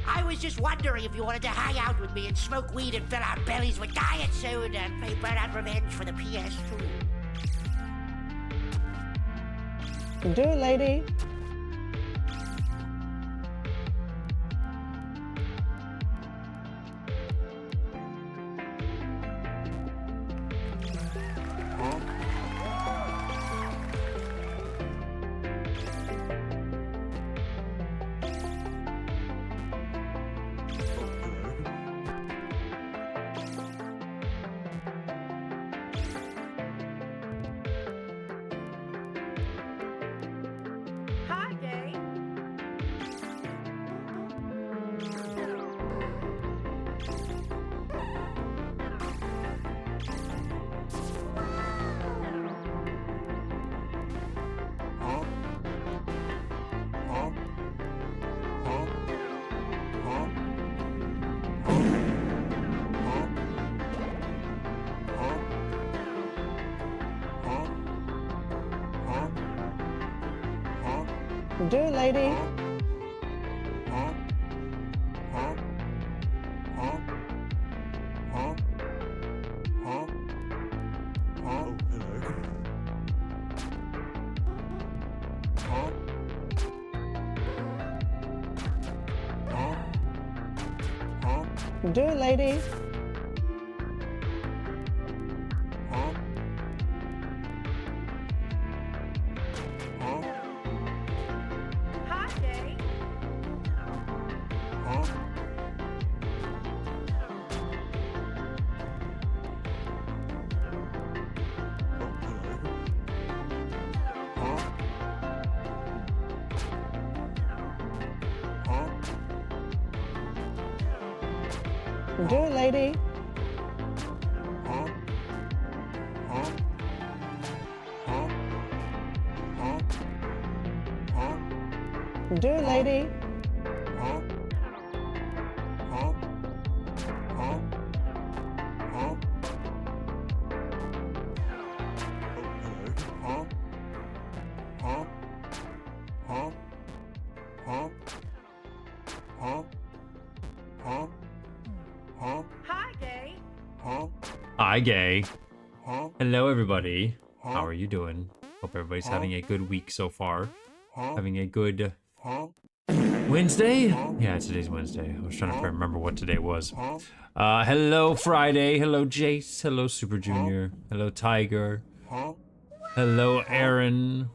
I was just wondering if you wanted to hang out with me and smoke weed and fill our bellies with diet soda and play Burnout Revenge for the PS2. Do it, lady. Hi, gay. Do it, lady. Do it, lady. Hi, gay. Do it, lady. Do it, lady. Hi, gay. Hi, gay. Hello, everybody. How are you doing? Hope everybody's having a good week so far. Having a good Wednesday? Yeah, today's Wednesday. I was trying to remember what today was. Hello, Friday. Hello, Jace. Hello, Super Junior. Hello, Tiger. Hello, Aaron.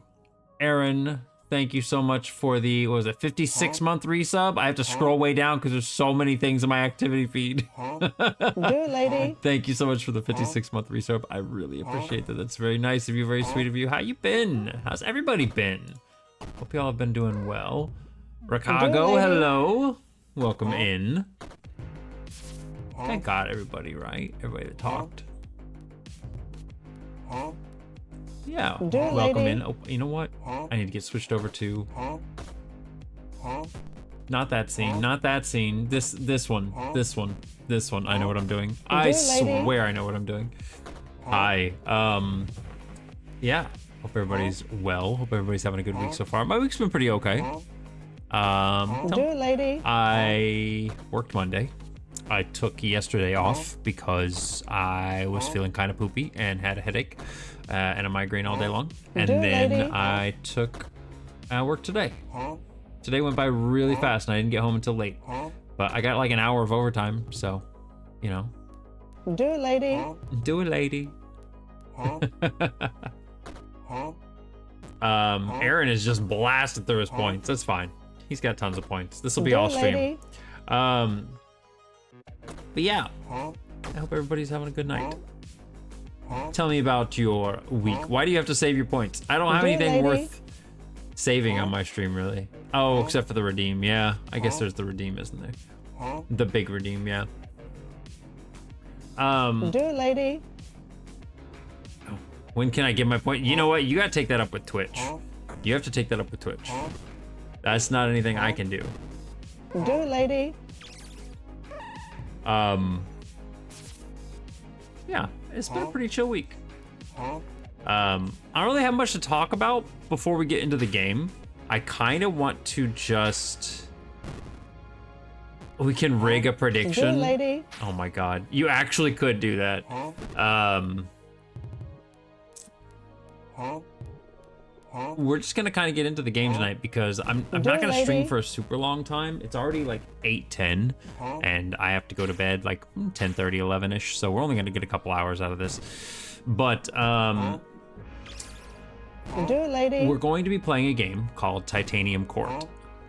Aaron, thank you so much for the, what was it, 56-month resub? I have to scroll way down because there's so many things in my activity feed. Do it, lady. Thank you so much for the 56-month resub. I really appreciate that. That's very nice of you, very sweet of you. How you been? How's everybody been? Hope y'all have been doing well. Ricago, hello. Welcome in. Thank God, everybody, right? Everybody that talked. Yeah, Do it, welcome lady. in. Oh, you know what? I need to get switched over to... Not that scene, not that scene. This one. I know what I'm doing. I it, lady. swear I know what I'm doing. Hi. Yeah. Hope everybody's well. Hope everybody's having a good week so far. My week's been pretty okay. Do it, lady. I worked Monday. I took yesterday off because I was feeling kind of poopy and had a headache and a migraine all day long. And Do it, then lady. I took work today. Today went by really fast and I didn't get home until late. But I got like an hour of overtime, so, you know. Do it, lady. Do it, lady. Aaron is just blasted through his points. That's fine. He's got tons of points. This will be Do all it, stream. lady. But yeah, I hope everybody's having a good night. Tell me about your week. Why do you have to save your points? I don't have Do it, anything lady. worth saving on my stream, really. Oh, except for the redeem. Yeah, I guess there's the redeem, isn't there? The big redeem, yeah. Do it, lady. When can I get my point? You know what? You gotta take that up with Twitch. You have to take that up with Twitch. That's not anything I can do. Do it, lady. Yeah, it's been a pretty chill week. I don't really have much to talk about before we get into the game. I kind of want to just... We can rig a Do it, prediction. lady. Oh my god. You actually could do that. We're just gonna kind of get into the game tonight because I'm Do not it, gonna stream lady. for a super long time. It's already like 8:10 and I have to go to bed like 10:30, 11ish. So we're only gonna get a couple hours out of this. But Do it, lady. we're going to be playing a game called Titanium Court.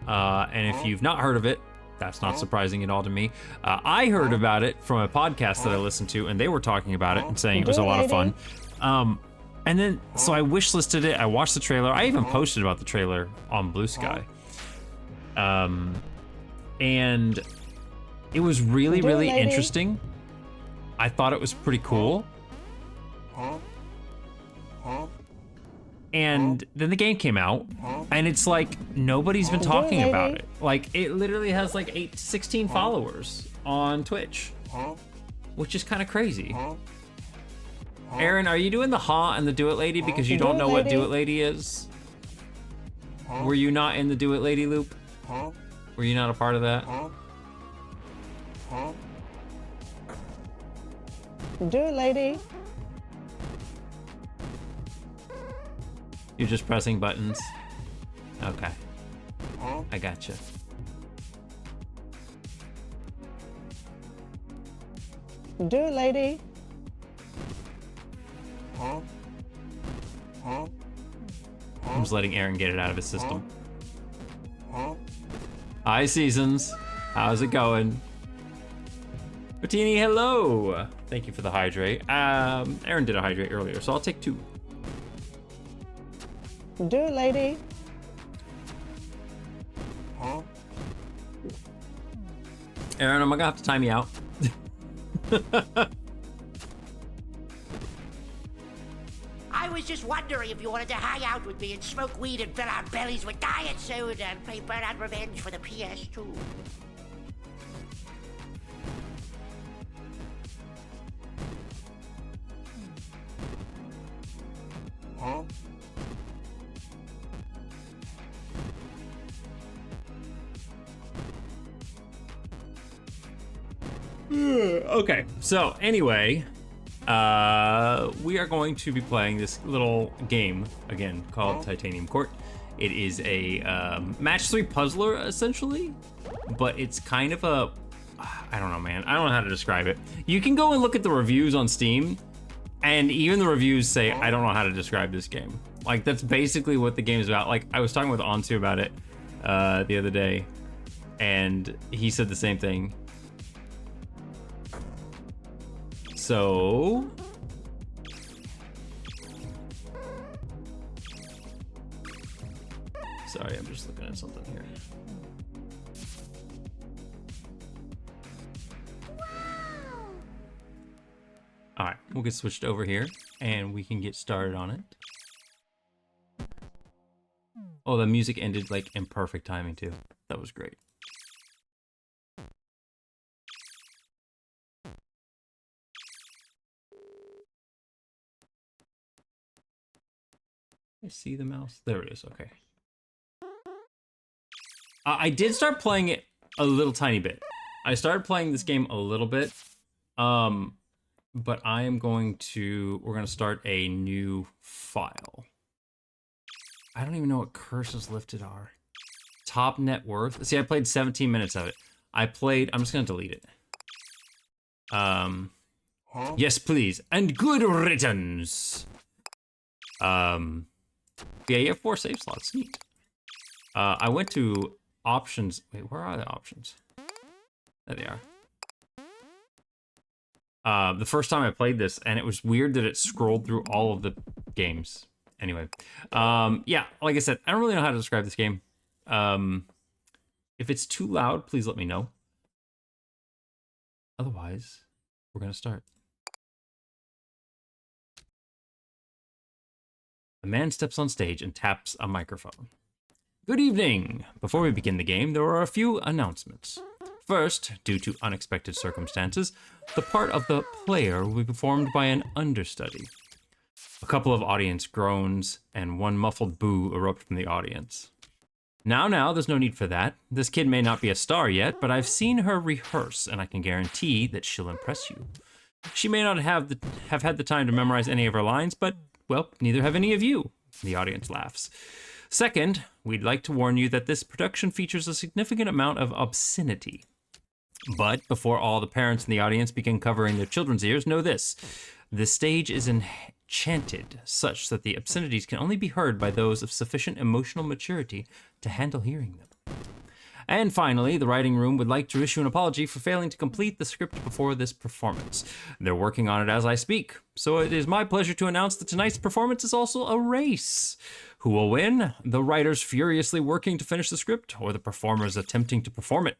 And if you've not heard of it, that's not surprising at all to me. I heard about it from a podcast that I listened to, and they were talking about it and saying it was a lot of fun. And then, so I wishlisted it. I watched the trailer. I even posted about the trailer on Blue Sky. And it was really, Do it, really lady. interesting. I thought it was pretty cool. And then the game came out, and it's like nobody's been talking about lady. it. Like, it literally has like 16 followers on Twitch, which is kind of crazy. Aaron, are you doing the Ha and the Do It Lady because you Do don't It know what Do Lady. It Lady is? Were you not in the Do It Lady loop? Were you not a part of that? Do it, lady. You're just pressing buttons? Okay. I gotcha. Do it, lady. I'm just letting Aaron get it out of his system. Hi, Seasons. How's it going? Bertini, hello. Thank you for the hydrate. Aaron did a hydrate earlier, so I'll take 2. Do it, lady. Aaron, I'm gonna have to time you out. I was just wondering if you wanted to hang out with me and smoke weed and fill our bellies with diet soda and play Burnout Revenge for the PS2. Okay, so anyway, we are going to be playing this little game again called Titanium Court. It is a match 3 puzzler essentially, but it's kind of a, I don't know, man. I don't know how to describe it. You can go and look at the reviews on Steam, and even the reviews say, I don't know how to describe this game. Like, that's basically what the game is about. Like, I was talking with Ansu about it the other day, and he said the same thing. So... Sorry, I'm just looking at something here. Alright, we'll get switched over here and we can get started on it. Oh, the music ended like in perfect timing too. That was great. I see the mouse. There it is. Okay. I did start playing it a little tiny bit. I started playing this game a little bit. But we're going to start a new file. I don't even know what curses lifted are. Top net worth. See, I played 17 minutes of it. I'm just gonna delete it. Yes, please. And good riddance. Yeah, you have 4 save slots. Neat. I went to options. Wait, where are the options? There they are. The first time I played this, and it was weird that it scrolled through all of the games. Anyway, yeah, like I said, I don't really know how to describe this game. If it's too loud, please let me know. Otherwise, we're gonna start. A man steps on stage and taps a microphone. Good evening! Before we begin the game, there are a few announcements. First, due to unexpected circumstances, the part of the player will be performed by an understudy. A couple of audience groans and one muffled boo erupt from the audience. Now, there's no need for that. This kid may not be a star yet, but I've seen her rehearse, and I can guarantee that she'll impress you. She may not have had the time to memorize any of her lines, but, well, neither have any of you. The audience laughs. Second, we'd like to warn you that this production features a significant amount of obscenity. But before all the parents in the audience begin covering their children's ears, know this. The stage is enchanted such that the obscenities can only be heard by those of sufficient emotional maturity to handle hearing them. And finally, the writing room would like to issue an apology for failing to complete the script before this performance. They're working on it as I speak, so it is my pleasure to announce that tonight's performance is also a race. Who will win? The writers furiously working to finish the script, or the performers attempting to perform it?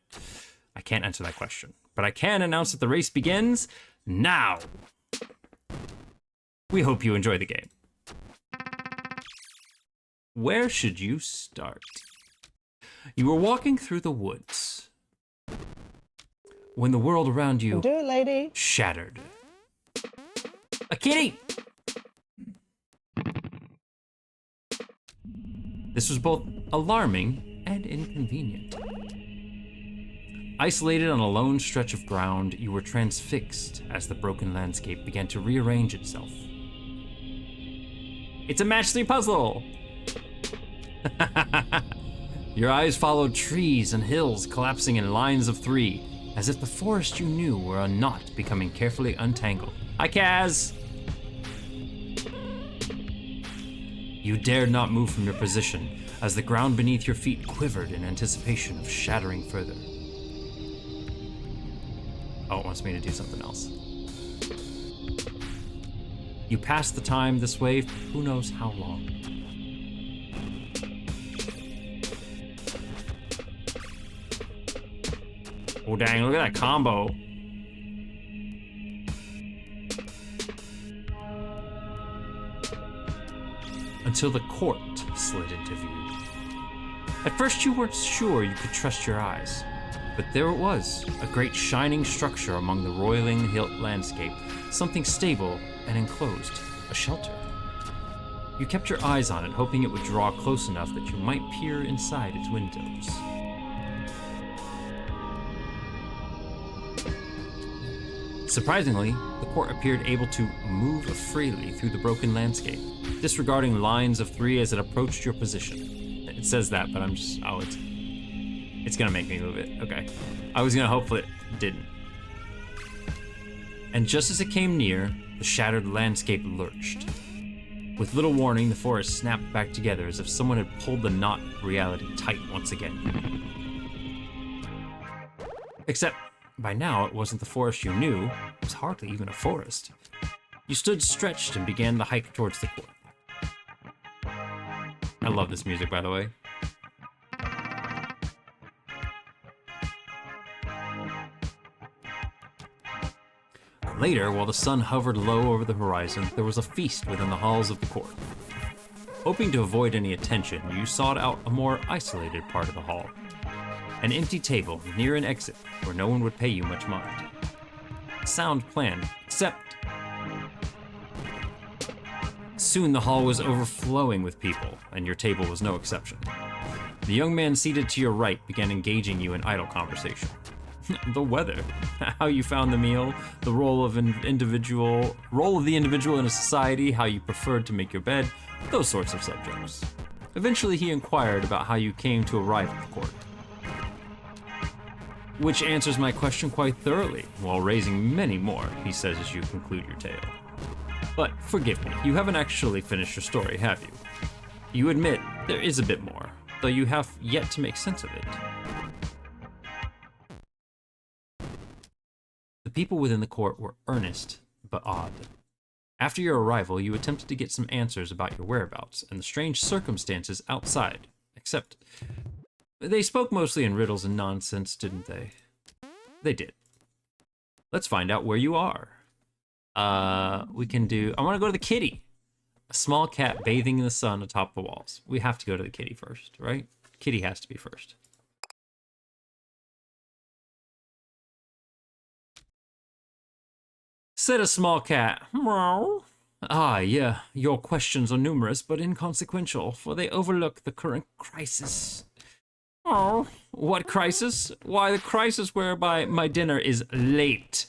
I can't answer that question, but I can announce that the race begins now. We hope you enjoy the game. Where should you start? You were walking through the woods when the world around you Do it, lady. shattered. A kitty! This was both alarming and inconvenient. Isolated on a lone stretch of ground, you were transfixed as the broken landscape began to rearrange itself. It's a match 3 puzzle! Your eyes followed trees and hills collapsing in lines of 3, as if the forest you knew were a knot becoming carefully untangled. Hi, Kaz! You dared not move from your position, as the ground beneath your feet quivered in anticipation of shattering further. Oh, it wants me to do something else. You passed the time this way for who knows how long. Oh dang, look at that combo. Until the court slid into view. At first you weren't sure you could trust your eyes, but there it was, a great shining structure among the roiling hill landscape, something stable and enclosed, a shelter. You kept your eyes on it, hoping it would draw close enough that you might peer inside its windows. Surprisingly, the court appeared able to move freely through the broken landscape, disregarding lines of 3 as it approached your position. It says that, but I'm just, oh, it's gonna make me move it. Okay. I was gonna hope that it didn't. And just as it came near, the shattered landscape lurched. With little warning, the forest snapped back together as if someone had pulled the knot of reality tight once again. Except, by now, it wasn't the forest you knew. It was hardly even a forest. You stood stretched and began the hike towards the court. I love this music, by the way. Later, while the sun hovered low over the horizon, there was a feast within the halls of the court. Hoping to avoid any attention, you sought out a more isolated part of the hall. An empty table near an exit where no one would pay you much mind. Sound plan, except soon the hall was overflowing with people, and your table was no exception. The young man seated to your right began engaging you in idle conversation. The weather, how you found the meal, the role of the individual in a society, how you preferred to make your bed, those sorts of subjects. Eventually he inquired about how you came to arrive at the court. Which answers my question quite thoroughly, while raising many more, he says as you conclude your tale. But forgive me, you haven't actually finished your story, have you? You admit there is a bit more, though you have yet to make sense of it. The people within the court were earnest, but odd. After your arrival, you attempted to get some answers about your whereabouts and the strange circumstances outside, except they spoke mostly in riddles and nonsense, didn't they? They did. Let's find out where you are. I want to go to the kitty. A small cat bathing in the sun atop the walls. We have to go to the kitty first, right? Kitty has to be first. Said a small cat. Meow. Ah, yeah, your questions are numerous but inconsequential, for they overlook the current crisis. Oh, what crisis? Why, the crisis whereby my dinner is late.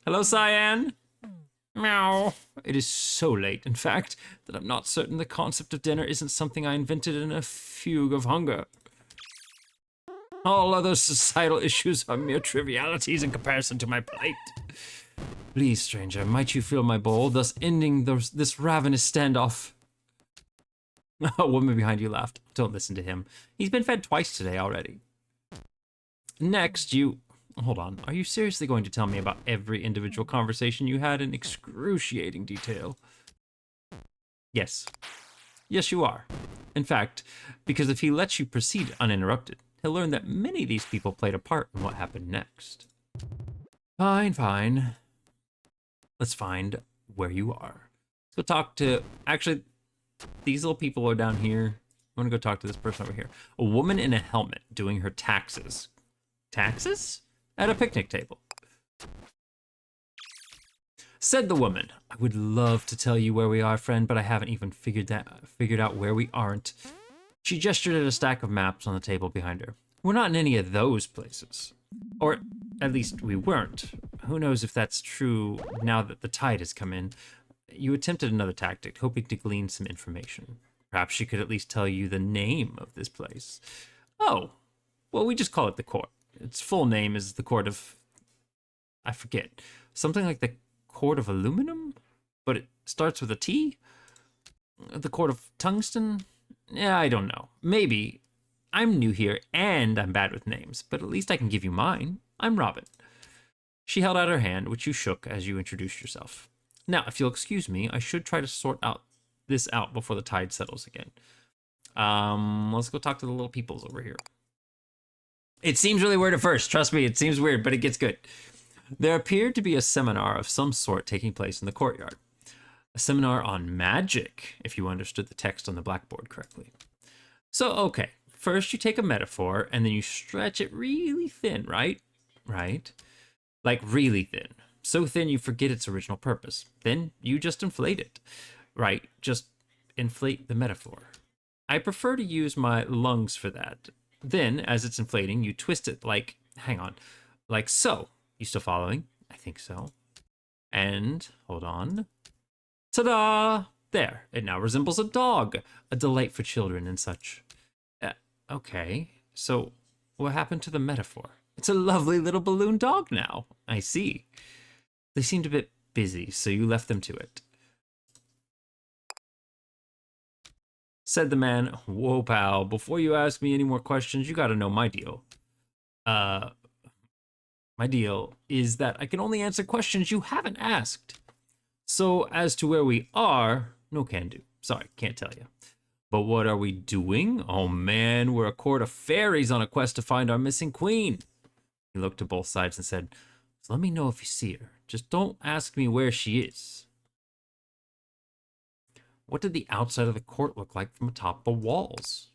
Hello, Cyan? Meow. It is so late, in fact, that I'm not certain the concept of dinner isn't something I invented in a fugue of hunger. All other societal issues are mere trivialities in comparison to my plate. Please, stranger, might you fill my bowl, thus ending this ravenous standoff? A woman behind you laughed. Don't listen to him. He's been fed twice today already. Next, you... Hold on. Are you seriously going to tell me about every individual conversation you had in excruciating detail? Yes. Yes, you are. In fact, because if he lets you proceed uninterrupted, he'll learn that many of these people played a part in what happened next. Fine, fine. Let's find where you are. Let's go talk to... Actually, these little people are down here. I'm gonna go talk to this person over here. A woman in a helmet doing her taxes. Taxes? At a picnic table. Said the woman, I would love to tell you where we are, friend, but I haven't even figured out where we aren't. She gestured at a stack of maps on the table behind her. We're not in any of those places. Or at least we weren't. Who knows if that's true now that the tide has come in. You attempted another tactic, hoping to glean some information. Perhaps she could at least tell you the name of this place. Oh, well, we just call it the court. Its full name is the Court of... I forget. Something like the Court of Aluminum? But it starts with a T? The Court of Tungsten? Yeah, I don't know. Maybe. I'm new here, and I'm bad with names, but at least I can give you mine. I'm Robin. She held out her hand, which you shook as you introduced yourself. Now, if you'll excuse me, I should try to sort this out before the tide settles again. Let's go talk to the little peoples over here. It seems really weird at first. Trust me, it seems weird, but it gets good. There appeared to be a seminar of some sort taking place in the courtyard. A seminar on magic, if you understood the text on the blackboard correctly. So, okay. First, you take a metaphor, and then you stretch it really thin, right? Right? Like, really thin. So thin you forget its original purpose. Then you just inflate it. Right? Just inflate the metaphor. I prefer to use my lungs for that. Then, as it's inflating, you twist it like, hang on, like so. You still following? I think so. And, hold on. Ta-da! There, it now resembles a dog. A delight for children and such. Okay, so what happened to the metaphor? It's a lovely little balloon dog now. I see. They seemed a bit busy, so you left them to it. Said the man, whoa, pal, before you ask me any more questions, you gotta know my deal. My deal is that I can only answer questions you haven't asked. So, as to where we are, no can do. Sorry, can't tell you. But what are we doing? Oh man, we're a court of fairies on a quest to find our missing queen. He looked to both sides and said, So let me know if you see her. Just don't ask me where she is. What did the outside of the court look like from atop the walls?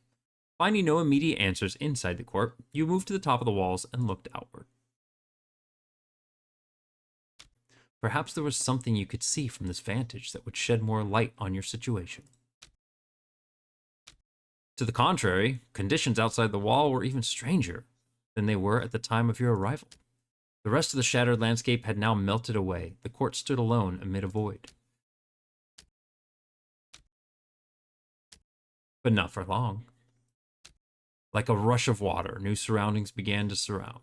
Finding no immediate answers inside the court, you moved to the top of the walls and looked outward. Perhaps there was something you could see from this vantage that would shed more light on your situation. To the contrary, conditions outside the wall were even stranger than they were at the time of your arrival. The rest of the shattered landscape had now melted away. The court stood alone amid a void. But not for long. Like a rush of water, new surroundings began to surround.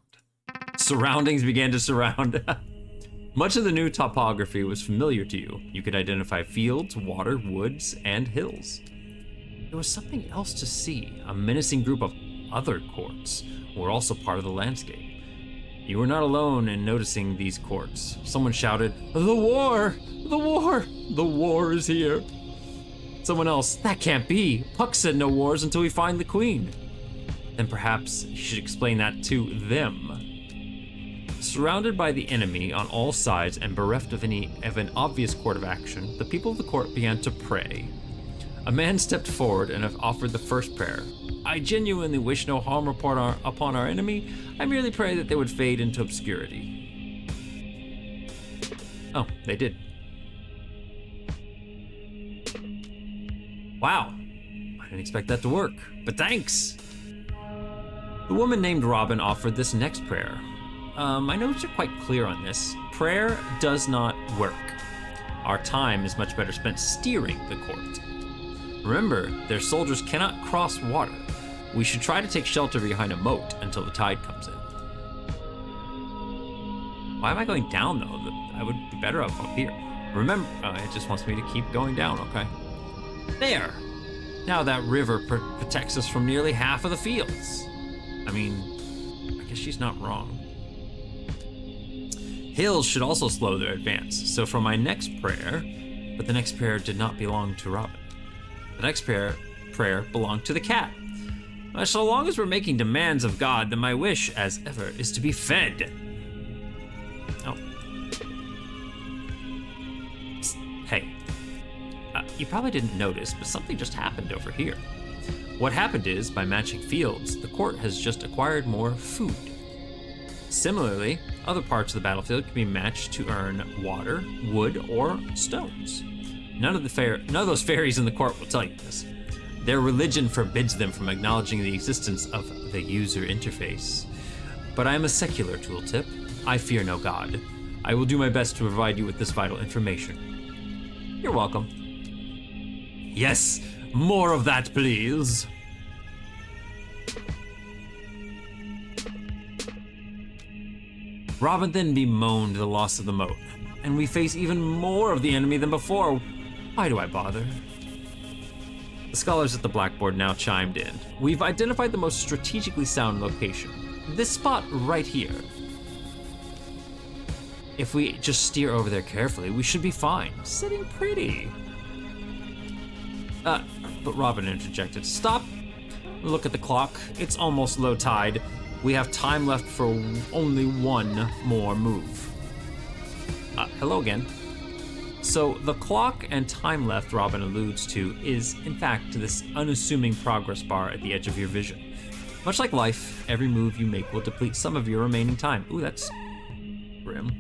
Much of the new topography was familiar to you. You could identify fields, water, woods, and hills. There was something else to see. A menacing group of other courts were also part of the landscape. You were not alone in noticing these courts. Someone shouted, "The war! The war! The war is here!" Someone else, "That can't be. Puck said no wars until we find the queen." Then perhaps you should explain that to them. Surrounded by the enemy on all sides and bereft of an obvious court of action, the people of the court began to pray. A man stepped forward and offered the first prayer. "I genuinely wish no harm upon our enemy. I merely pray that they would fade into obscurity." Oh, they did. Wow, I didn't expect that to work, but thanks. The woman named Robin offered this next prayer. My notes are quite clear on this. Prayer does not work. Our time is much better spent steering the court. Remember, their soldiers cannot cross water. We should try to take shelter behind a moat until the tide comes in. Why am I going down, though? I would be better off up here. Remember, it just wants me to keep going down, okay. There! Now that river protects us from nearly half of the fields. I mean, I guess she's not wrong. Hills should also slow their advance, so for my next prayer, but the next prayer did not belong to Robin. The next prayer belonged to the cat. So long as we're making demands of God, then my wish, as ever, is to be fed. Oh. Psst. Hey. You probably didn't notice, but something just happened over here. What happened is, by matching fields, the court has just acquired more food. Similarly, other parts of the battlefield can be matched to earn water, wood, or stones. None of those fairies in the court will tell you this. Their religion forbids them from acknowledging the existence of the user interface. But I am a secular tooltip. I fear no god. I will do my best to provide you with this vital information. You're welcome. Yes, more of that, please. Robin then bemoaned the loss of the moat, and we face even more of the enemy than before. Why do I bother? The scholars at the blackboard now chimed in. We've identified the most strategically sound location. This spot right here. If we just steer over there carefully, we should be fine. Sitting pretty. But Robin interjected. Stop. Look at the clock. It's almost low tide. We have time left for only one more move. Hello again. So the clock and time left Robin alludes to is, in fact, this unassuming progress bar at the edge of your vision. Much like life, every move you make will deplete some of your remaining time. Ooh, that's grim.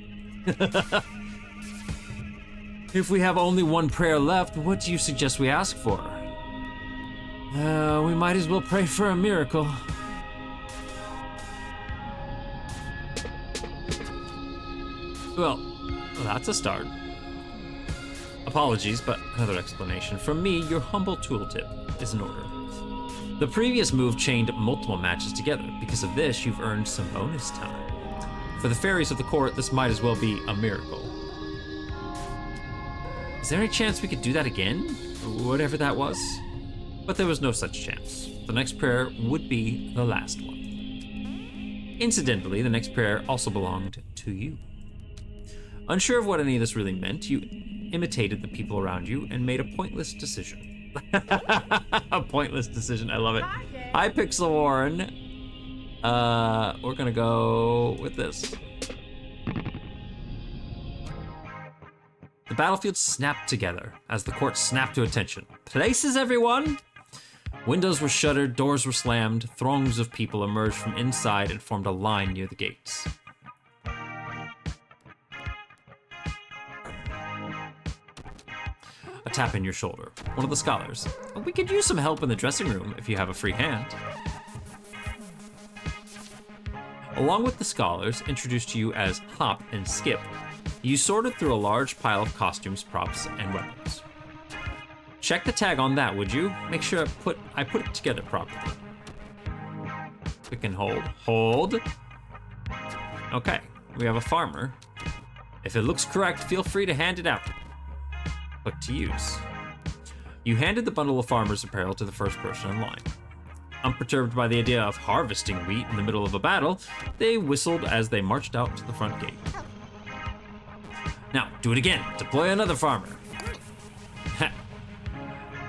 If we have only one prayer left, what do you suggest we ask for? We might as well pray for a miracle. Well, that's a start. Apologies, but another explanation. From me, your humble tooltip is in order. The previous move chained multiple matches together. Because of this, you've earned some bonus time. For the fairies of the court, this might as well be a miracle. Is there any chance we could do that again? Whatever that was? But there was no such chance. The next prayer would be the last one. Incidentally, the next prayer also belonged to you. Unsure of what any of this really meant, you imitated the people around you and made a pointless decision. A pointless decision, I love it. Hi, Pixel Warren. We're gonna go with this. The battlefield snapped together as the court snapped to attention. Places, everyone! Windows were shuttered, doors were slammed, throngs of people emerged from inside and formed a line near the gates. A tap in your shoulder. One of the scholars. We could use some help in the dressing room if you have a free hand. Along with the scholars, introduced to you as Hop and Skip, you sorted through a large pile of costumes, props, and weapons. Check the tag on that, would you? Make sure I put it together properly. Click and hold. Hold. Okay, we have a farmer. If it looks correct, feel free to hand it out. Click to use. You handed the bundle of farmer's apparel to the first person in line. Unperturbed by the idea of harvesting wheat in the middle of a battle, they whistled as they marched out to the front gate. Now, do it again. Deploy another farmer.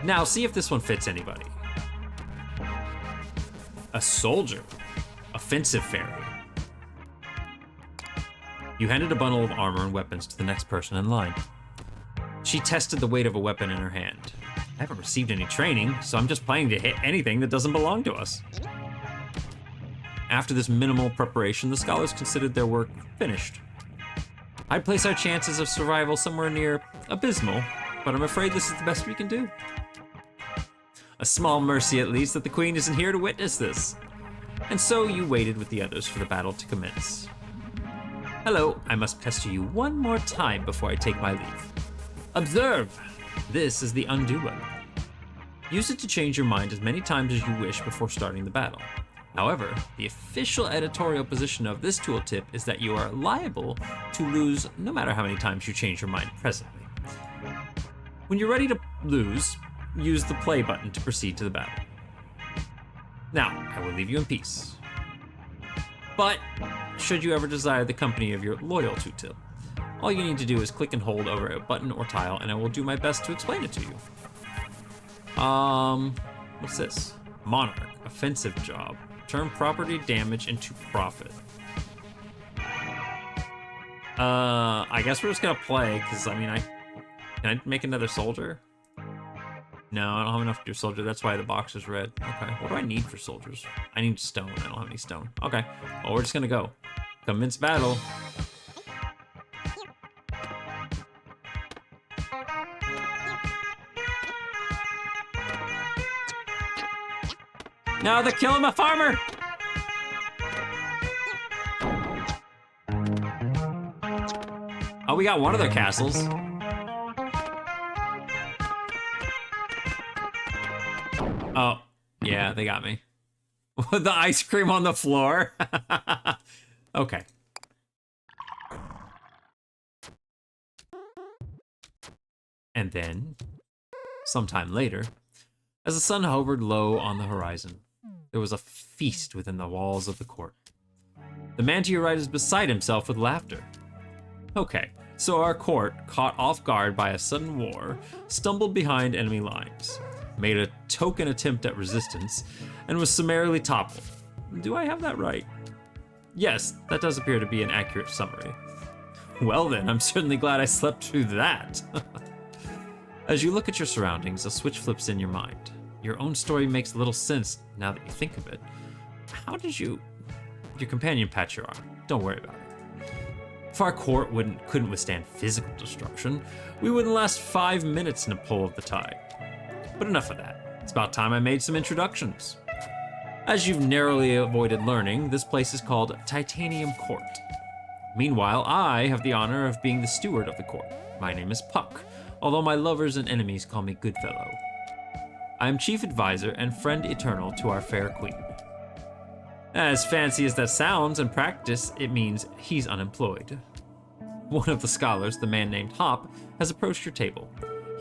Now, see if this one fits anybody. A soldier. Offensive fairy. You handed a bundle of armor and weapons to the next person in line. She tested the weight of a weapon in her hand. I haven't received any training, so I'm just planning to hit anything that doesn't belong to us. After this minimal preparation, the scholars considered their work finished. I'd place our chances of survival somewhere near abysmal, but I'm afraid this is the best we can do. A small mercy, at least, that the Queen isn't here to witness this. And so you waited with the others for the battle to commence. Hello, I must pester you one more time before I take my leave. Observe! This is the undo button. Use it to change your mind as many times as you wish before starting the battle. However, the official editorial position of this tooltip is that you are liable to lose no matter how many times you change your mind presently. When you're ready to lose, use the play button to proceed to the battle. Now, I will leave you in peace. But, should you ever desire the company of your loyal tooltip, all you need to do is click and hold over a button or tile, and I will do my best to explain it to you. What's this? Monarch, offensive job. Turn property damage into profit. I guess we're just gonna play, because, can I make another soldier? No, I don't have enough to do soldier, that's why the box is red. Okay, what do I need for soldiers? I need stone, I don't have any stone. Okay, well, we're just gonna go. Commence battle. No, they're killing my farmer! Oh, we got one of their castles. Oh, yeah, they got me. The ice cream on the floor. Okay. And then, sometime later, as the sun hovered low on the horizon, there was a feast within the walls of the court. The man to your right is beside himself with laughter. Okay, so our court, caught off guard by a sudden war, stumbled behind enemy lines, made a token attempt at resistance, and was summarily toppled. Do I have that right? Yes, that does appear to be an accurate summary. Well then, I'm certainly glad I slept through that. As you look at your surroundings, a switch flips in your mind. Your own story makes little sense now that you think of it. How did you... Your companion pats your arm. Don't worry about it. If our court couldn't withstand physical destruction, we wouldn't last 5 minutes in a pull of the tide. But enough of that. It's about time I made some introductions. As you've narrowly avoided learning, this place is called Titanium Court. Meanwhile, I have the honor of being the steward of the court. My name is Puck, although my lovers and enemies call me Goodfellow. I am chief advisor and friend eternal to our fair queen. As fancy as that sounds, in practice, it means he's unemployed. One of the scholars, the man named Hop, has approached your table.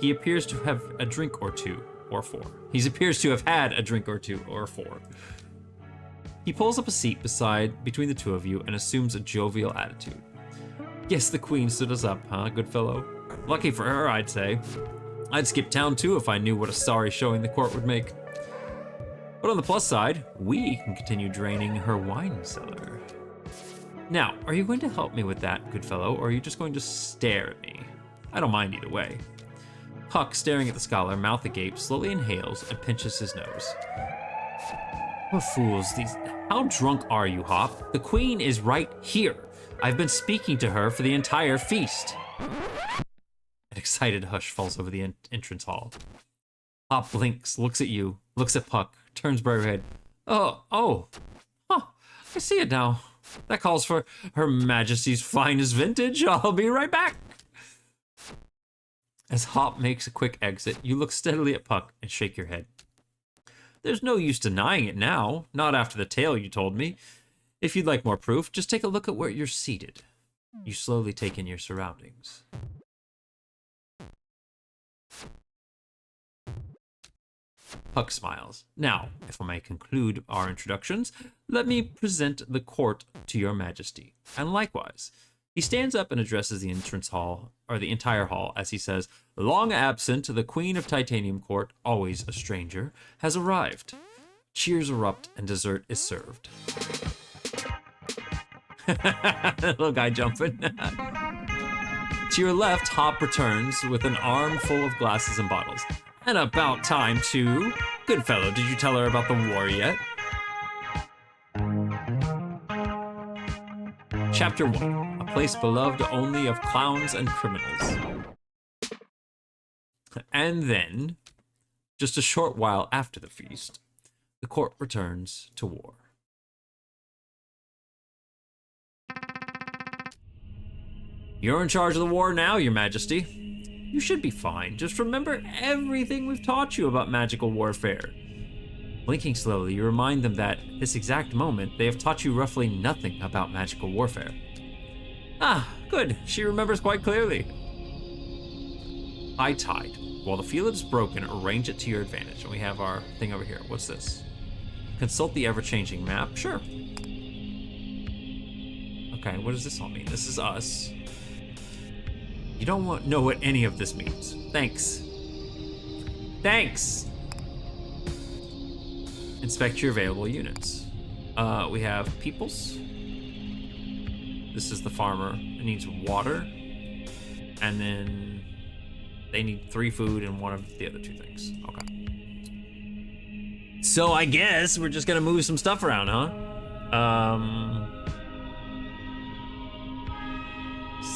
He appears to have a drink or two, or four. He appears to have had a drink or two, or four. He pulls up a seat between the two of you and assumes a jovial attitude. Yes, the queen stood us up, huh, Goodfellow? Lucky for her, I'd say. I'd skip town too if I knew what a sorry showing the court would make. But on the plus side, we can continue draining her wine cellar. Now, are you going to help me with that, Goodfellow, or are you just going to stare at me? I don't mind either way. Puck, staring at the scholar, mouth agape, slowly inhales and pinches his nose. What fools these... How drunk are you, Hop? The queen is right here. I've been speaking to her for the entire feast. An excited hush falls over the entrance hall. Hop blinks, looks at you, looks at Puck, turns bright red. Oh. Huh, I see it now. That calls for Her Majesty's finest vintage. I'll be right back. As Hop makes a quick exit, you look steadily at Puck and shake your head. There's no use denying it now, not after the tale you told me. If you'd like more proof, just take a look at where you're seated. You slowly take in your surroundings. Puck smiles. Now, if I may conclude our introductions, let me present the court to your majesty. And likewise, he stands up and addresses the entrance hall, or the entire hall, as he says, long absent, the Queen of Titanium Court, always a stranger, has arrived. Cheers erupt and dessert is served. Little guy jumping. To your left, Hop returns with an arm full of glasses and bottles. And about time too. Good fellow, did you tell her about the war yet? Chapter 1. A place beloved only of clowns and criminals. And then, just a short while after the feast, the court returns to war. You're in charge of the war now, Your Majesty. You should be fine. Just remember everything we've taught you about magical warfare. Blinking slowly, you remind them that, this exact moment, they have taught you roughly nothing about magical warfare. Ah, good. She remembers quite clearly. High tide. While the field is broken, arrange it to your advantage. And we have our thing over here. What's this? Consult the ever-changing map. Sure. Okay, what does this all mean? This is us. You don't know what any of this means. Thanks. Thanks! Inspect your available units. We have peoples. This is the farmer. It needs water. And then they need 3 food and 1 of the other 2 things. Okay. So I guess we're just gonna move some stuff around, huh?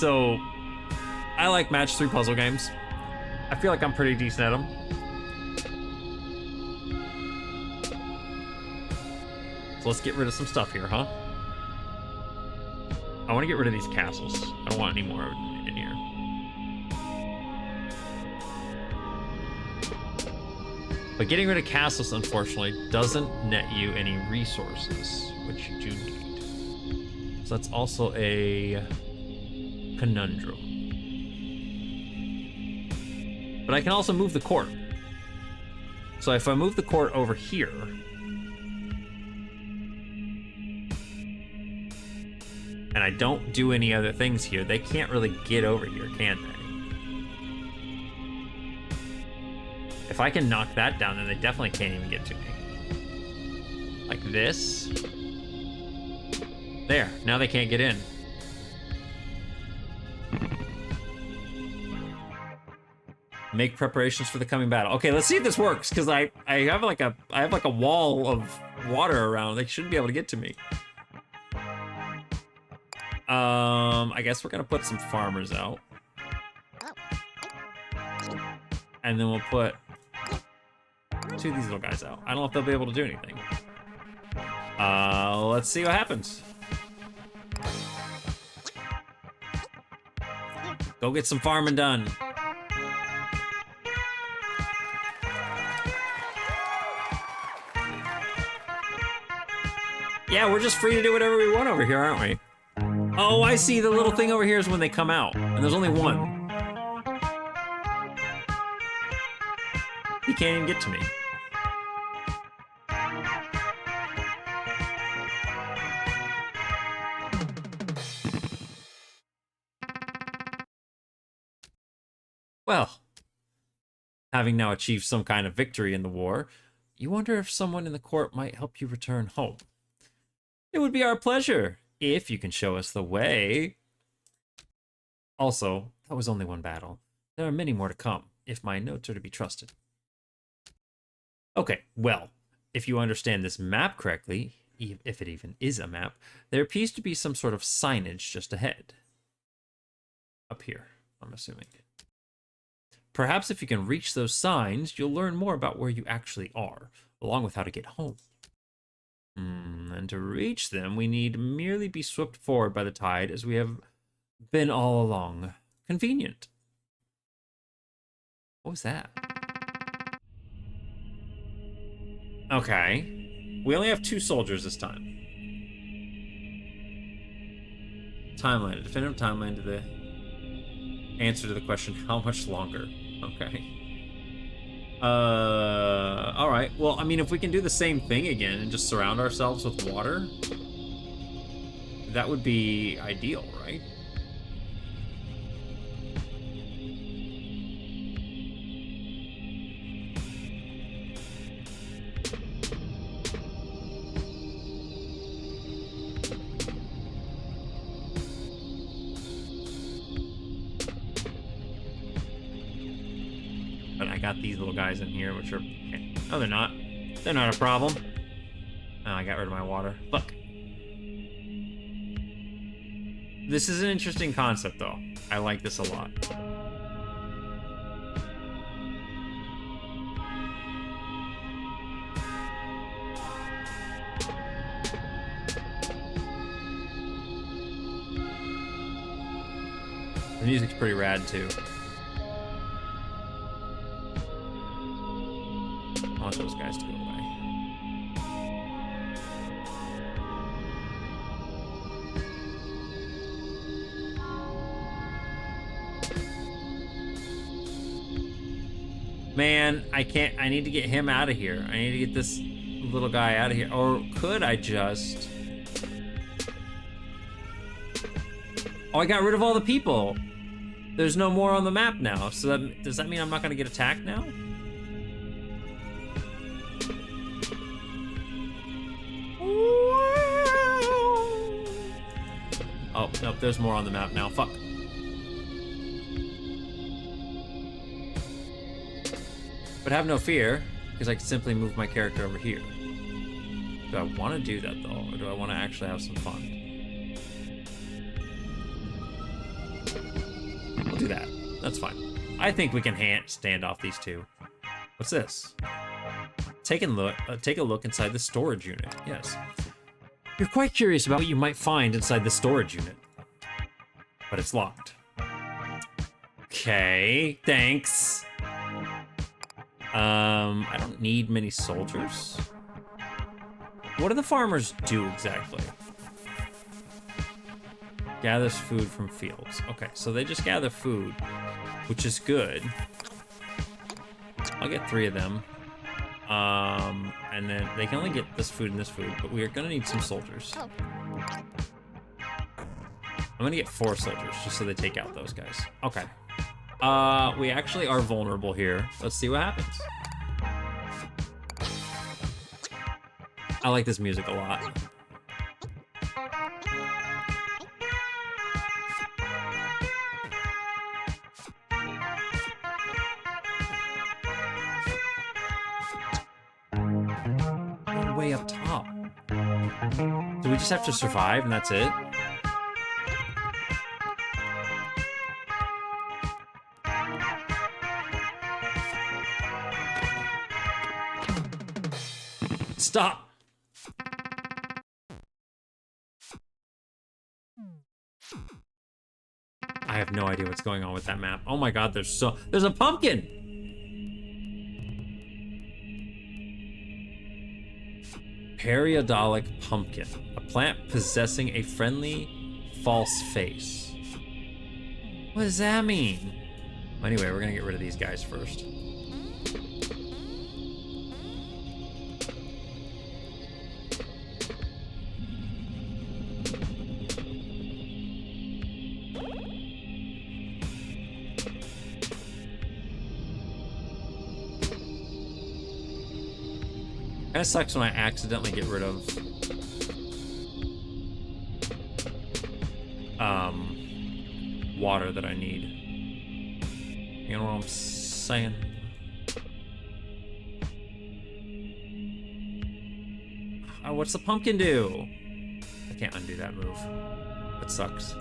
So I like match 3 puzzle games. I feel like I'm pretty decent at them. So let's get rid of some stuff here, huh? I want to get rid of these castles. I don't want any more in here. But getting rid of castles, unfortunately, doesn't net you any resources, which you do need. So that's also a conundrum. But I can also move the court. So if I move the court over here, and I don't do any other things here, they can't really get over here, can they? If I can knock that down, then they definitely can't even get to me. Like this. There, now they can't get in. Make preparations for the coming battle. Okay, let's see if this works, because I have like a wall of water around. They shouldn't be able to get to me. I guess we're gonna put some farmers out. And then we'll put 2 of these little guys out. I don't know if they'll be able to do anything. Let's see what happens. Go get some farming done. Yeah, we're just free to do whatever we want over here, aren't we? Oh, I see. The little thing over here is when they come out, and there's only 1. He can't even get to me. Well, having now achieved some kind of victory in the war, you wonder if someone in the court might help you return home. It would be our pleasure, if you can show us the way. Also, that was only 1 battle. There are many more to come, if my notes are to be trusted. Okay, well, if you understand this map correctly, if it even is a map, there appears to be some sort of signage just ahead. Up here, I'm assuming. Perhaps if you can reach those signs, you'll learn more about where you actually are, along with how to get home. And to reach them, we need merely be swept forward by the tide as we have been all along. Convenient. What was that? Okay. We only have 2 soldiers this time. Timeline. A definitive timeline to the answer to the question, how much longer? Okay. Alright. Well, I mean, if we can do the same thing again and just surround ourselves with water, that would be ideal, right? But I got these little guys in here, which are... Okay. No, they're not. They're not a problem. Oh, I got rid of my water. Fuck. This is an interesting concept, though. I like this a lot. The music's pretty rad, too. I want those guys to go away. Man, I can't. I need to get him out of here. I need to get this little guy out of here. Or could I just... Oh, I got rid of all the people. There's no more on the map now. So does that mean I'm not going to get attacked now? Oh, nope, there's more on the map now. Fuck. But have no fear, because I can simply move my character over here. Do I want to do that, though? Or do I want to actually have some fun? We'll do that. That's fine. I think we can stand off these two. What's this? Take a look inside the storage unit. Yes. You're quite curious about what you might find inside the storage unit. But it's locked. Okay, thanks. I don't need many soldiers. What do the farmers do exactly? Gathers food from fields. Okay, so they just gather food, which is good. I'll get 3 of them. And then they can only get this food and this food, but we are gonna need some soldiers. I'm gonna get 4 soldiers just so they take out those guys. Okay. We actually are vulnerable here. Let's see what happens. I like this music a lot. We're way up top. Do we just have to survive and that's it? Stop! I have no idea what's going on with that map. Oh my god, there's a pumpkin! Periodolic pumpkin. A plant possessing a friendly, false face. What does that mean? Anyway, we're gonna get rid of these guys first. Kinda sucks when I accidentally get rid of water that I need. You know what I'm saying? Oh, what's the pumpkin do? I can't undo that move. That sucks.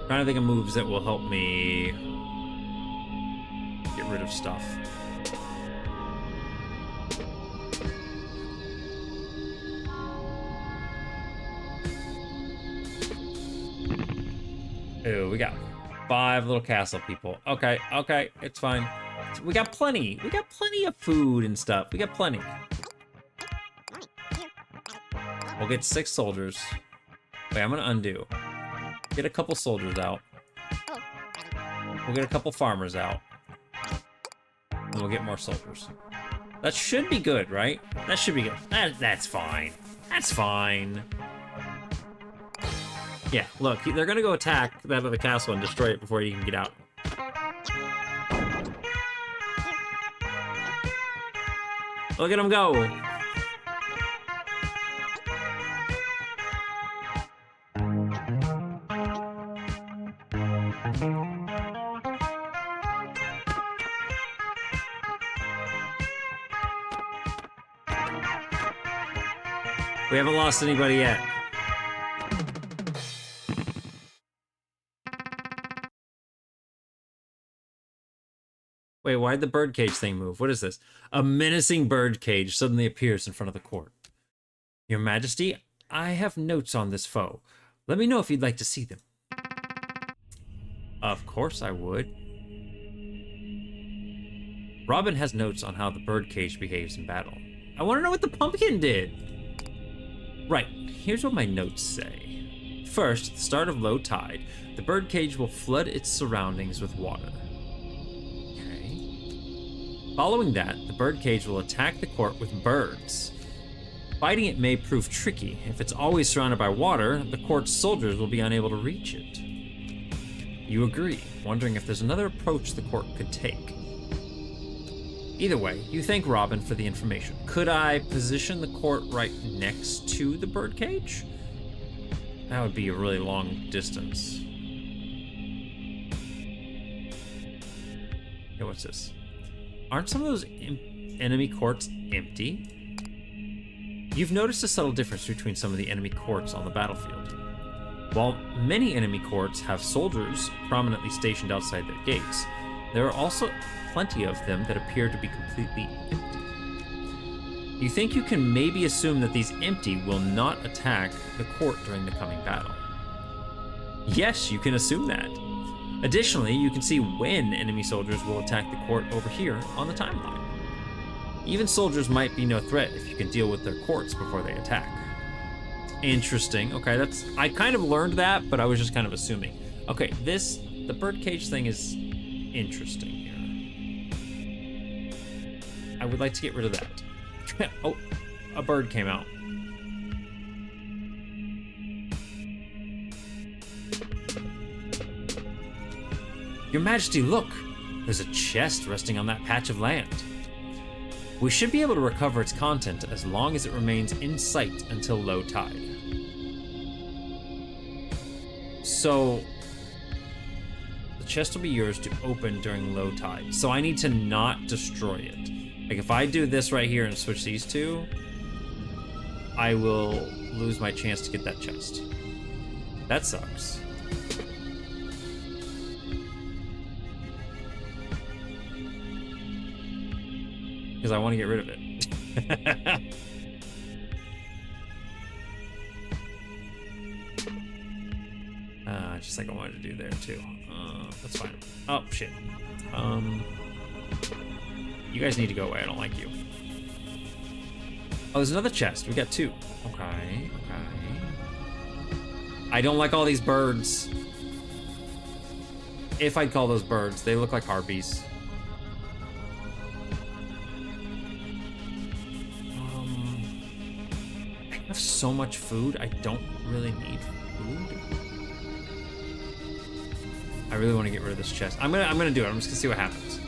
Trying to think of moves that will help me get rid of stuff. Ooh, we got 5 little castle people. Okay, okay, it's fine. We got plenty. We got plenty of food and stuff. We got plenty. We'll get 6 soldiers. Wait, I'm gonna undo. Get a couple soldiers out. We'll get a couple farmers out. And we'll get more soldiers. That should be good, right? That should be good. That's fine. That's fine. Yeah, look, they're gonna go attack that other castle and destroy it before you can get out. Look at them go. We haven't lost anybody yet. Wait, why'd the birdcage thing move? What is this? A menacing birdcage suddenly appears in front of the court. Your Majesty, I have notes on this foe. Let me know if you'd like to see them. Of course I would. Robin has notes on how the birdcage behaves in battle. I want to know what the pumpkin did. Right, here's what my notes say. First, at the start of low tide, the birdcage will flood its surroundings with water. Following that, the birdcage will attack the court with birds. Fighting it may prove tricky. If it's always surrounded by water, the court's soldiers will be unable to reach it. You agree, wondering if there's another approach the court could take. Either way, you thank Robin for the information. Could I position the court right next to the birdcage? That would be a really long distance. Okay, what's this? Aren't some of those enemy courts empty? You've noticed a subtle difference between some of the enemy courts on the battlefield. While many enemy courts have soldiers prominently stationed outside their gates, there are also plenty of them that appear to be completely empty. You think you can maybe assume that these empty will not attack the court during the coming battle? Yes, you can assume that. Additionally, you can see when enemy soldiers will attack the court over here on the timeline. Even soldiers might be no threat if you can deal with their courts before they attack. Interesting. Okay, I kind of learned that, but I was just kind of assuming. Okay, the birdcage thing is interesting here. I would like to get rid of that. Oh, a bird came out. Your Majesty, look! There's a chest resting on that patch of land. We should be able to recover its content as long as it remains in sight until low tide. So, the chest will be yours to open during low tide. So I need to not destroy it. Like if I do this right here and switch these two, I will lose my chance to get that chest. That sucks. Because I want to get rid of it. Just like I wanted to do there too. That's fine. Oh shit. You guys need to go away. I don't like you. Oh, there's another chest. We got 2. Okay. I don't like all these birds. If I'd call those birds, they look like harpies. I have so much food, I don't really need food. I really want to get rid of this chest. I'm gonna do it. I'm just gonna see what happens.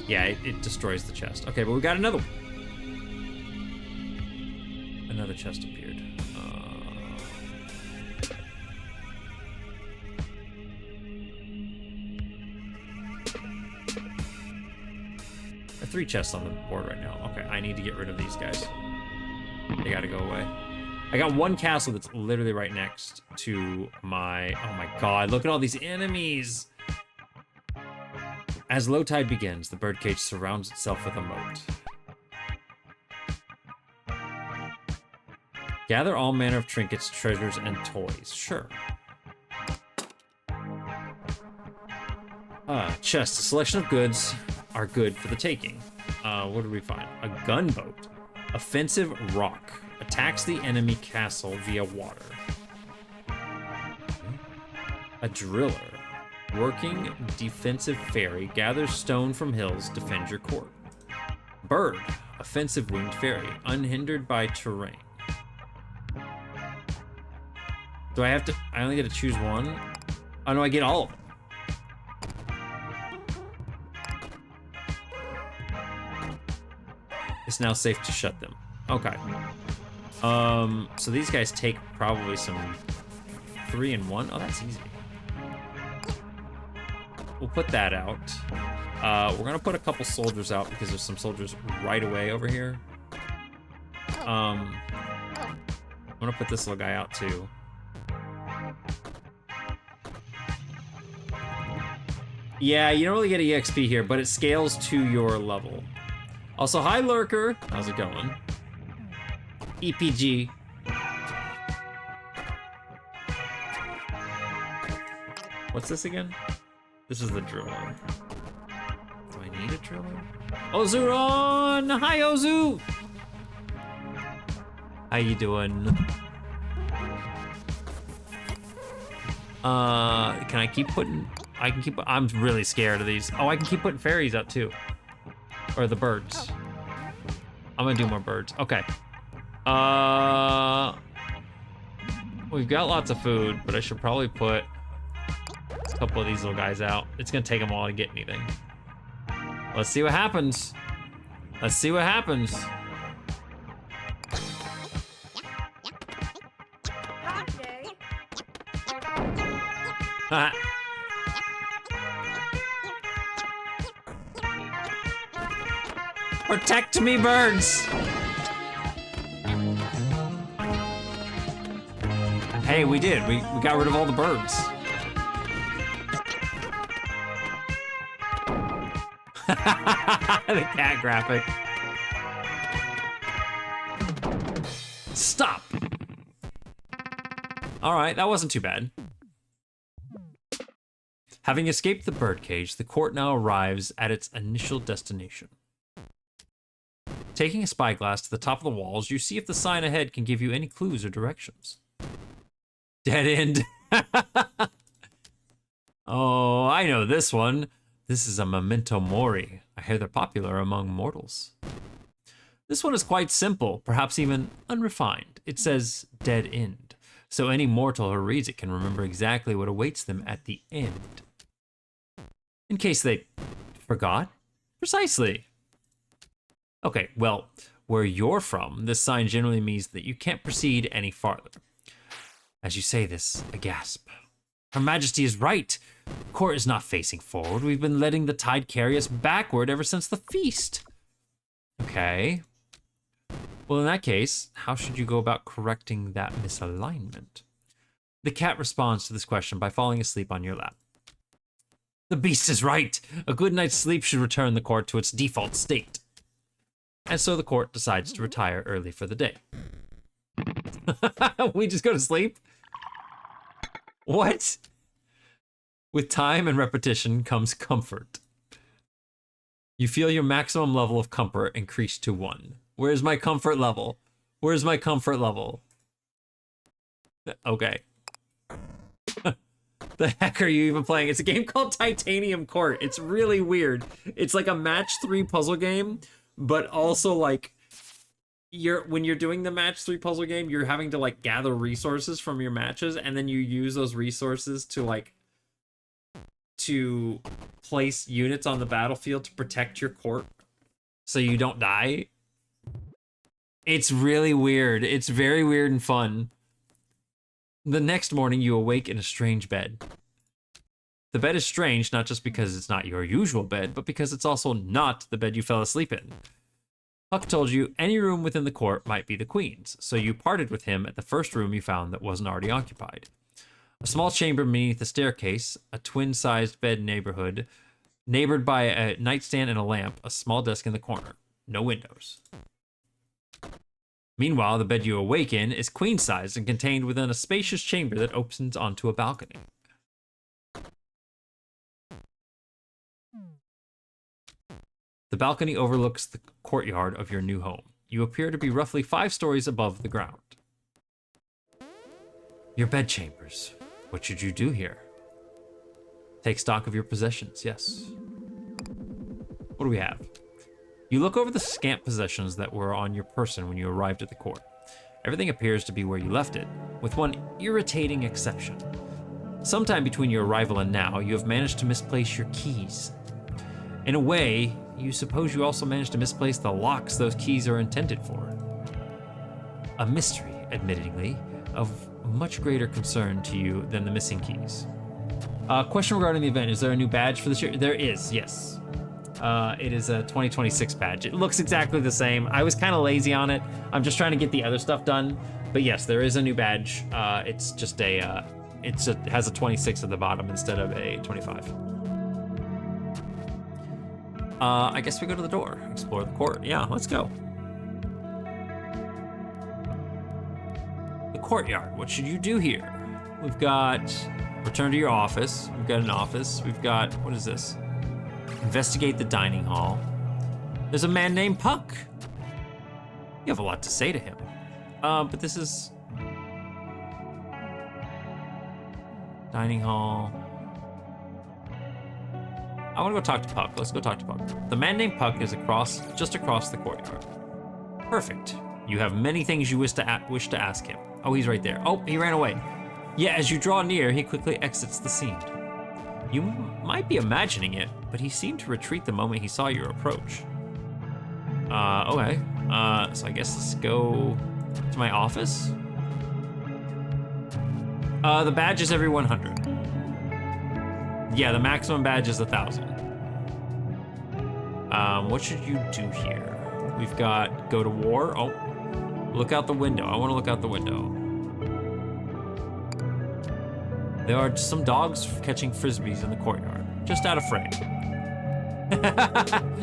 Yeah, it destroys the chest. Okay, but we got another one. Another chest appeared. There are 3 chests on the board right now. Okay, I need to get rid of these guys. They gotta go away. I got one castle that's literally right next to my... Oh my god, look at all these enemies! As low tide begins, the birdcage surrounds itself with a moat. Gather all manner of trinkets, treasures, and toys. Sure. Chest. A selection of goods are good for the taking. What did we find? A gunboat. Offensive rock. Attacks the enemy castle via water. A driller. Working defensive ferry. Gathers stone from hills. Defend your court. Bird. Offensive winged fairy. Unhindered by terrain. Do I have to... I only get to choose one? Oh, no, I get all of them. It's now safe to shut them. Okay. So these guys take probably some 3 and 1. Oh, that's easy. We'll put that out. We're gonna put a couple soldiers out because there's some soldiers right away over here. I'm gonna put this little guy out too. Yeah, you don't really get EXP here, but it scales to your level. Also, hi Lurker. How's it going? EPG. What's this again? This is the driller. Do I need a driller? Ozuron! Hi, Ozu! How you doing? Can I keep putting... I can keep... I'm really scared of these. Oh, I can keep putting fairies out too. Or the birds. I'm gonna do more birds. Okay. We've got lots of food, but I should probably put a couple of these little guys out. It's gonna take them all to get anything. Let's see what happens. Let's see what happens. Protect me, birds! Hey, we did. We got rid of all the birds. The cat graphic. Stop! Alright, that wasn't too bad. Having escaped the birdcage, the court now arrives at its initial destination. Taking a spyglass to the top of the walls, you see if the sign ahead can give you any clues or directions. Dead end. Oh, I know this one. This is a memento mori. I hear they're popular among mortals. This one is quite simple, perhaps even unrefined. It says dead end, so any mortal who reads it can remember exactly what awaits them at the end. In case they forgot. Precisely. Okay, well, where you're from, this sign generally means that you can't proceed any farther. As you say this, a gasp. Her Majesty is right. The court is not facing forward. We've been letting the tide carry us backward ever since the feast. Okay. Well, in that case, how should you go about correcting that misalignment? The cat responds to this question by falling asleep on your lap. The beast is right. A good night's sleep should return the court to its default state. And so the court decides to retire early for the day. We just go to sleep? What? With time and repetition comes comfort. You feel your maximum level of comfort increase to 1. Where's my comfort level? Where's my comfort level? Okay. The heck are you even playing? It's a game called Titanium Court. It's really weird. It's like a match 3 puzzle game, but also like when you're doing the match 3 puzzle game, you're having to like gather resources from your matches, and then you use those resources to like to place units on the battlefield to protect your court so you don't die. It's really weird. It's very weird and fun. The next morning, you awake in a strange bed. The bed is strange not just because it's not your usual bed, but because it's also not the bed you fell asleep in. Puck told you any room within the court might be the Queen's, so you parted with him at the first room you found that wasn't already occupied. A small chamber beneath a staircase, a twin-sized bed neighbored by a nightstand and a lamp, a small desk in the corner. No windows. Meanwhile, the bed you awake in is queen-sized and contained within a spacious chamber that opens onto a balcony. The balcony overlooks the courtyard of your new home. You appear to be roughly 5 stories above the ground. Your bedchambers. What should you do here? Take stock of your possessions, yes. What do we have? You look over the scant possessions that were on your person when you arrived at the court. Everything appears to be where you left it, with one irritating exception. Sometime between your arrival and now, you have managed to misplace your keys. In a way, you suppose you also managed to misplace the locks those keys are intended for. A mystery, admittedly, of much greater concern to you than the missing keys. Question regarding the event, is there a new badge for this year? There is, yes. It is a 2026 badge. It looks exactly the same. I was kind of lazy on it. I'm just trying to get the other stuff done. But yes, there is a new badge. It's just it has a 26 at the bottom instead of a 25. I guess we go to the door, explore the court. Yeah, let's go. The courtyard, what should you do here? We've got return to your office. We've got an office. We've got, what is this? Investigate the dining hall. There's a man named Puck. You have a lot to say to him. But this is dining hall. I want to go talk to Puck. Let's go talk to Puck. The man named Puck is just across the courtyard. Perfect. You have many things you wish to ask him. Oh, he's right there. Oh, he ran away. Yeah, as you draw near, he quickly exits the scene. You might be imagining it, but he seemed to retreat the moment he saw your approach. Okay. So I guess let's go to my office. The badge is every 100. Yeah, the maximum badge is 1,000. What should you do here? We've got go to war. Oh, look out the window. I want to look out the window. There are some dogs catching frisbees in the courtyard, just out of frame.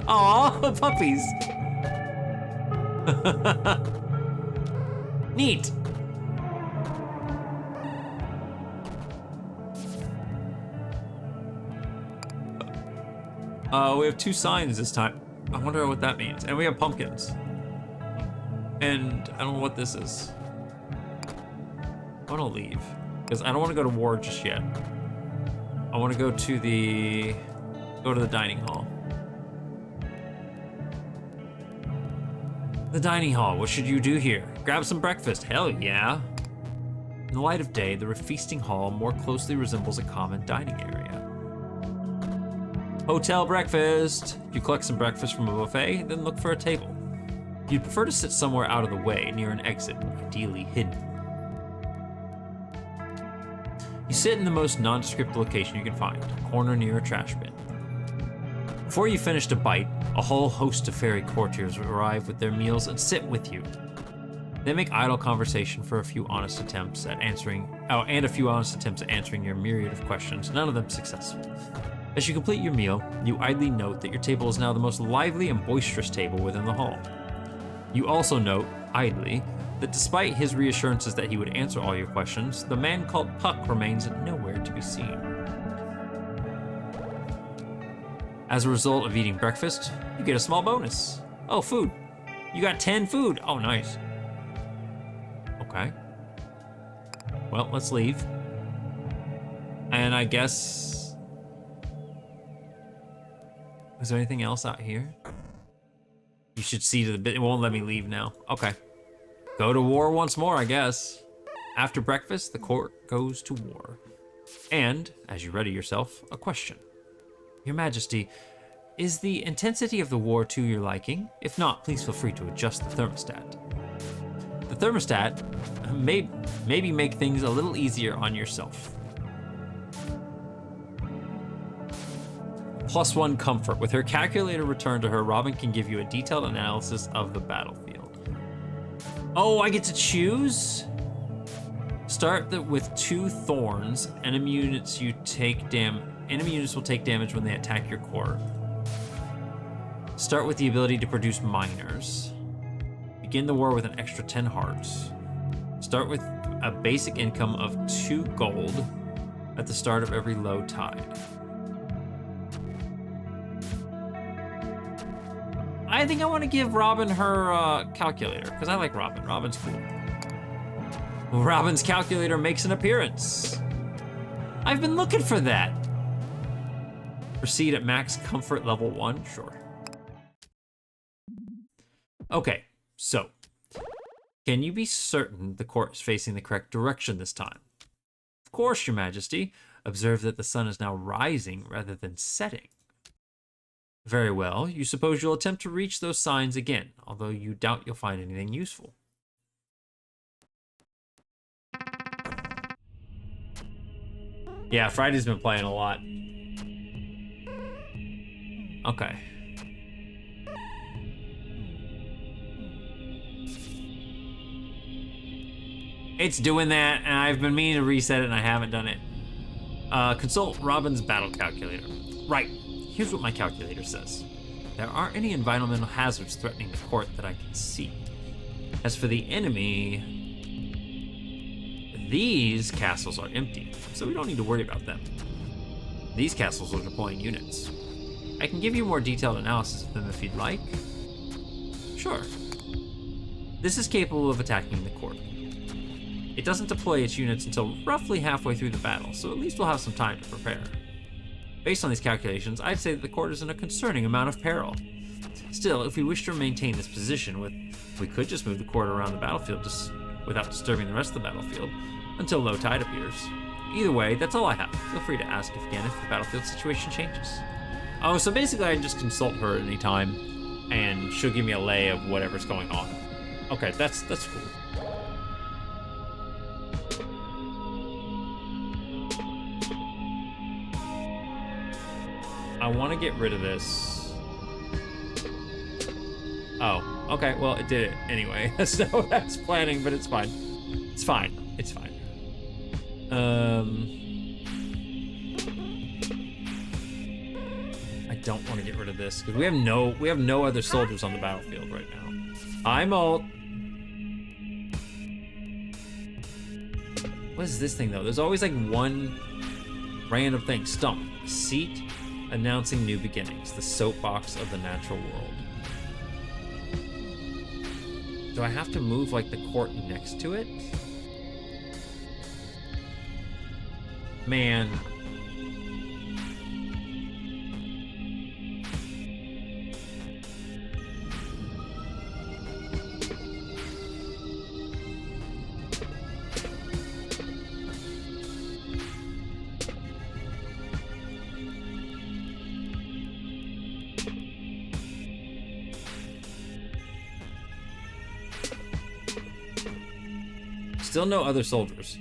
Aw, puppies. Neat. We have 2 signs this time. I wonder what that means. And we have pumpkins. And I don't know what this is. I want to leave, because I don't want to go to war just yet. I want to go to the dining hall. The dining hall, what should you do here? Grab some breakfast, hell yeah. In the light of day, the feasting hall more closely resembles a common dining area. Hotel breakfast. You collect some breakfast from a buffet, then look for a table. You'd prefer to sit somewhere out of the way, near an exit, ideally hidden. You sit in the most nondescript location you can find, a corner near a trash bin. Before you finish to bite, a whole host of fairy courtiers arrive with their meals and sit with you. They make idle conversation for a few honest attempts at answering your myriad of questions, none of them successful. As you complete your meal, you idly note that your table is now the most lively and boisterous table within the hall. You also note, idly, that despite his reassurances that he would answer all your questions, the man called Puck remains nowhere to be seen. As a result of eating breakfast, you get a small bonus. Oh, food. You got 10 food. Oh, nice. Okay. Well, let's leave. And I guess... Is there anything else out here? You should see to the bit. It won't let me leave now. Okay. Go to war once more, I guess. After breakfast, the court goes to war. And, as you ready yourself, a question. Your Majesty, is the intensity of the war to your liking? If not, please feel free to adjust the thermostat. The thermostat may maybe make things a little easier on yourself. +1 comfort. With her calculator returned to her, Robin can give you a detailed analysis of the battlefield. Oh, I get to choose? Start with 2 thorns. Enemy units will take damage when they attack your core. Start with the ability to produce miners. Begin the war with an extra 10 hearts. Start with a basic income of 2 gold at the start of every low tide. I think I want to give Robin her calculator, because I like Robin. Robin's cool. Robin's calculator makes an appearance. I've been looking for that. Proceed at max comfort level 1, sure. Okay, so can you be certain the court is facing the correct direction this time? Of course, Your Majesty. Observe that the sun is now rising rather than setting. Very well, you suppose you'll attempt to reach those signs again, although you doubt you'll find anything useful. Yeah, Friday's been playing a lot. Okay. It's doing that, and I've been meaning to reset it, and I haven't done it. Consult Robin's battle calculator. Right. Here's what my calculator says. There aren't any environmental hazards threatening the court that I can see. As for the enemy, these castles are empty, so we don't need to worry about them. These castles are deploying units. I can give you more detailed analysis of them if you'd like. Sure. This is capable of attacking the court. It doesn't deploy its units until roughly halfway through the battle, so at least we'll have some time to prepare. Based on these calculations, I'd say that the court is in a concerning amount of peril. Still, if we wish to maintain this position, we could just move the court around the battlefield without disturbing the rest of the battlefield until low tide appears. Either way, that's all I have. Feel free to ask again if the battlefield situation changes. Oh, so basically I can just consult her at any time, and she'll give me a lay of whatever's going on. Okay, that's cool. I want to get rid of this. Oh, okay, well, it did it anyway. So that's planning, but it's fine. It's fine. It's fine. I don't want to get rid of this because we have no other soldiers on the battlefield right now. I'm alt. What is this thing though? There's always like one random thing. Stump. Seat announcing new beginnings. The soapbox of the natural world. Do I have to move like the court next to it? Man. Still no other soldiers.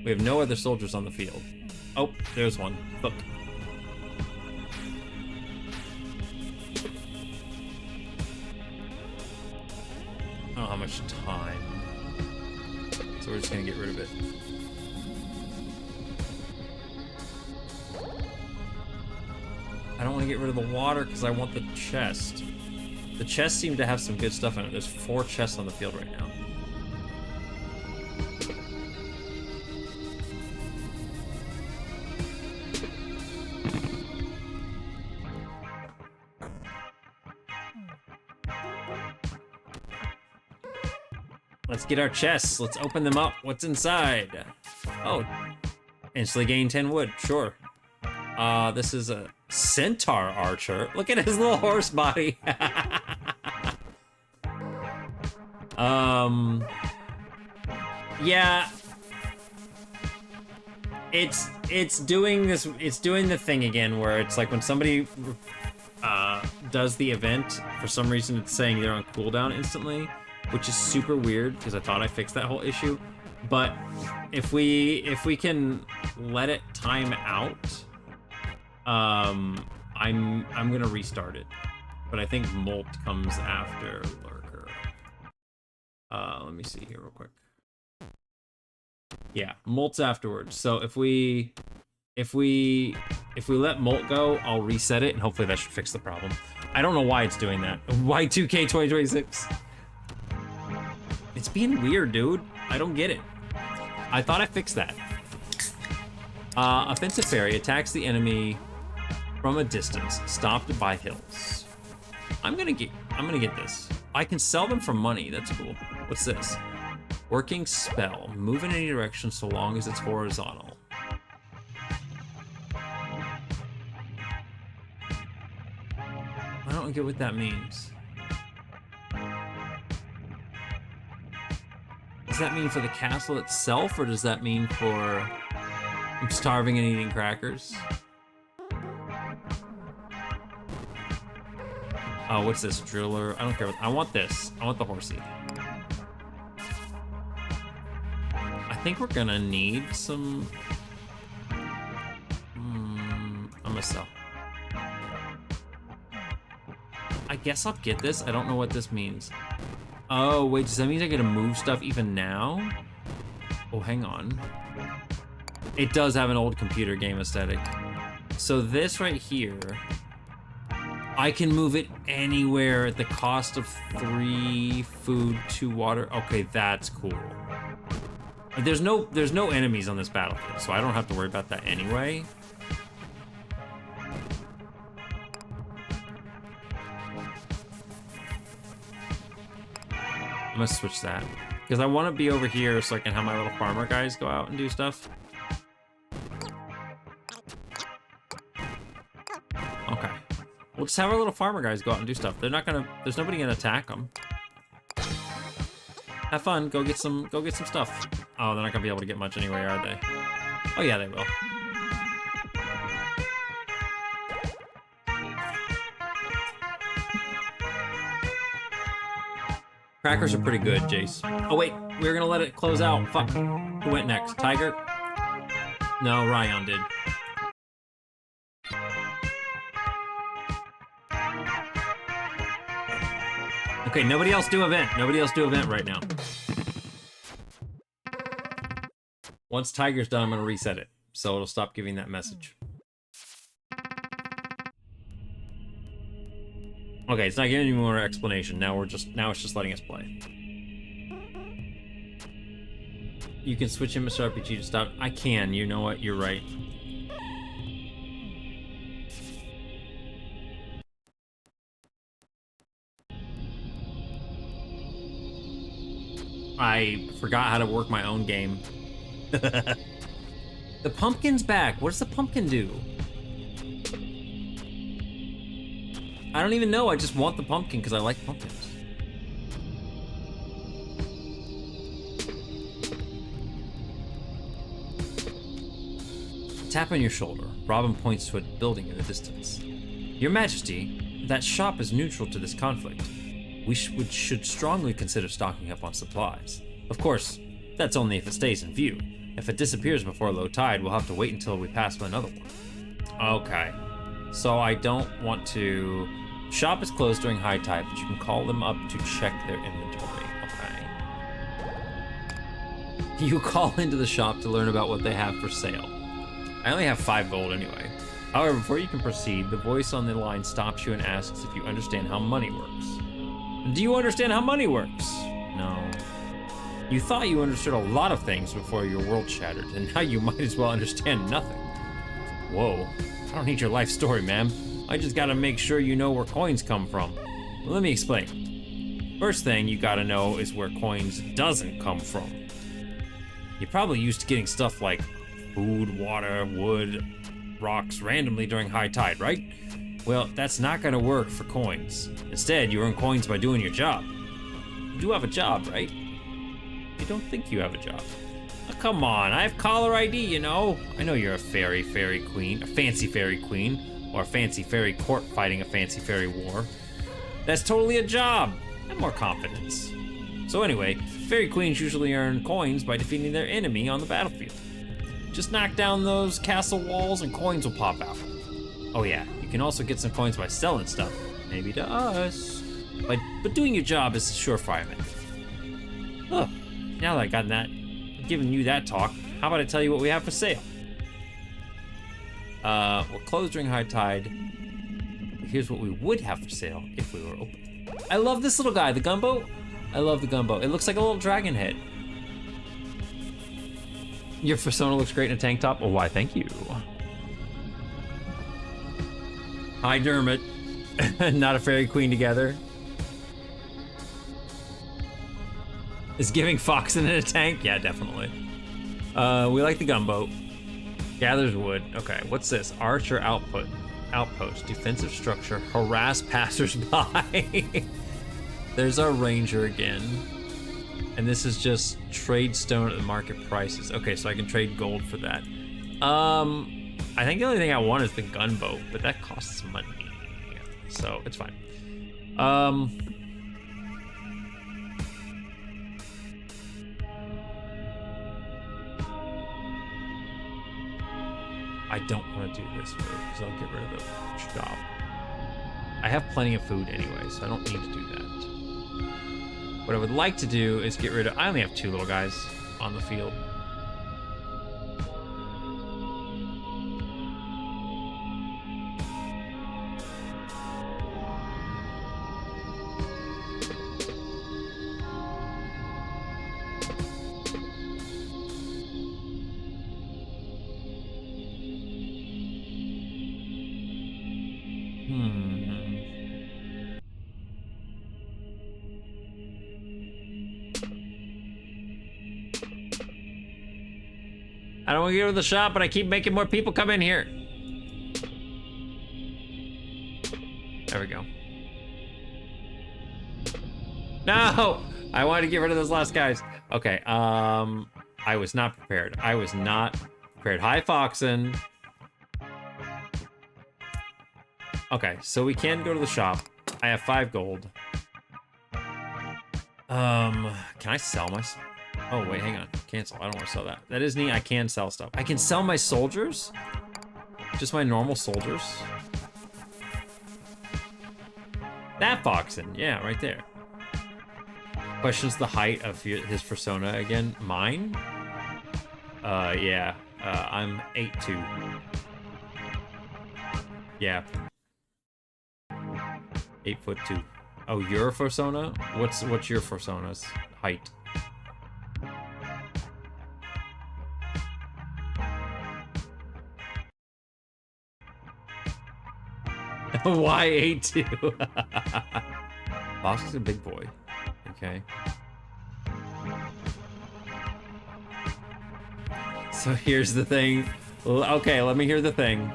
We have no other soldiers on the field. Oh, there's one. Look. I don't know how much time. So we're just gonna get rid of it. I don't want to get rid of the water because I want the chest. The chests seem to have some good stuff in it. There's 4 chests on the field right now. Let's get our chests. Let's open them up. What's inside? Oh, instantly gain 10 wood. Sure. This is a centaur archer. Look at his little horse body. Yeah. It's it's doing this. It's doing the thing again where it's like when somebody does the event, for some reason it's saying they're on cooldown instantly, which is super weird because I thought I fixed that whole issue. But if we can let it time out, I'm gonna restart it. But I think Molt comes after Lurker. Let me see here real quick. Yeah, Molt's afterwards. So if we let Molt go, I'll reset it and hopefully that should fix the problem. I don't know why it's doing that. Why 2K 2026? It's being weird, dude. I don't get it. I thought I fixed that. Offensive fairy attacks the enemy from a distance, stopped by hills. I'm gonna get this. I can sell them for money. That's cool. What's this? Working spell. Move in any direction so long as it's horizontal. I don't get what that means. Does that mean for the castle itself, or does that mean for I'm starving and eating crackers? Oh, what's this? Driller? I don't care. I want this. I want the horsey. I think we're gonna need some... I'm gonna sell. I guess I'll get this. I don't know what this means. Oh, wait, does that mean I gotta move stuff even now? Oh, hang on. It does have an old computer game aesthetic. So this right here, I can move it anywhere at the cost of 3 food, 2 water. Okay, that's cool. There's no enemies on this battlefield, so I don't have to worry about that anyway. I'm gonna switch that because I want to be over here so I can have my little farmer guys go out and do stuff. Okay, we'll just have our little farmer guys go out and do stuff. They're not gonna. There's nobody gonna attack them. Have fun. Go get some stuff. Oh, they're not gonna be able to get much anyway, are they? Oh yeah, they will. Crackers are pretty good, Jace. Oh wait, we were gonna let it close out. Fuck. Who went next? Tiger? No, Ryan did. Okay, nobody else do event. Nobody else do event right now. Once Tiger's done, I'm gonna reset it, so it'll stop giving that message. Okay, it's not giving any more explanation. Now it's just letting us play. You can switch in Mr. RPG to stop. I can. You know what? You're right. I forgot how to work my own game. The pumpkin's back. What does the pumpkin do? I don't even know. I just want the pumpkin because I like pumpkins. Tap on your shoulder. Robin points to a building in the distance. Your Majesty, that shop is neutral to this conflict. We should strongly consider stocking up on supplies. Of course, that's only if it stays in view. If it disappears before low tide, we'll have to wait until we pass another one. Okay. So I don't want to... Shop is closed during high tide, but you can call them up to check their inventory. Okay. You call into the shop to learn about what they have for sale. I only have 5 gold anyway. However, before you can proceed, the voice on the line stops you and asks if you understand how money works. Do you understand how money works? No. You thought you understood a lot of things before your world shattered, and now you might as well understand nothing. Whoa. I don't need your life story, ma'am. I just gotta make sure you know where coins come from. Well, let me explain. First thing you gotta know is where coins doesn't come from. You're probably used to getting stuff like food, water, wood, rocks randomly during high tide, right? Well, that's not gonna work for coins. Instead, you earn coins by doing your job. You do have a job, right? You don't think you have a job. Oh, come on, I have caller ID, you know. I know you're a fairy queen, a fancy fairy queen, or a fancy fairy court fighting a fancy fairy war. That's totally a job. Have more confidence. So anyway, fairy queens usually earn coins by defeating their enemy on the battlefield. Just knock down those castle walls and coins will pop out. Oh yeah, you can also get some coins by selling stuff, maybe to us. But doing your job is a surefire method. Oh, now that I got that, giving you that talk, how about I tell you what we have for sale? We're closed during high tide. Here's what we would have for sale if we were open. I love this little guy, the gumbo. I love the gumbo. It looks like a little dragon head. Your persona looks great in a tank top. Oh, why, thank you. Hi, Dermot. Not a fairy queen together. Is giving Foxen in a tank? Yeah, definitely. We like the gumbo. Gathers wood. Okay, what's this? Archer outpost. Defensive structure. Harass passersby. There's our ranger again. And this is just trade stone at the market prices. Okay, so I can trade gold for that. I think the only thing I want is the gunboat, but that costs money. So it's fine. I don't want to do this move because I'll get rid of the shop. I have plenty of food anyway, so I don't need to do that. What I would like to do is get rid of, I only have 2 little guys on the field. I don't want to go to the shop, but I keep making more people come in here. There we go. No! I wanted to get rid of those last guys. Okay, I was not prepared. I was not prepared. Hi, Foxen. Okay, so we can go to the shop. I have 5 gold. Can I sell my... Oh, wait, hang on. Cancel. I don't want to sell that. That is neat. I can sell stuff. I can sell my soldiers? Just my normal soldiers? That Foxen. Yeah, right there. Questions the height of his persona again. Mine? Yeah. I'm 8'2". Yeah. 8'2". Oh, your persona? What's your persona's height? Why 8'2"? Boss is a big boy. Okay. So here's the thing. Okay, let me hear the thing.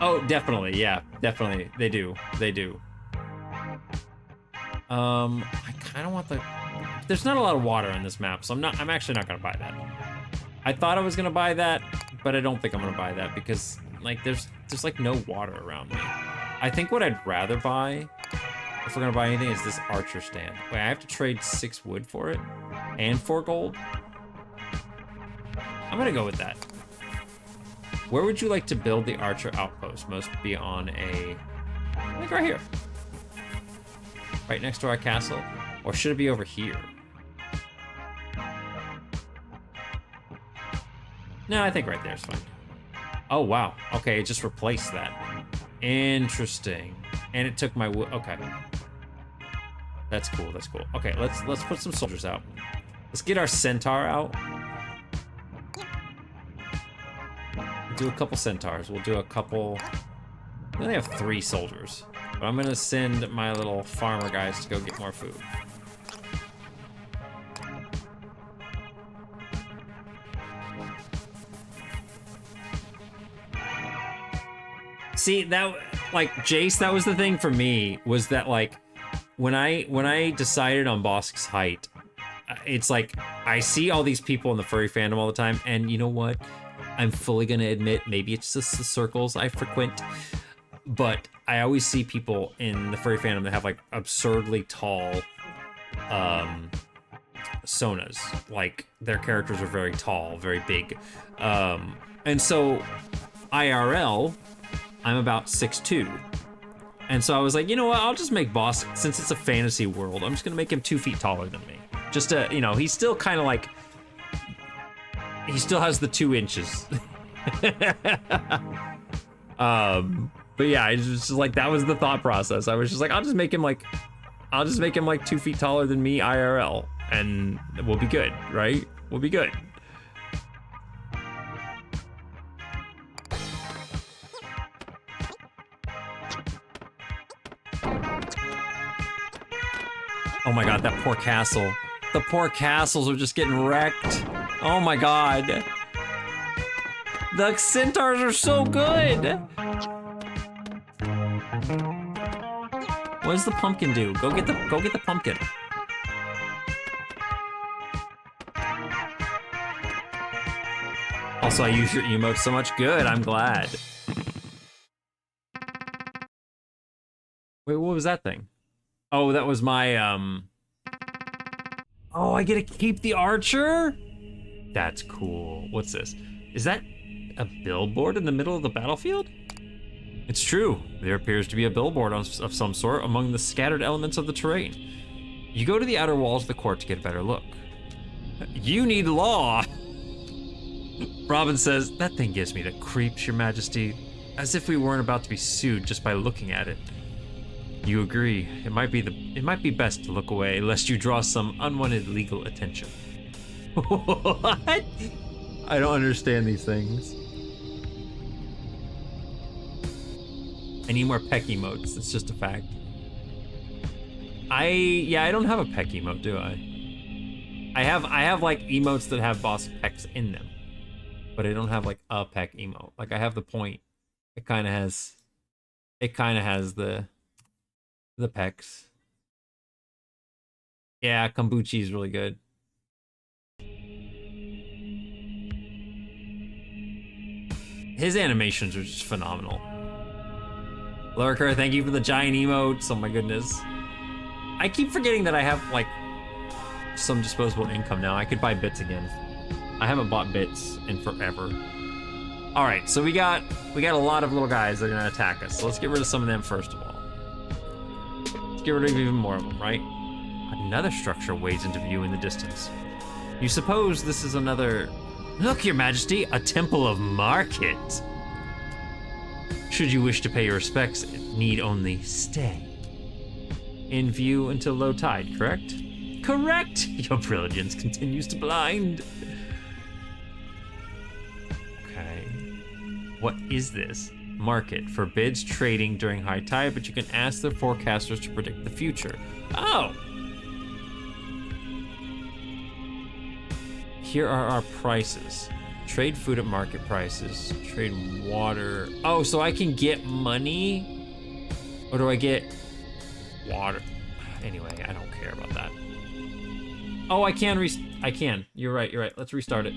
Oh, definitely, yeah, definitely. They do. They do. I kind of want the... There's not a lot of water on this map, so I'm actually not gonna buy that. I thought I was gonna buy that, but I don't think I'm gonna buy that because like there's like no water around me. I think what I'd rather buy, if we're gonna buy anything, is this archer stand. Wait, I have to trade 6 wood for it and 4 gold. I'm gonna go with that. Where would you like to build the archer outpost? Must be on a, like right here, right next to our castle, or should it be over here? No, I think right there is fine. Oh, wow. Okay, it just replaced that. Interesting. And it took my wood. Okay. That's cool, that's cool. Okay, let's put some soldiers out. Let's get our centaur out. Do a couple centaurs. We'll do a couple... We only have 3 soldiers. But I'm gonna send my little farmer guys to go get more food. See, that like Jace, that was the thing for me, was that like when I decided on Bosk's height, it's like I see all these people in the furry fandom all the time, and you know what? I'm fully gonna admit, maybe it's just the circles I frequent, but I always see people in the furry fandom that have like absurdly tall Sonas. Like their characters are very tall, very big. And so IRL, I'm about 6'2". And so I was like, you know what, I'll just make Bosk, since it's a fantasy world, I'm just gonna make him 2 feet taller than me. Just to, you know, he's still kind of like, he still has the 2 inches. But yeah, it's just like, that was the thought process. I was just like, I'll just make him like 2 feet taller than me IRL, and we'll be good, right? We'll be good. Oh my god, that poor castle. The poor castles are just getting wrecked. Oh my god. The centaurs are so good. What does the pumpkin do? Go get the pumpkin. Also, I use your emotes so much. Good, I'm glad. Wait, what was that thing? Oh, that was my, Oh, I get to keep the archer? That's cool. What's this? Is that a billboard in the middle of the battlefield? It's true. There appears to be a billboard of some sort among the scattered elements of the terrain. You go to the outer walls of the court to get a better look. You need law! Robin says, that thing gives me the creeps, Your Majesty. As if we weren't about to be sued just by looking at it. You agree. It might be best to look away, lest you draw some unwanted legal attention. What? I don't understand these things. I need more peck emotes. It's just a fact. I don't have a peck emote, do I? I have like emotes that have boss pecks in them, but I don't have like a peck emote. Like I have the point. It kind of has the pecs. Yeah, Kombuchi is really good. His animations are just phenomenal. Lurker, thank you for the giant emotes. Oh my goodness. I keep forgetting that I have like some disposable income now. I could buy bits again. I haven't bought bits in forever. All right, so we got a lot of little guys that are gonna attack us. So let's get rid of some of them first of all. Let's get rid of even more of them, right? Another structure wades into view in the distance. You suppose this is another... Look, Your Majesty, a temple of market. Should you wish to pay your respects, it need only stay in view until low tide, correct? Correct! Your brilliance continues to blind. Okay. What is this? Market forbids trading during high tide, but you can ask the forecasters to predict the future. Oh! Here are our prices. Trade food at market prices. Trade water. Oh, so I can get money? Or do I get water? Anyway, I don't care about that. Oh, I can I can. You're right. Let's restart it.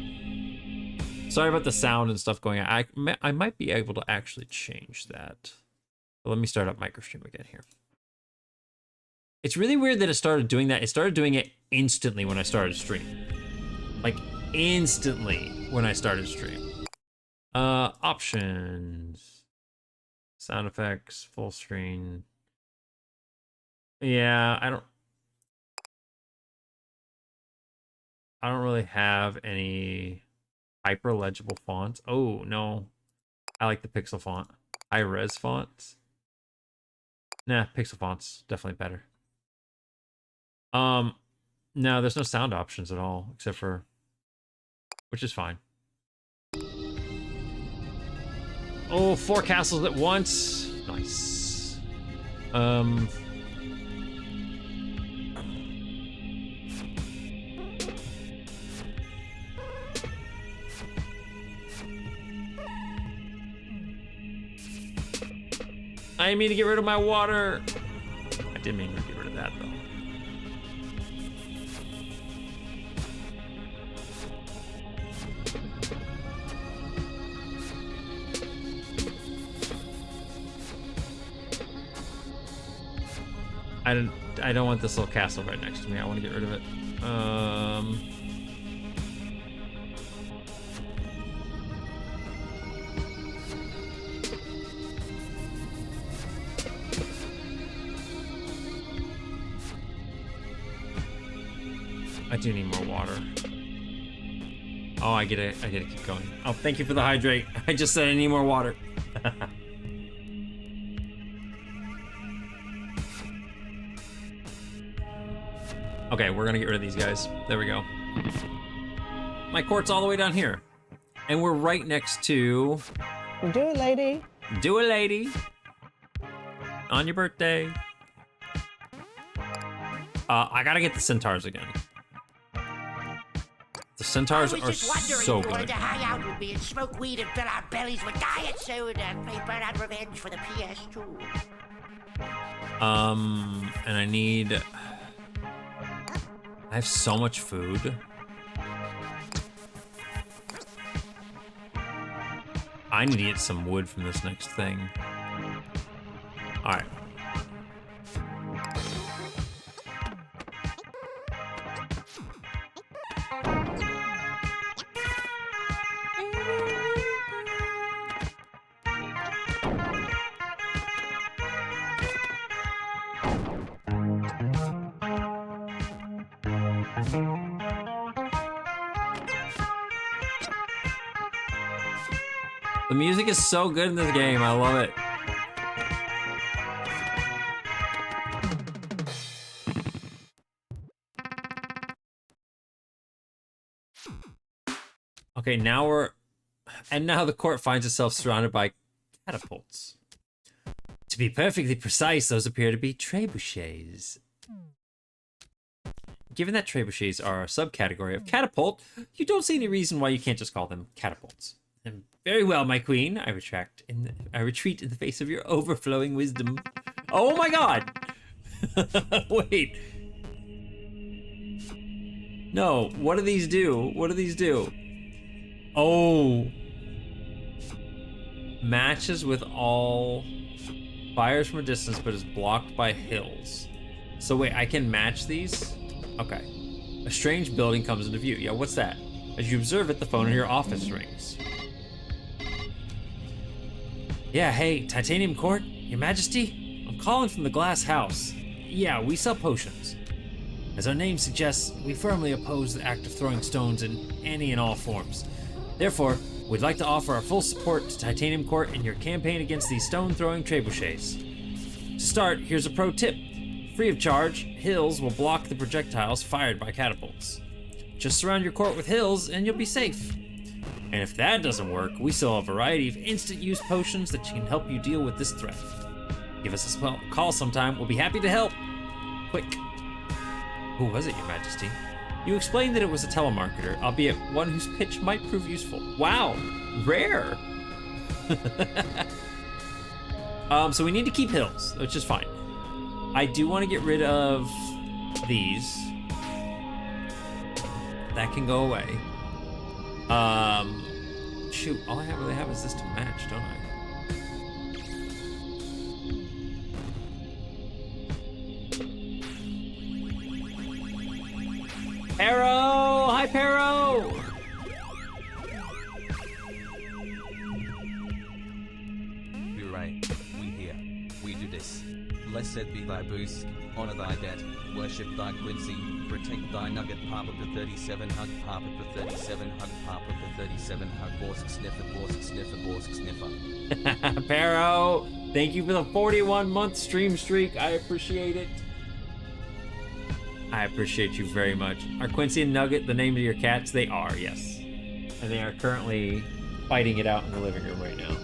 Sorry about the sound and stuff going on. I might be able to actually change that. But let me start up MicroStream again here. It's really weird that it started doing that. It started doing it instantly when I started stream. Like instantly when I started stream. Options. Sound effects, full screen. Yeah, I don't really have any hyper legible fonts. Oh no, I like the pixel font. High res fonts. Nah, pixel fonts definitely better. No, there's no sound options at all except for, which is fine. Oh, 4 castles at once. Nice. I didn't mean to get rid of my water. I didn't mean to get rid of that though. I don't want this little castle right next to me. I want to get rid of it. I do need more water. Oh, I get it. I get to keep going. Oh, thank you for the hydrate. I just said I need more water. Okay, we're gonna get rid of these guys. There we go. My court's all the way down here. And we're right next to... Do it, lady. Do it, lady. On your birthday. I gotta get the centaurs again. The centaurs I was are just wondering so if you wanted good. to hang out with me and smoke weed and fill our bellies with diet soda and play Burnout Revenge for the PS2. And I need... I have so much food. I need to get some wood from this next thing. All right. The music is so good in this game. I love it. Okay, now we're... And now the court finds itself surrounded by catapults. To be perfectly precise, those appear to be trebuchets. Given that trebuchets are a subcategory of catapult, you don't see any reason why you can't just call them catapults. And very well, my queen. I retreat in the face of your overflowing wisdom. Oh my god! Wait. No, what do these do? What do these do? Oh. Matches with all... Fires from a distance, but is blocked by hills. So wait, I can match these? Okay. A strange building comes into view. Yeah, what's that? As you observe it, the phone in your office rings. Yeah, hey, Titanium Court, Your Majesty? I'm calling from the Glass House. Yeah, we sell potions. As our name suggests, we firmly oppose the act of throwing stones in any and all forms. Therefore, we'd like to offer our full support to Titanium Court in your campaign against these stone-throwing trebuchets. To start, here's a pro tip. Free of charge, hills will block the projectiles fired by catapults. Just surround your court with hills and you'll be safe. And if that doesn't work, we sell a variety of instant-use potions that can help you deal with this threat. Give us a call sometime, we'll be happy to help. Quick. Who was it, Your Majesty? You explained that it was a telemarketer, albeit one whose pitch might prove useful. Wow, rare. So we need to keep hills, which is fine. I do want to get rid of these. That can go away. Shoot, all I really have is this to match, don't I? Pero! Hi, Pero! Hooray, we here. We do this. Blessed be thy boost, honor thy debt, worship thy Quincy, protect thy nugget, pop of the 37 hug, pop of the 37 hug, pop of the 37 hug, Borsk sniffer, Borsk sniffer, Borsk sniffer. Pero, thank you for the 41-month stream streak. I appreciate it. I appreciate you very much. Are Quincy and Nugget the name of your cats? They are, yes. And they are currently fighting it out in the living room right now.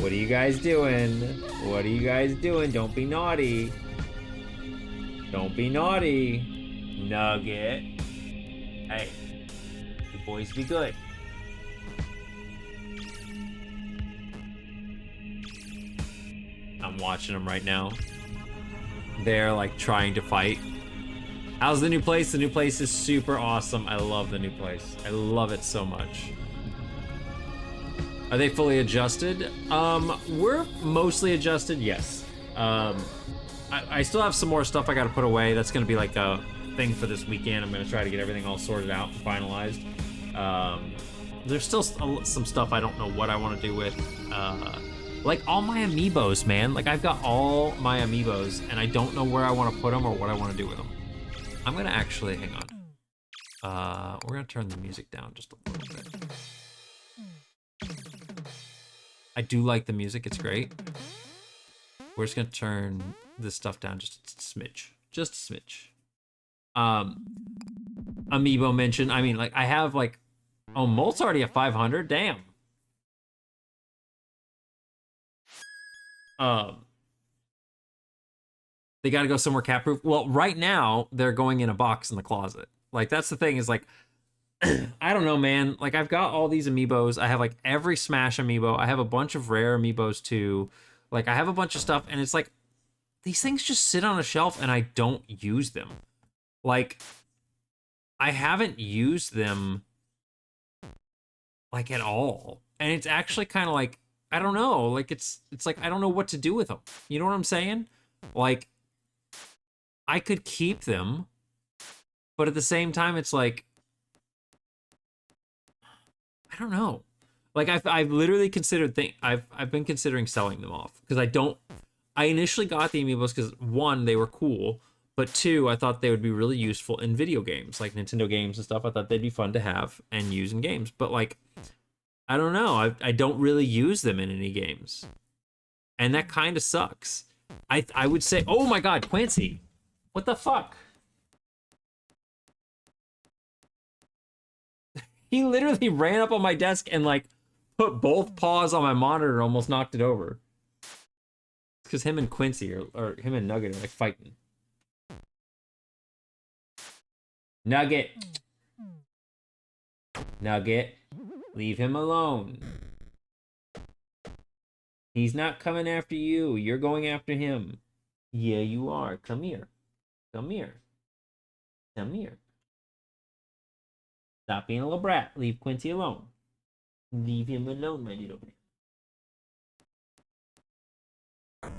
What are you guys doing? What are you guys doing? Don't be naughty. Don't be naughty. Nugget. Hey, you boys be good. watching them right now. They're like trying to fight. How's the new place? The new place is super awesome. I love the new place. I love it so much. Are they fully adjusted? We're mostly adjusted, yes. I still have some more stuff I gotta put away. That's gonna be like a thing for this weekend. I'm gonna try to get everything all sorted out and finalized. There's still some stuff I don't know what I want to do with. Like all my amiibos, man. Like I've got all my amiibos and I don't know where I want to put them or what I want to do with them. I'm gonna actually, hang on. We're gonna turn the music down just a little bit. I do like the music, it's great. We're just gonna turn this stuff down just a smidge. Just a smidge. Amiibo mention, I mean, like, I have, like, oh, Molt's already at 500? Damn. They gotta go somewhere cat-proof. Well, right now, they're going in a box in the closet. Like, that's the thing, is, like, I don't know, man. Like, I've got all these amiibos. I have, like, every Smash amiibo. I have a bunch of rare amiibos, too. Like, I have a bunch of stuff, and it's like, these things just sit on a shelf, and I don't use them. Like, I haven't used them, like, at all. And it's actually kind of like, I don't know. Like, it's like, I don't know what to do with them. You know what I'm saying? Like, I could keep them, but at the same time, it's like, I don't know. Like I've literally considered I've been considering selling them off because I initially got the amiibos because one, they were cool, but two, I thought they would be really useful in video games, like Nintendo games and stuff. I thought they'd be fun to have and use in games, but like, I don't know. I don't really use them in any games, and that kind of sucks. I would say, oh my God, Quincy, what the fuck? He literally ran up on my desk and like put both paws on my monitor and almost knocked it over. It's because him and Quincy or him and Nugget are like fighting. Nugget. Nugget. Leave him alone. He's not coming after you. You're going after him. Yeah, you are. Come here. Come here. Come here. Stop being a little brat. Leave Quincy alone. Leave him alone, my little man.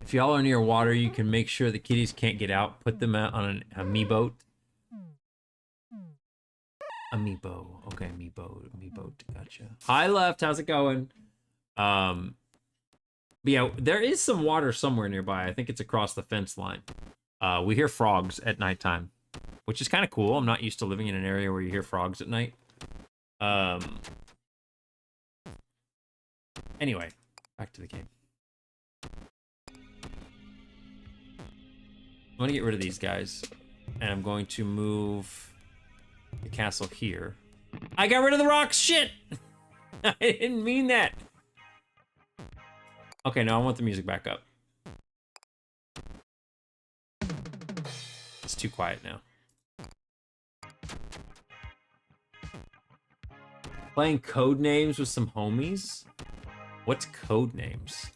If y'all are near water, you can make sure the kitties can't get out. Put them out on an amiibo. Amiibo. Okay, amiibo. Gotcha. Hi, Left. How's it going? But yeah, there is some water somewhere nearby. I think it's across the fence line. We hear frogs at nighttime, which is kind of cool. I'm not used to living in an area where you hear frogs at night. Anyway, back to the game. I'm gonna get rid of these guys, and I'm going to move the castle here. I got rid of the rocks, shit! I didn't mean that. Okay, now I want the music back up. It's too quiet now. Playing Codenames with some homies? What's Codenames?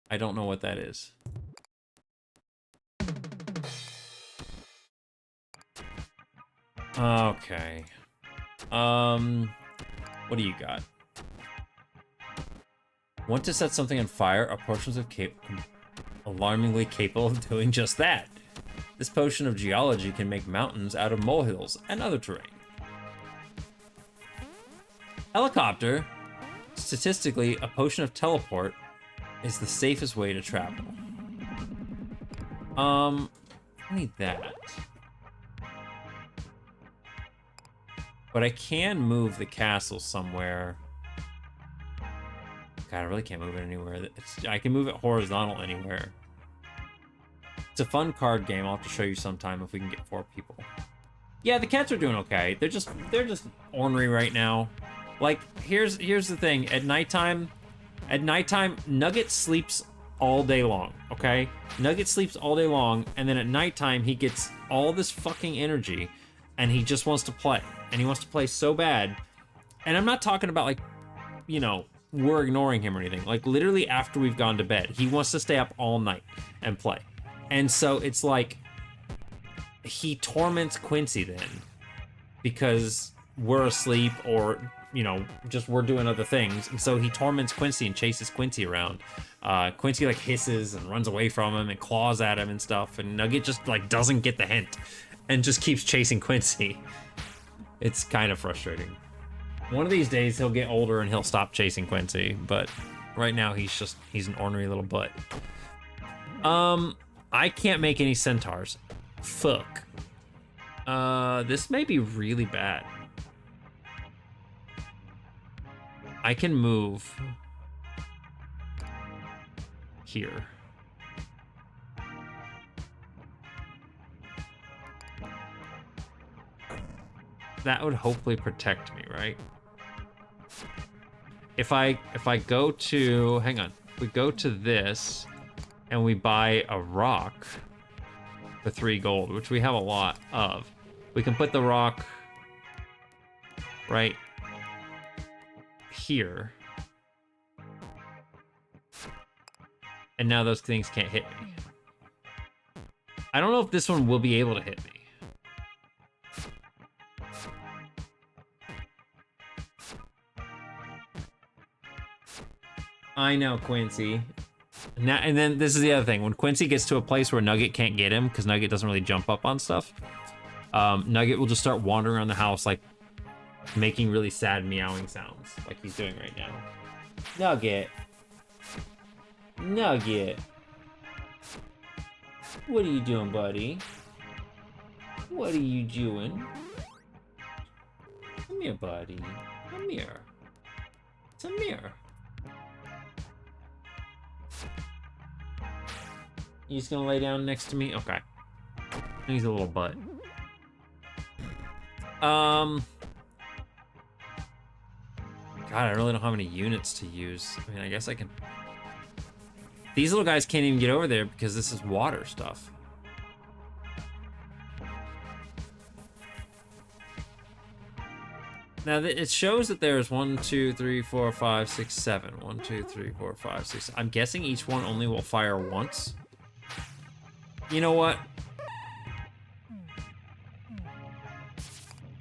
I don't know what that is. Okay. What do you got? Want to set something on fire? Are potions of alarmingly capable of doing just that. This potion of geology can make mountains out of molehills and other terrain. Helicopter. Statistically, a potion of teleport is the safest way to travel. I need that. But I can move the castle somewhere. God, I really can't move it anywhere. I can move it horizontal anywhere. It's a fun card game. I'll have to show you sometime if we can get 4 people. Yeah, the cats are doing okay. They're just ornery right now. Like, here's the thing. At nighttime, Nugget sleeps all day long, okay? Nugget sleeps all day long, and then at nighttime, he gets all this fucking energy, and he just wants to play. And he wants to play so bad. And I'm not talking about, like, you know, we're ignoring him or anything. Like, literally after we've gone to bed, he wants to stay up all night and play. And so it's like, he torments Quincy then because we're asleep or, you know, just we're doing other things. And so he torments Quincy and chases Quincy around. Quincy like hisses and runs away from him and claws at him and stuff. And Nugget just like doesn't get the hint and just keeps chasing Quincy. It's kind of frustrating. One of these days he'll get older and he'll stop chasing Quincy, but right now he's an ornery little butt. I can't make any centaurs. Fuck. This may be really bad. I can move here. That would hopefully protect me, right? If I go to, hang on, we go to this and we buy a rock for 3 gold, which we have a lot of. We can put the rock right here. And now those things can't hit me. I don't know if this one will be able to hit me. I know, Quincy. Now, and then this is the other thing. When Quincy gets to a place where Nugget can't get him, because Nugget doesn't really jump up on stuff, Nugget will just start wandering around the house, like, making really sad meowing sounds, like he's doing right now. Nugget. Nugget. What are you doing, buddy? What are you doing? Come here, buddy. Come here. Come here. You just gonna lay down next to me? Okay. He's a little butt. God, I really don't have any units to use. I mean, I guess I can... These little guys can't even get over there because this is water stuff. Now, it shows that there's 1, 2, 3, 4, 5, 6, 7. 1, 2, 3, 4, 5, 6. I'm guessing each one only will fire once. You know what?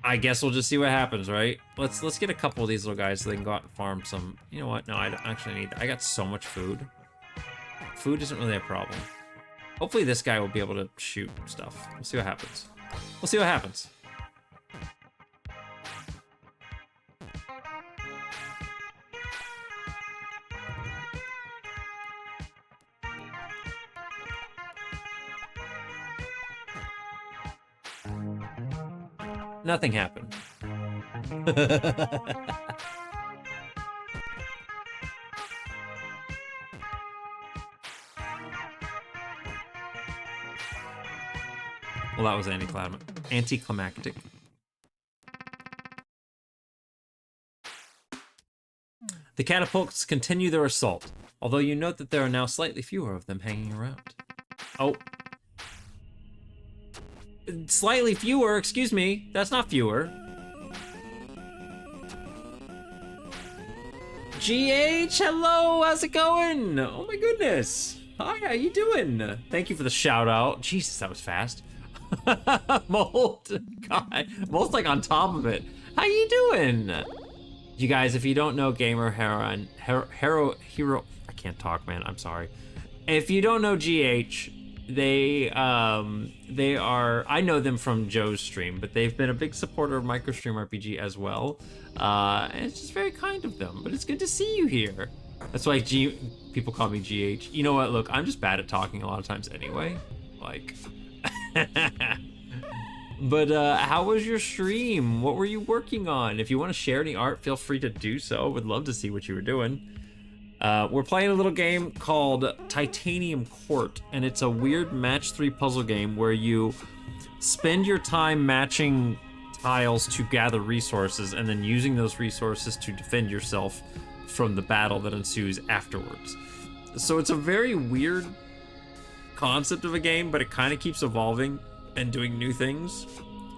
I guess we'll just see what happens, right? Let's get a couple of these little guys so they can go out and farm some. You know what? No, I don't actually need that. I got so much food. Food isn't really a problem. Hopefully this guy will be able to shoot stuff. We'll see what happens. We'll see what happens. Nothing happened. Well, that was anticlimactic. The catapults continue their assault, although you note that there are now slightly fewer of them hanging around. Oh. Slightly fewer, excuse me. That's not fewer. GH, hello, how's it going? Oh my goodness. Hi, how you doing? Thank you for the shout out. Jesus, that was fast. Mold, God, Mold's like on top of it. How you doing? You guys, if you don't know Gamer Hero, I can't talk, man, I'm sorry. If you don't know GH, they are, I know them from Joe's stream, but they've been a big supporter of MicroStream RPG as well. And it's just very kind of them, but it's good to see you here. That's why people call me GH. You know what, look, I'm just bad at talking a lot of times anyway. Like, but how was your stream? What were you working on? If you want to share any art, feel free to do so. Would love to see what you were doing. We're playing a little game called Titanium Court, and it's a weird match 3 puzzle game where you spend your time matching tiles to gather resources and then using those resources to defend yourself from the battle that ensues afterwards. So it's a very weird concept of a game, but it kind of keeps evolving and doing new things,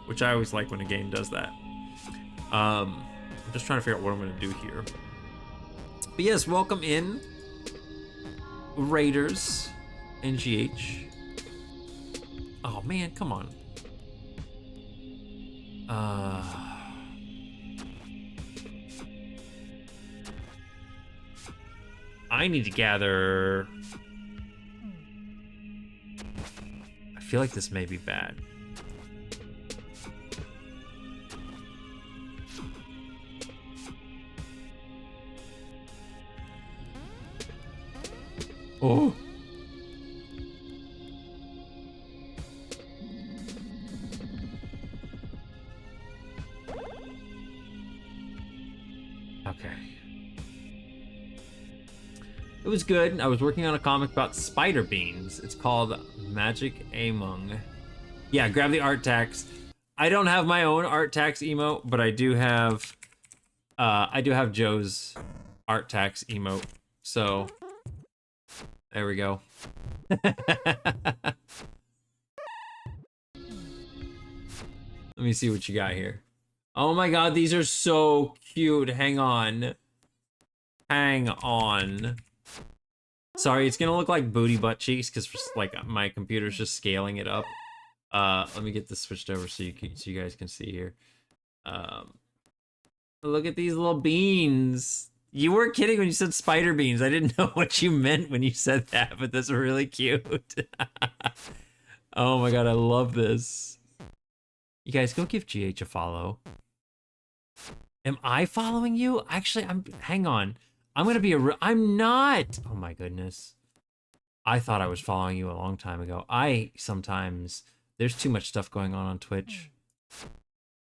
which I always like when a game does that. I'm just trying to figure out what I'm going to do here. But But yes, welcome in, Raiders and GH. Oh man, come on. I need to gather. I feel like this may be bad. Oh. Okay. It was good. I was working on a comic about spider beans. It's called Magic Among. Yeah, grab the art tax. I don't have my own art tax emote, but I do have Joe's art tax emote. So there we go. Let me see what you got here. Oh my god, these are so cute. Hang on. Hang on. Sorry, it's gonna look like booty butt cheeks because like my computer's just scaling it up. Let me get this switched over so you guys can see here. Look at these little beans. You were kidding when you said spider beans. I didn't know what you meant when you said that, but that's really cute. Oh my god, I love this. You guys go give GH a follow. Am I following you? Actually, hang on. I'm gonna be I'm not. Oh my goodness. I thought I was following you a long time ago. There's too much stuff going on Twitch.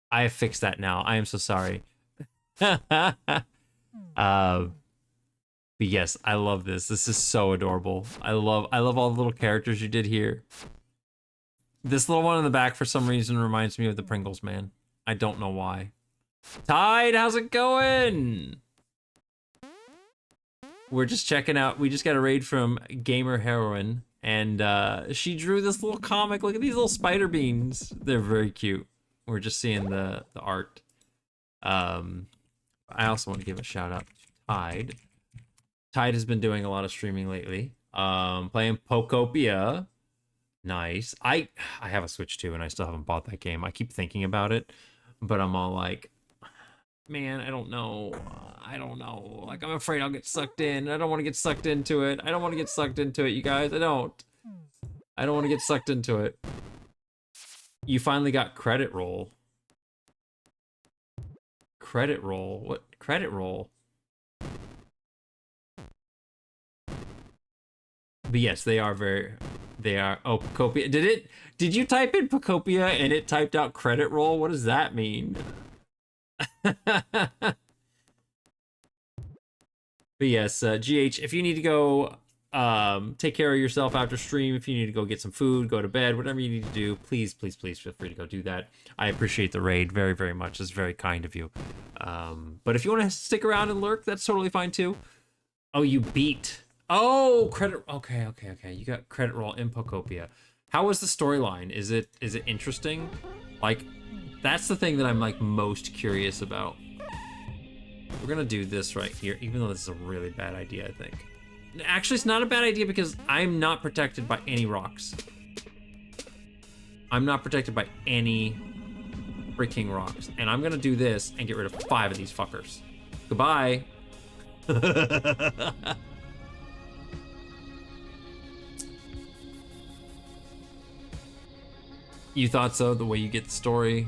I have fixed that now. I am so sorry. But yes, I love this. This is so adorable. I love all the little characters you did here. This little one in the back for some reason reminds me of the Pringles man. I don't know why. Tide, how's it going? We're just checking out. We just got a raid from Gamer Heroine, and she drew this little comic. Look at these little spider beans. They're very cute. We're just seeing the art. I also want to give a shout out to Tide. Tide has been doing a lot of streaming lately. Playing Pokopia. Nice. I have a Switch too, and I still haven't bought that game. I keep thinking about it, but I'm all like, man, I don't know. Like, I'm afraid I'll get sucked in. I don't want to get sucked into it. You guys. I don't want to get sucked into it. You finally got credit roll. Credit roll? What? Credit roll? But yes, they are. Oh, Pocopia. Did you type in Pocopia and it typed out credit roll? What does that mean? But yes, GH, if you need to go take care of yourself after stream, if you need to go get some food, go to bed, whatever you need to do, please feel free to go do that. I appreciate the raid very, very much. It's very kind of you. But if you want to stick around and lurk, that's totally fine too. Oh, you beat. Oh, credit. Okay. You got credit roll in Pocopia. How was the storyline? Is it interesting? Like, that's the thing that I'm like most curious about. We're gonna do this right here, even though this is a really bad idea, I think. Actually, it's not a bad idea because I'm not protected by any rocks. I'm not protected by any freaking rocks. And I'm gonna do this and get rid of 5 of these fuckers. Goodbye. You thought so, the way you get the story?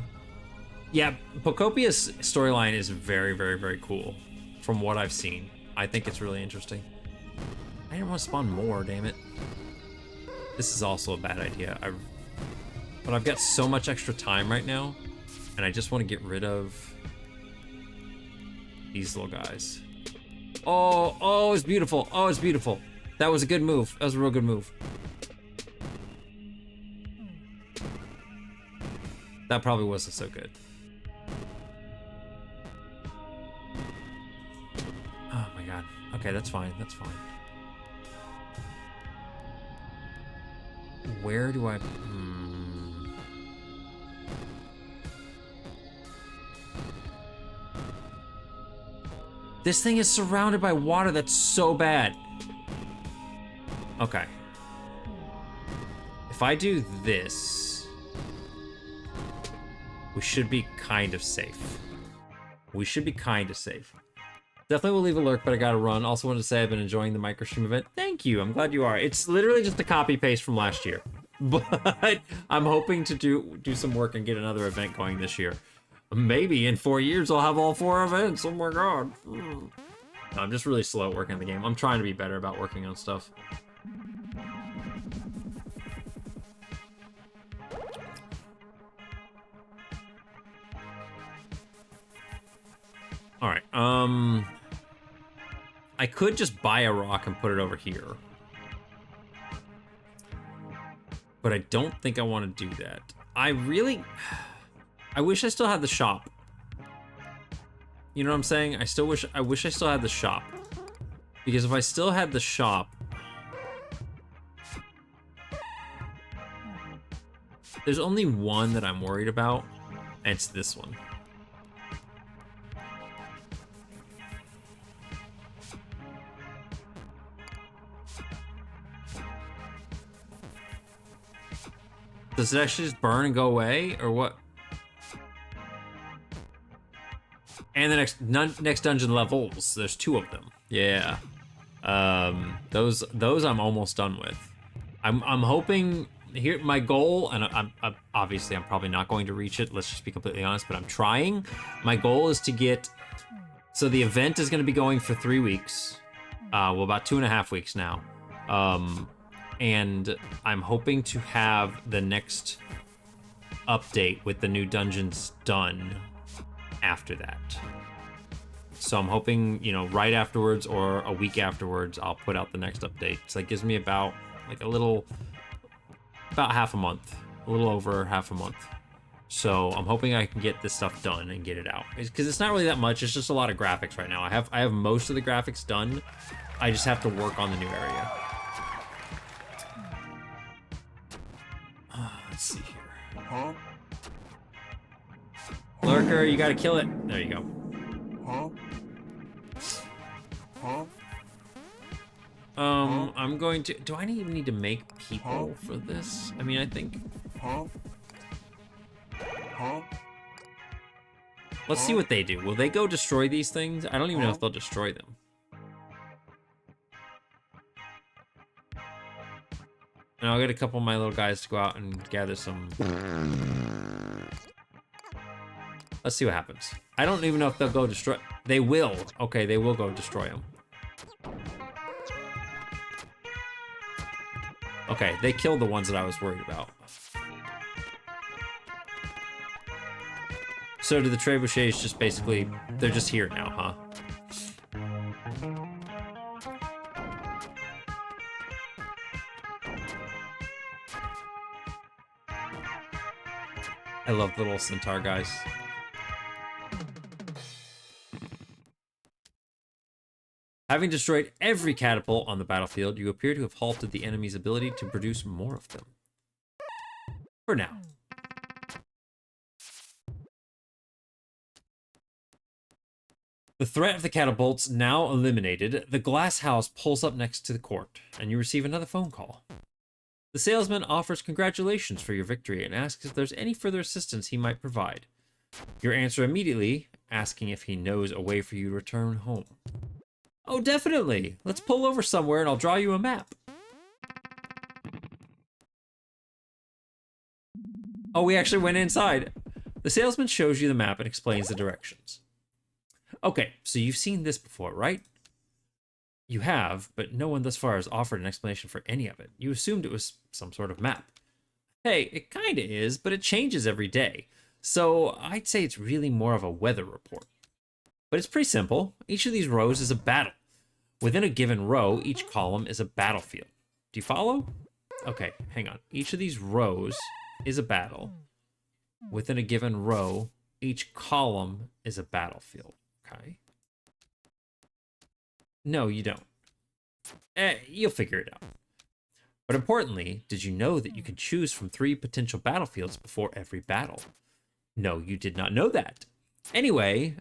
Yeah, Pocopia's storyline is very, very, very cool from what I've seen. I think it's really interesting. I didn't want to spawn more, damn it. This is also a bad idea. But I've got so much extra time right now, and I just want to get rid of these little guys. Oh, it's beautiful. Oh, it's beautiful. That was a good move. That was a real good move. That probably wasn't so good. Oh my god. Okay, that's fine. That's fine. Where do I... This thing is surrounded by water. That's so bad. Okay. If I do this, we should be kind of safe. We should be kind of safe. Definitely will leave a lurk, but I gotta run. Also wanted to say I've been enjoying the microstream event. Thank you. I'm glad you are. It's literally just a copy paste from last year. But I'm hoping to do some work and get another event going this year. Maybe in 4 years I'll have all 4 events. Oh my god. I'm just really slow at working the game. I'm trying to be better about working on stuff. All right. I could just buy a rock and put it over here. But I don't think I want to do that. I wish I still had the shop. You know what I'm saying? I wish I still had the shop. Because if I still had the shop, there's only one that I'm worried about, and it's this one. Does it actually just burn and go away, or what? And the next dungeon levels, there's 2 of them. Yeah. Those I'm almost done with. I'm hoping here my goal, and I'm obviously I'm probably not going to reach it. Let's just be completely honest, but I'm trying. My goal is to get. So the event is going to be going for 3 weeks. Well, about 2.5 weeks now. And I'm hoping to have the next update with the new dungeons done after that. So I'm hoping, you know, right afterwards or a week afterwards, I'll put out the next update. So that gives me about half a month, a little over half a month. So I'm hoping I can get this stuff done and get it out. Because it's not really that much. It's just a lot of graphics right now. I have most of the graphics done. I just have to work on the new area. Let's see here. Lurker, you gotta kill it. There you go. I'm going to. Do I even need to make people for this? I mean, I think. Let's see what they do. Will they go destroy these things? I don't even know if they'll destroy them. And I'll get a couple of my little guys to go out and gather some. Let's see what happens. I don't even know if they'll go destroy. They will. Okay, they will go destroy them. Okay, they killed the ones that I was worried about. So do the trebuchets just basically, they're just here now, huh? I love the little centaur guys. Having destroyed every catapult on the battlefield, you appear to have halted the enemy's ability to produce more of them. For now. The threat of the catapults now eliminated, the glass house pulls up next to the court, and you receive another phone call. The salesman offers congratulations for your victory and asks if there's any further assistance he might provide. Your answer immediately, asking if he knows a way for you to return home. Oh, definitely. Let's pull over somewhere and I'll draw you a map. Oh, we actually went inside. The salesman shows you the map and explains the directions. Okay, so you've seen this before, right? You have, but no one thus far has offered an explanation for any of it. You assumed it was some sort of map. Hey, it kinda is, but it changes every day. So I'd say it's really more of a weather report. But it's pretty simple. Each of these rows is a battle. Within a given row, each column is a battlefield. Do you follow? Okay, hang on. Each of these rows is a battle. Within a given row, each column is a battlefield. Okay. No, you don't. You'll figure it out. But importantly, did you know that you can choose from 3 potential battlefields before every battle? No, you did not know that. Anyway,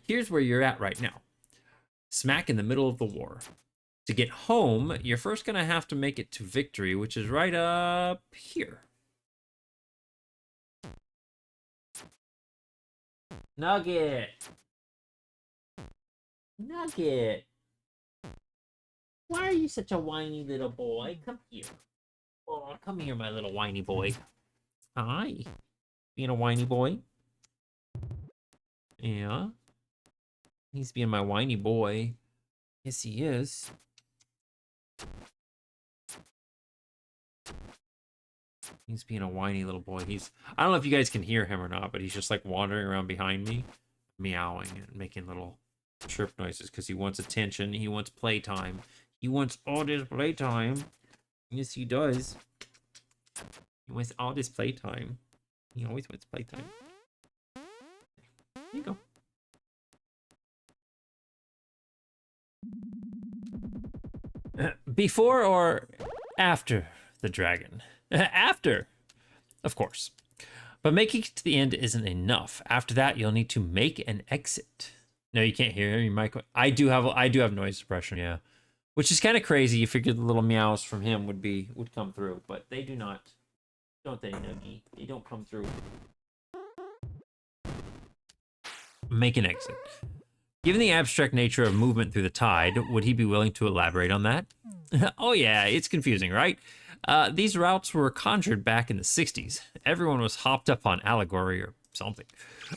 here's where you're at right now. smack in the middle of the war. To get home, you're first going to have to make it to Victory, which is right up here. Nugget! Nugget! Why are you such a whiny little boy? Come here. Oh, come here, my little whiny boy. Hi. Being a whiny boy? Yeah. He's being my whiny boy. Yes, he is. He's being a whiny little boy. I don't know if you guys can hear him or not, but he's just like wandering around behind me, meowing and making little chirp noises because he wants attention. He wants playtime. He wants all this playtime. Yes, he does. He wants all this playtime. He always wants playtime. There you go. Before or after the dragon? After, of course. But making it to the end isn't enough. After that, you'll need to make an exit. No, you can't hear your mic. I do have noise suppression, yeah. Which is kind of crazy. You figured the little meows from him would come through, but they do not. Don't they, Nuggy? They don't come through. Make an exit. Given the abstract nature of movement through the tide, would he be willing to elaborate on that? Oh yeah, it's confusing, right? These routes were conjured back in the 60s. Everyone was hopped up on allegory or something.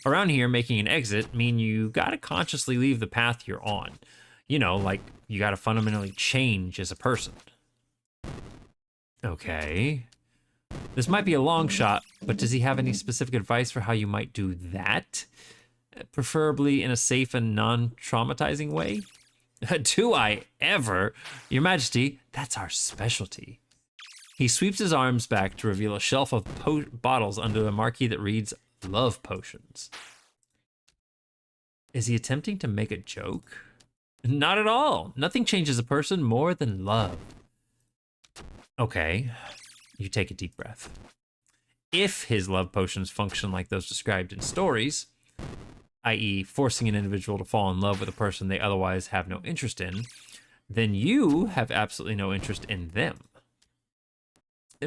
Around here, making an exit mean you gotta consciously leave the path you're on. You know, like you gotta fundamentally change as a person. Okay. This might be a long shot, but does he have any specific advice for how you might do that? Preferably in a safe and non-traumatizing way? Do I ever? Your Majesty, that's our specialty. He sweeps his arms back to reveal a shelf of bottles under the marquee that reads, Love Potions. Is he attempting to make a joke? Not at all. Nothing changes a person more than love. Okay, you take a deep breath. If his love potions function like those described in stories, i.e. forcing an individual to fall in love with a person they otherwise have no interest in, then you have absolutely no interest in them.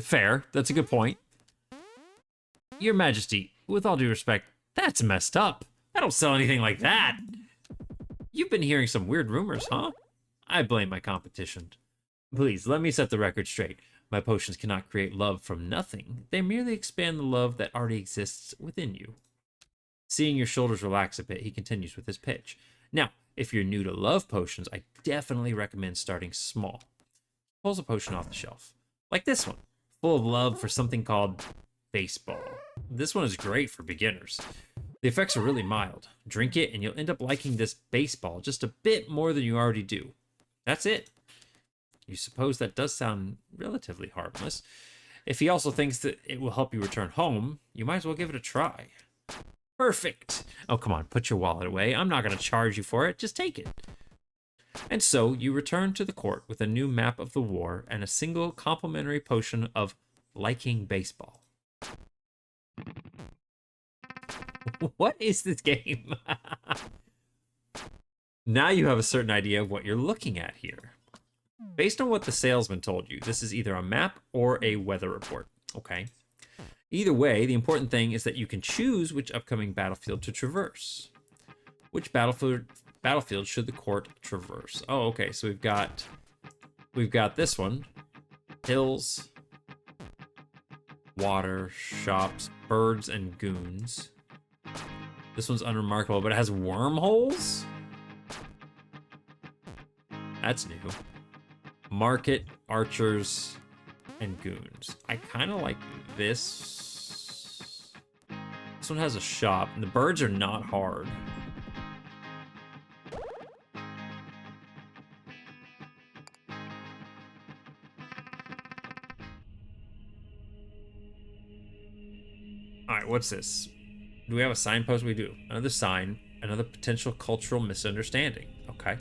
Fair, that's a good point. Your Majesty, with all due respect, that's messed up. I don't sell anything like that. You've been hearing some weird rumors, huh? I blame my competition. Please, let me set the record straight. My potions cannot create love from nothing. They merely expand the love that already exists within you. Seeing your shoulders relax a bit, he continues with his pitch. Now, if you're new to love potions, I definitely recommend starting small. Pulls a potion off the shelf. Like this one, full of love for something called baseball. This one is great for beginners. The effects are really mild. Drink it and you'll end up liking this baseball just a bit more than you already do. That's it. You suppose that does sound relatively harmless. If he also thinks that it will help you return home, you might as well give it a try. Perfect. Oh, come on, put your wallet away. I'm not going to charge you for it. Just take it. And so you return to the court with a new map of the war and a single complimentary potion of liking baseball. What is this game? Now you have a certain idea of what you're looking at here. Based on what the salesman told you, this is either a map or a weather report. Okay. Either way, the important thing is that you can choose which upcoming battlefield to traverse. Which battlefield should the court traverse? Oh, okay. So we've got this one. Hills, water, shops, birds, and goons. This one's unremarkable, but it has wormholes? That's new. Market, archers, and goons. I kind of like this. This one has a shop, and the birds are not hard. All right, what's this? Do we have a signpost? We do. Another sign, another potential cultural misunderstanding. Okay.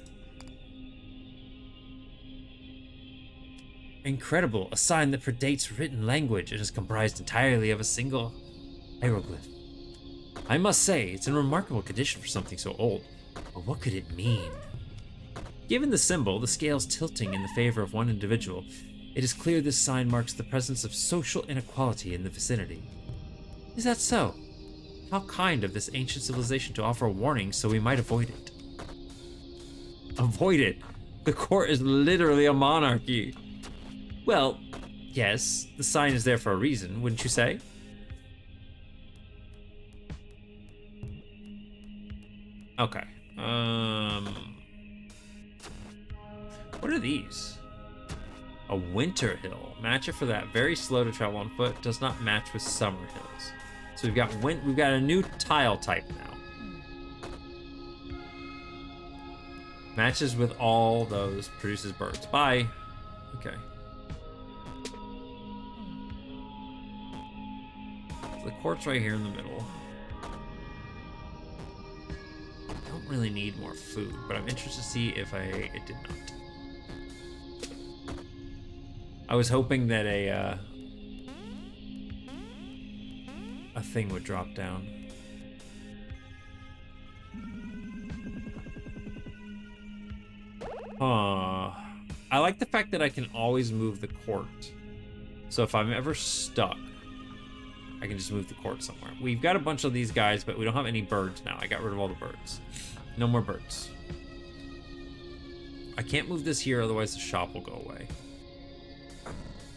Incredible, a sign that predates written language and is comprised entirely of a single hieroglyph. I must say, it's in remarkable condition for something so old. But what could it mean? Given the symbol, the scales tilting in the favor of one individual, it is clear this sign marks the presence of social inequality in the vicinity. Is that so? How kind of this ancient civilization to offer a warning so we might avoid it. Avoid it? The court is literally a monarchy. Well, yes, the sign is there for a reason, wouldn't you say? Okay. What are these? A winter hill. Match it for that. Very slow to travel on foot. Does not match with summer hills. So we've got a new tile type now. Matches with all those. Produces birds. Bye. Okay. So the court's right here in the middle. I don't really need more food, but I'm interested to see if it did not. I was hoping that a thing would drop down. I like the fact that I can always move the court. So if I'm ever stuck, I can just move the court somewhere. We've got a bunch of these guys, but we don't have any birds now. I got rid of all the birds. No more birds. I can't move this here, otherwise the shop will go away.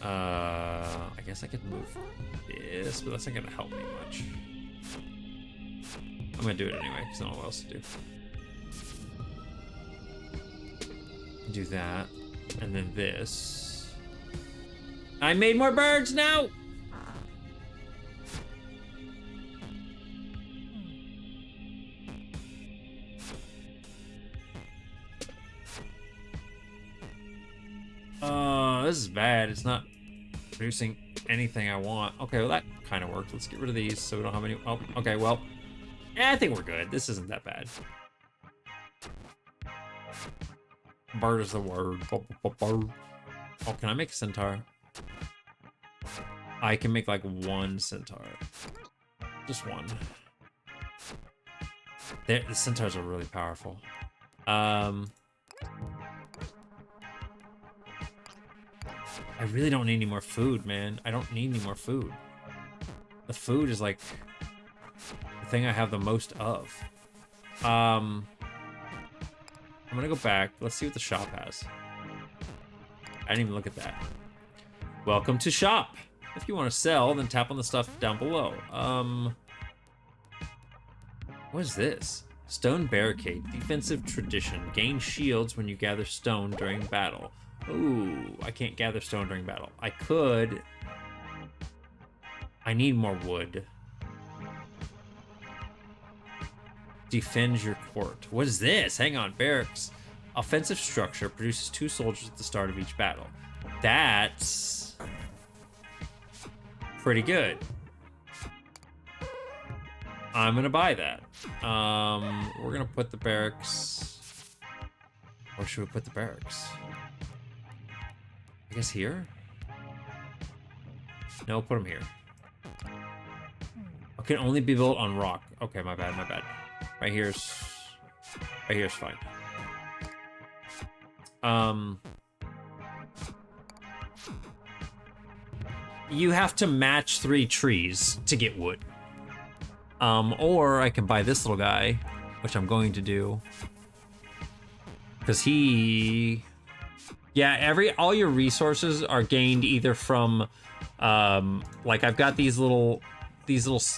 I guess I could move this, but that's not gonna help me much. I'm gonna do it anyway, because I don't know what else to do. Do that, and then this. I made more birds now! This is bad. It's not producing anything I want. Okay, well that kind of worked. Let's get rid of these so we don't have any. Oh, okay, well, I think we're good. This isn't that bad. Bird is the word. Bird. Oh, can I make a centaur? I can make like one centaur. Just one. The centaurs are really powerful. I really don't need any more food, man. I don't need any more food. The food is like the thing I have the most of. I'm gonna go back. Let's see what the shop has. I didn't even look at that. Welcome to shop. If you want to sell, then tap on the stuff down below. What is this? Stone barricade. Defensive tradition. Gain shields when you gather stone during battle. Ooh, I can't gather stone during battle. I could. I need more wood. Defend your court. What is this? Hang on, barracks. Offensive structure produces 2 soldiers at the start of each battle. That's pretty good. I'm gonna buy that. We're gonna put the barracks. Where should we put the barracks? I guess here? No, put them here. It can only be built on rock. Okay, my bad, my bad. Right here's fine. You have to match 3 trees to get wood. Or I can buy this little guy, which I'm going to do. Because all your resources are gained either from, like I've got these little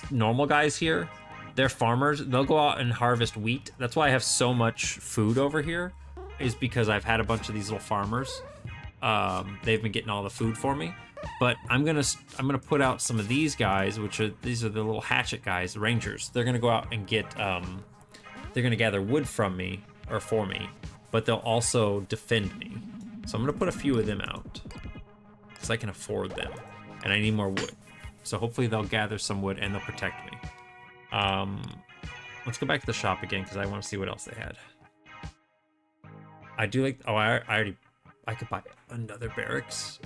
normal guys here. They're farmers. They'll go out and harvest wheat. That's why I have so much food over here, is because I've had a bunch of these little farmers. They've been getting all the food for me. But I'm gonna put out some of these guys, these are the little hatchet guys, the rangers. They're gonna go out and get they're gonna gather wood from me or for me, but they'll also defend me. So I'm gonna put a few of them out because I can afford them, and I need more wood. So hopefully they'll gather some wood and they'll protect me. Let's go back to the shop again because I want to see what else they had. I do like. Oh, I could buy another barracks.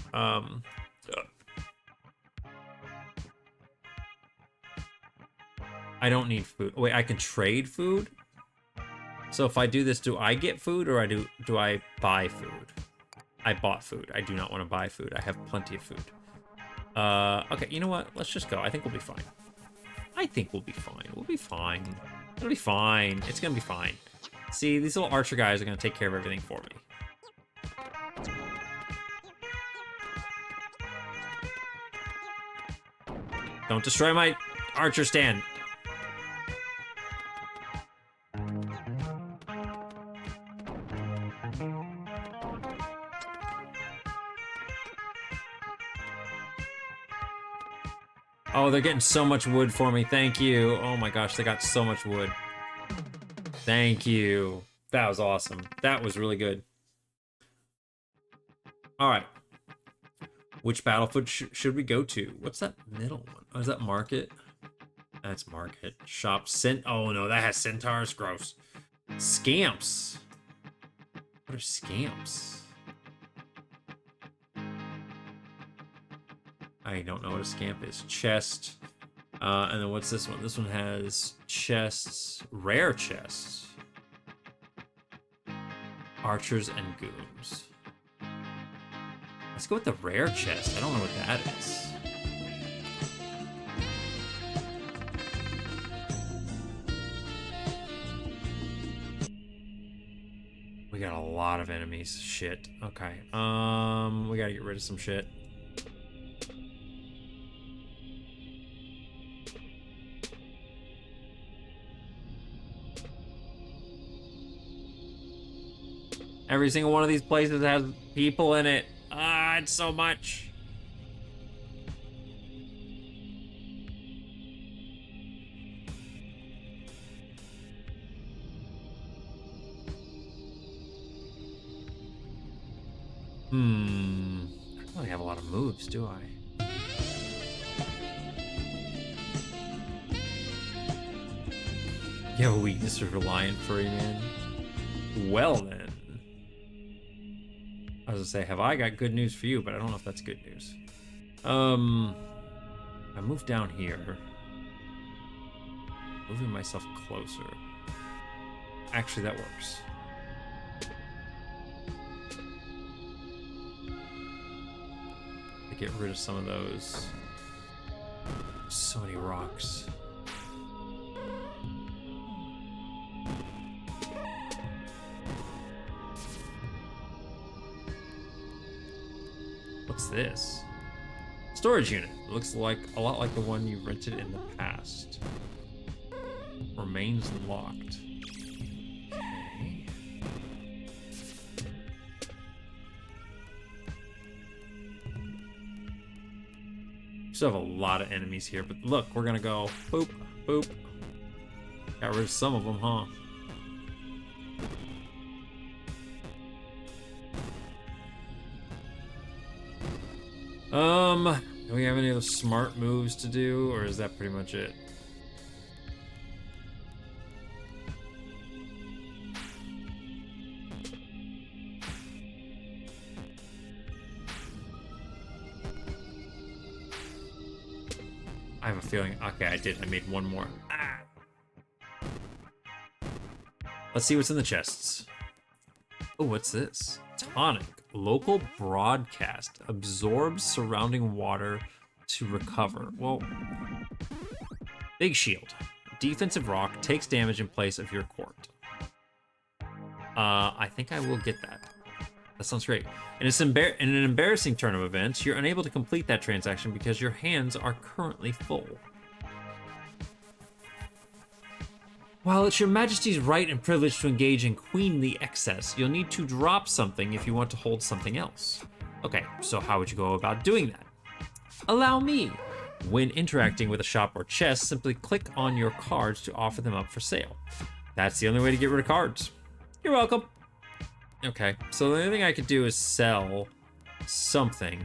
I don't need food. Wait, I can trade food? So if I do this, do I get food or do I buy food? I bought food. I do not want to buy food. I have plenty of food. Okay, you know what? Let's just go. I think we'll be fine. I think we'll be fine. We'll be fine. It'll be fine. It's gonna be fine. See, these little archer guys are gonna take care of everything for me. Don't destroy my archer stand. Oh, they're getting so much wood for me. Thank you. Oh my gosh, they got so much wood. Thank you. That was awesome. That was really good. All right. Which battlefield should we go to? What's that middle one? Oh, is that market? That's market. Shop. Oh no, that has centaurs. Gross. Scamps. What are scamps? I don't know what a scamp is. Chest. And then what's this one? This one has chests. Rare chests. Archers and goons. Let's go with the rare chest. I don't know what that is. We got a lot of enemies. Shit. Okay. We gotta get rid of some shit. Every single one of these places has people in it. Ah, it's so much. I don't really have a lot of moves, do I? You have a weakness for Reliant Furry Man. Well then. I was gonna say, have I got good news for you, but I don't know if that's good news. I moved down here. Moving myself closer. Actually, that works. To get rid of some of those. So many rocks. What's this? Storage unit. It looks like a lot like the one you rented in the past. Remains locked. Okay. Still have a lot of enemies here, but look, we're gonna go boop, boop. Got rid of some of them, huh? Do we have any other smart moves to do, or is that pretty much it? I have a feeling, okay, I did, I made one more. Ah. Let's see what's in the chests. Oh, what's this? Tonic. Local broadcast absorbs surrounding water to recover. Well, big shield. Defensive rock takes damage in place of your court. I think I will get that. That sounds great. In an embarrassing turn of events, you're unable to complete that transaction because your hands are currently full. While it's your majesty's right and privilege to engage in queenly excess, you'll need to drop something if you want to hold something else. Okay, so how would you go about doing that? Allow me. When interacting with a shop or chest, simply click on your cards to offer them up for sale. That's the only way to get rid of cards. You're welcome. Okay, so the only thing I could do is sell something.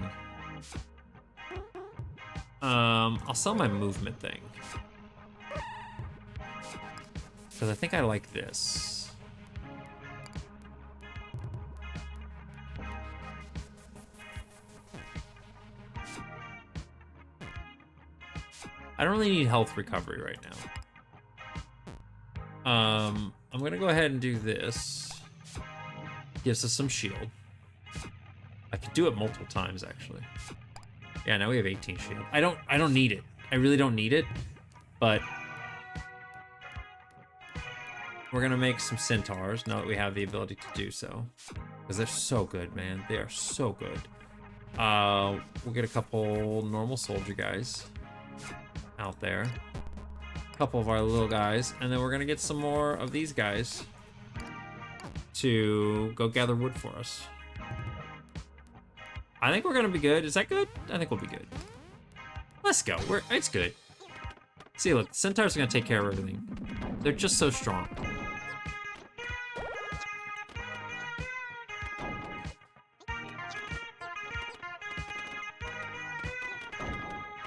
I'll sell my movement thing. Because I think I like this. I don't really need health recovery right now. I'm gonna go ahead and do this. Gives us some shield. I could do it multiple times actually. Yeah, now we have 18 shield. I don't need it. I really don't need it, but we're gonna make some centaurs now that we have the ability to do so. Because they're so good, man. They are so good. We'll get a couple normal soldier guys out there. A couple of our little guys, and then we're gonna get some more of these guys to go gather wood for us. I think we're gonna be good. Is that good? I think we'll be good. Let's go. It's good. See, look, the centaurs are gonna take care of everything. They're just so strong.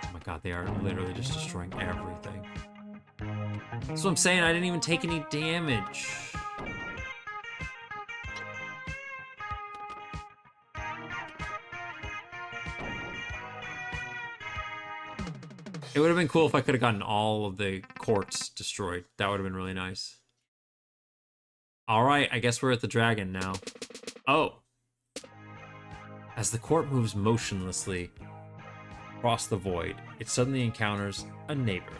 Oh my god, they are literally just destroying everything. That's what I'm saying. I didn't even take any damage. It would have been cool if I could have gotten all of the courts destroyed. That would have been really nice. All right, I guess we're at the dragon now. Oh. As the court moves motionlessly across the void, it suddenly encounters a neighbor.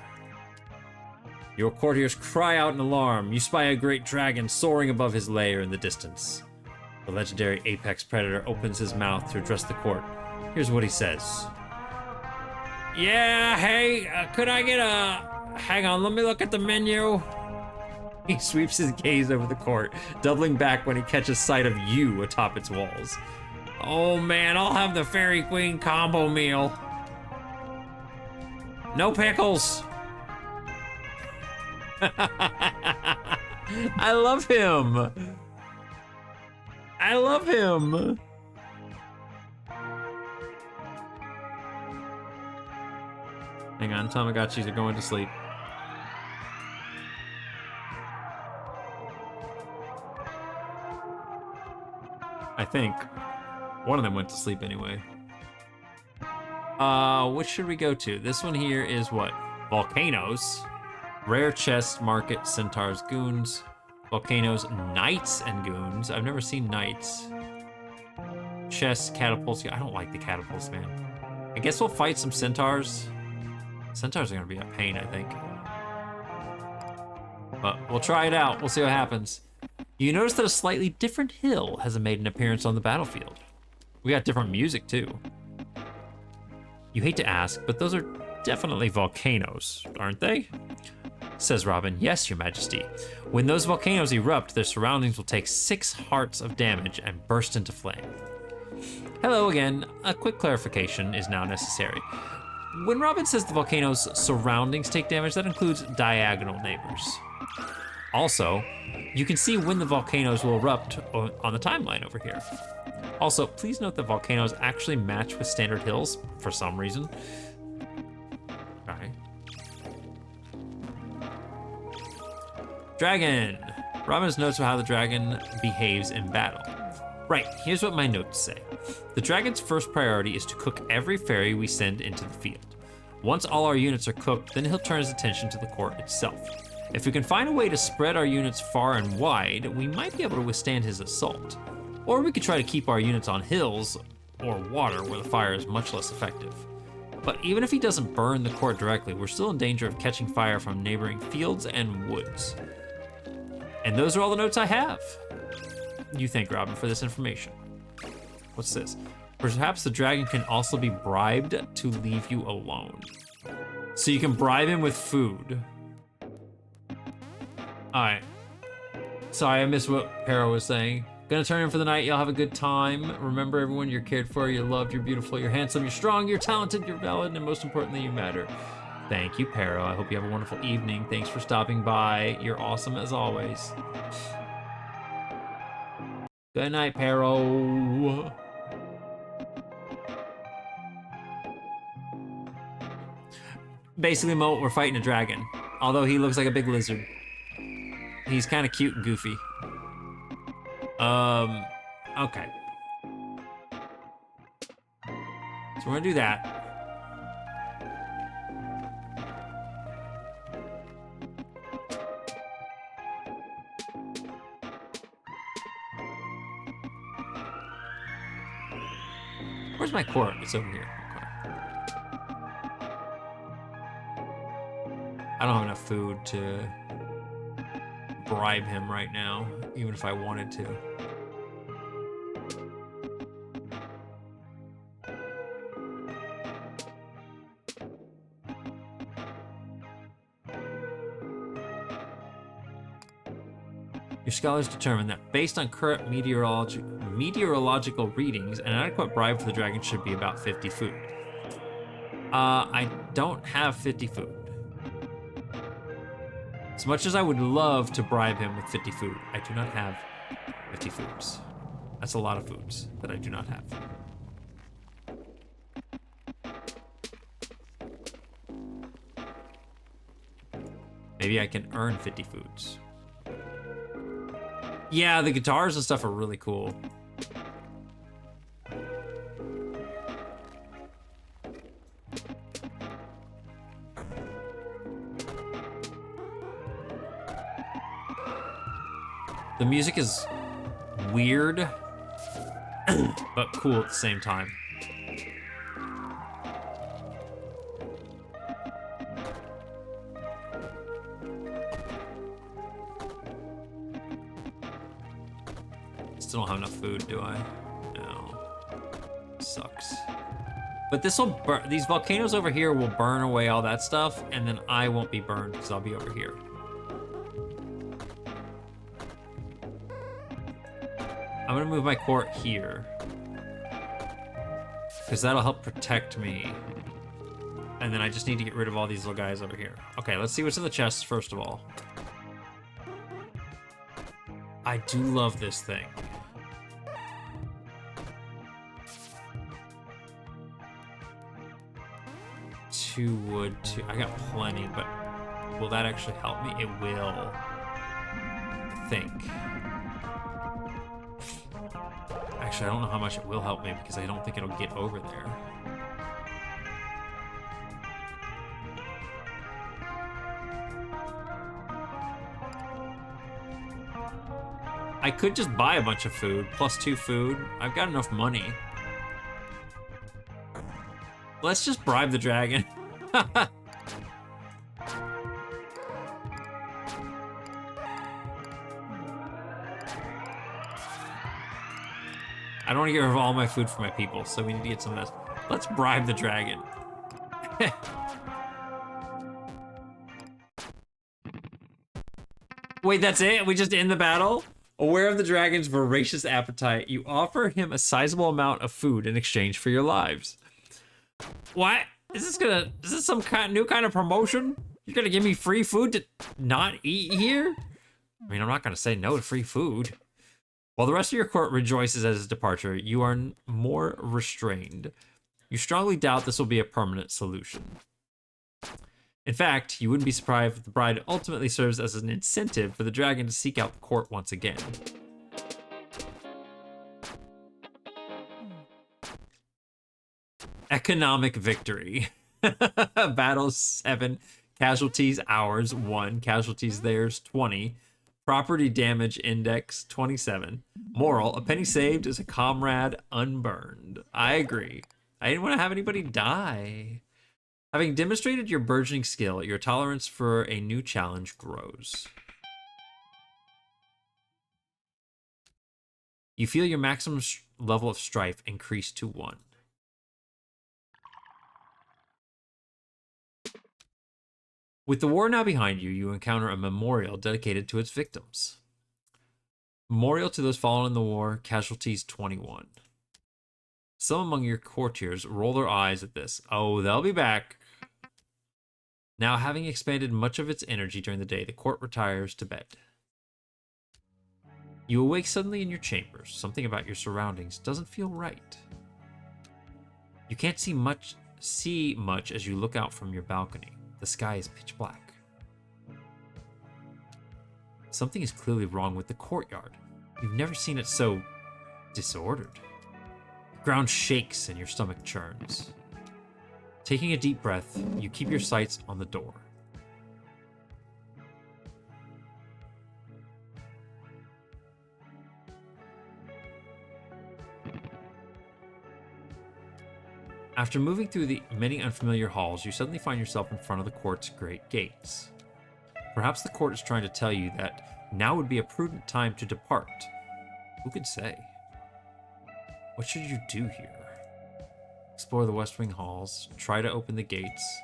Your courtiers cry out in alarm. You spy a great dragon soaring above his lair in the distance. The legendary apex predator opens his mouth to address the court. Here's what he says. Yeah, hey, could I get a... Hang on, let me look at the menu. He sweeps his gaze over the court, doubling back when he catches sight of you atop its walls. Oh man, I'll have the Fairy Queen combo meal. No pickles. I love him. I love him. Hang on, Tamagotchis are going to sleep. I think. One of them went to sleep anyway. Which should we go to? This one here is what? Volcanoes. Rare chest, market, centaurs, goons. Volcanoes, knights and goons. I've never seen knights. Chests, catapults. I don't like the catapults, man. I guess we'll fight some centaurs. Centaurs are gonna be a pain, I think. But we'll try it out. We'll see what happens. You notice that a slightly different hill has made an appearance on the battlefield. We got different music too. You hate to ask, but those are definitely volcanoes, aren't they? Says Robin. Yes, your majesty. When those volcanoes erupt, their surroundings will take 6 hearts of damage and burst into flame. Hello again. A quick clarification is now necessary. When Robin says the volcano's surroundings take damage, that includes diagonal neighbors. Also, you can see when the volcanoes will erupt on the timeline over here. Also, please note that volcanoes actually match with standard hills for some reason. Okay. Dragon! Robin's notes about how the dragon behaves in battle. Right, here's what my notes say. The dragon's first priority is to cook every fairy we send into the field. Once all our units are cooked, then he'll turn his attention to the court itself. If we can find a way to spread our units far and wide, we might be able to withstand his assault. Or we could try to keep our units on hills or water where the fire is much less effective. But even if he doesn't burn the court directly, we're still in danger of catching fire from neighboring fields and woods. And those are all the notes I have. You thank Robin for this information. What's this? Perhaps the dragon can also be bribed to leave you alone. So you can bribe him with food. Alright. Sorry, I missed what Pero was saying. Gonna turn in for the night, y'all have a good time. Remember everyone, you're cared for, you're loved, you're beautiful, you're handsome, you're strong, you're talented, you're valid, and most importantly, you matter. Thank you, Pero. I hope you have a wonderful evening. Thanks for stopping by. You're awesome as always. Good night, Pero. Basically, Mo, we're fighting a dragon. Although he looks like a big lizard. He's kind of cute and goofy. Okay. So we're gonna do that. Where's my court? It's over here. Okay. I don't have enough food to bribe him right now, even if I wanted to. Your scholars determined that based on current meteorological readings, an adequate bribe for the dragon should be about 50 food. I don't have 50 food. As much as I would love to bribe him with 50 food, I do not have 50 foods. That's a lot of foods that I do not have. Maybe I can earn 50 foods. Yeah, the guitars and stuff are really cool. The music is weird, but cool at the same time. Still don't have enough food, do I? No. Sucks. But this will burn. These volcanoes over here will burn away all that stuff, and then I won't be burned because I'll be over here. I'm gonna move my court here because that'll help protect me. And then I just need to get rid of all these little guys over here. Okay, let's see what's in the chests first of all. I do love this thing. Two wood, I got plenty, but will that actually help me? It will, I think. Actually, I don't know how much it will help me because I don't think it'll get over there. I could just buy a bunch of food, +2 food. I've got enough money. Let's just bribe the dragon. I don't want to get rid of all my food for my people, so we need to get some of this. Let's bribe the dragon. Wait, that's it? We just end the battle? Aware of the dragon's voracious appetite, you offer him a sizable amount of food in exchange for your lives. What? Is this some new kind of promotion? You're gonna give me free food to not eat here? I mean, I'm not gonna say no to free food. While the rest of your court rejoices at his departure, you are more restrained. You strongly doubt this will be a permanent solution. In fact, you wouldn't be surprised if the bride ultimately serves as an incentive for the dragon to seek out the court once again. Economic victory. Battles 7, casualties ours 1, casualties theirs 20. Property damage index 27. Moral, a penny saved is a comrade unburned. I agree. I didn't want to have anybody die. Having demonstrated your burgeoning skill, your tolerance for a new challenge grows. You feel your maximum level of strife increase to 1. With the war now behind you, you encounter a memorial dedicated to its victims. Memorial to those fallen in the war, casualties 21. Some among your courtiers roll their eyes at this. Oh, they'll be back. Now, having expended much of its energy during the day, the court retires to bed. You awake suddenly in your chambers. Something about your surroundings doesn't feel right. You can't see much as you look out from your balcony. The sky is pitch black. Something is clearly wrong with the courtyard. You've never seen it so disordered. The ground shakes and your stomach churns. Taking a deep breath, you keep your sights on the door. After moving through the many unfamiliar halls, you suddenly find yourself in front of the court's great gates. Perhaps the court is trying to tell you that now would be a prudent time to depart. Who could say? What should you do here? Explore the West Wing halls, try to open the gates.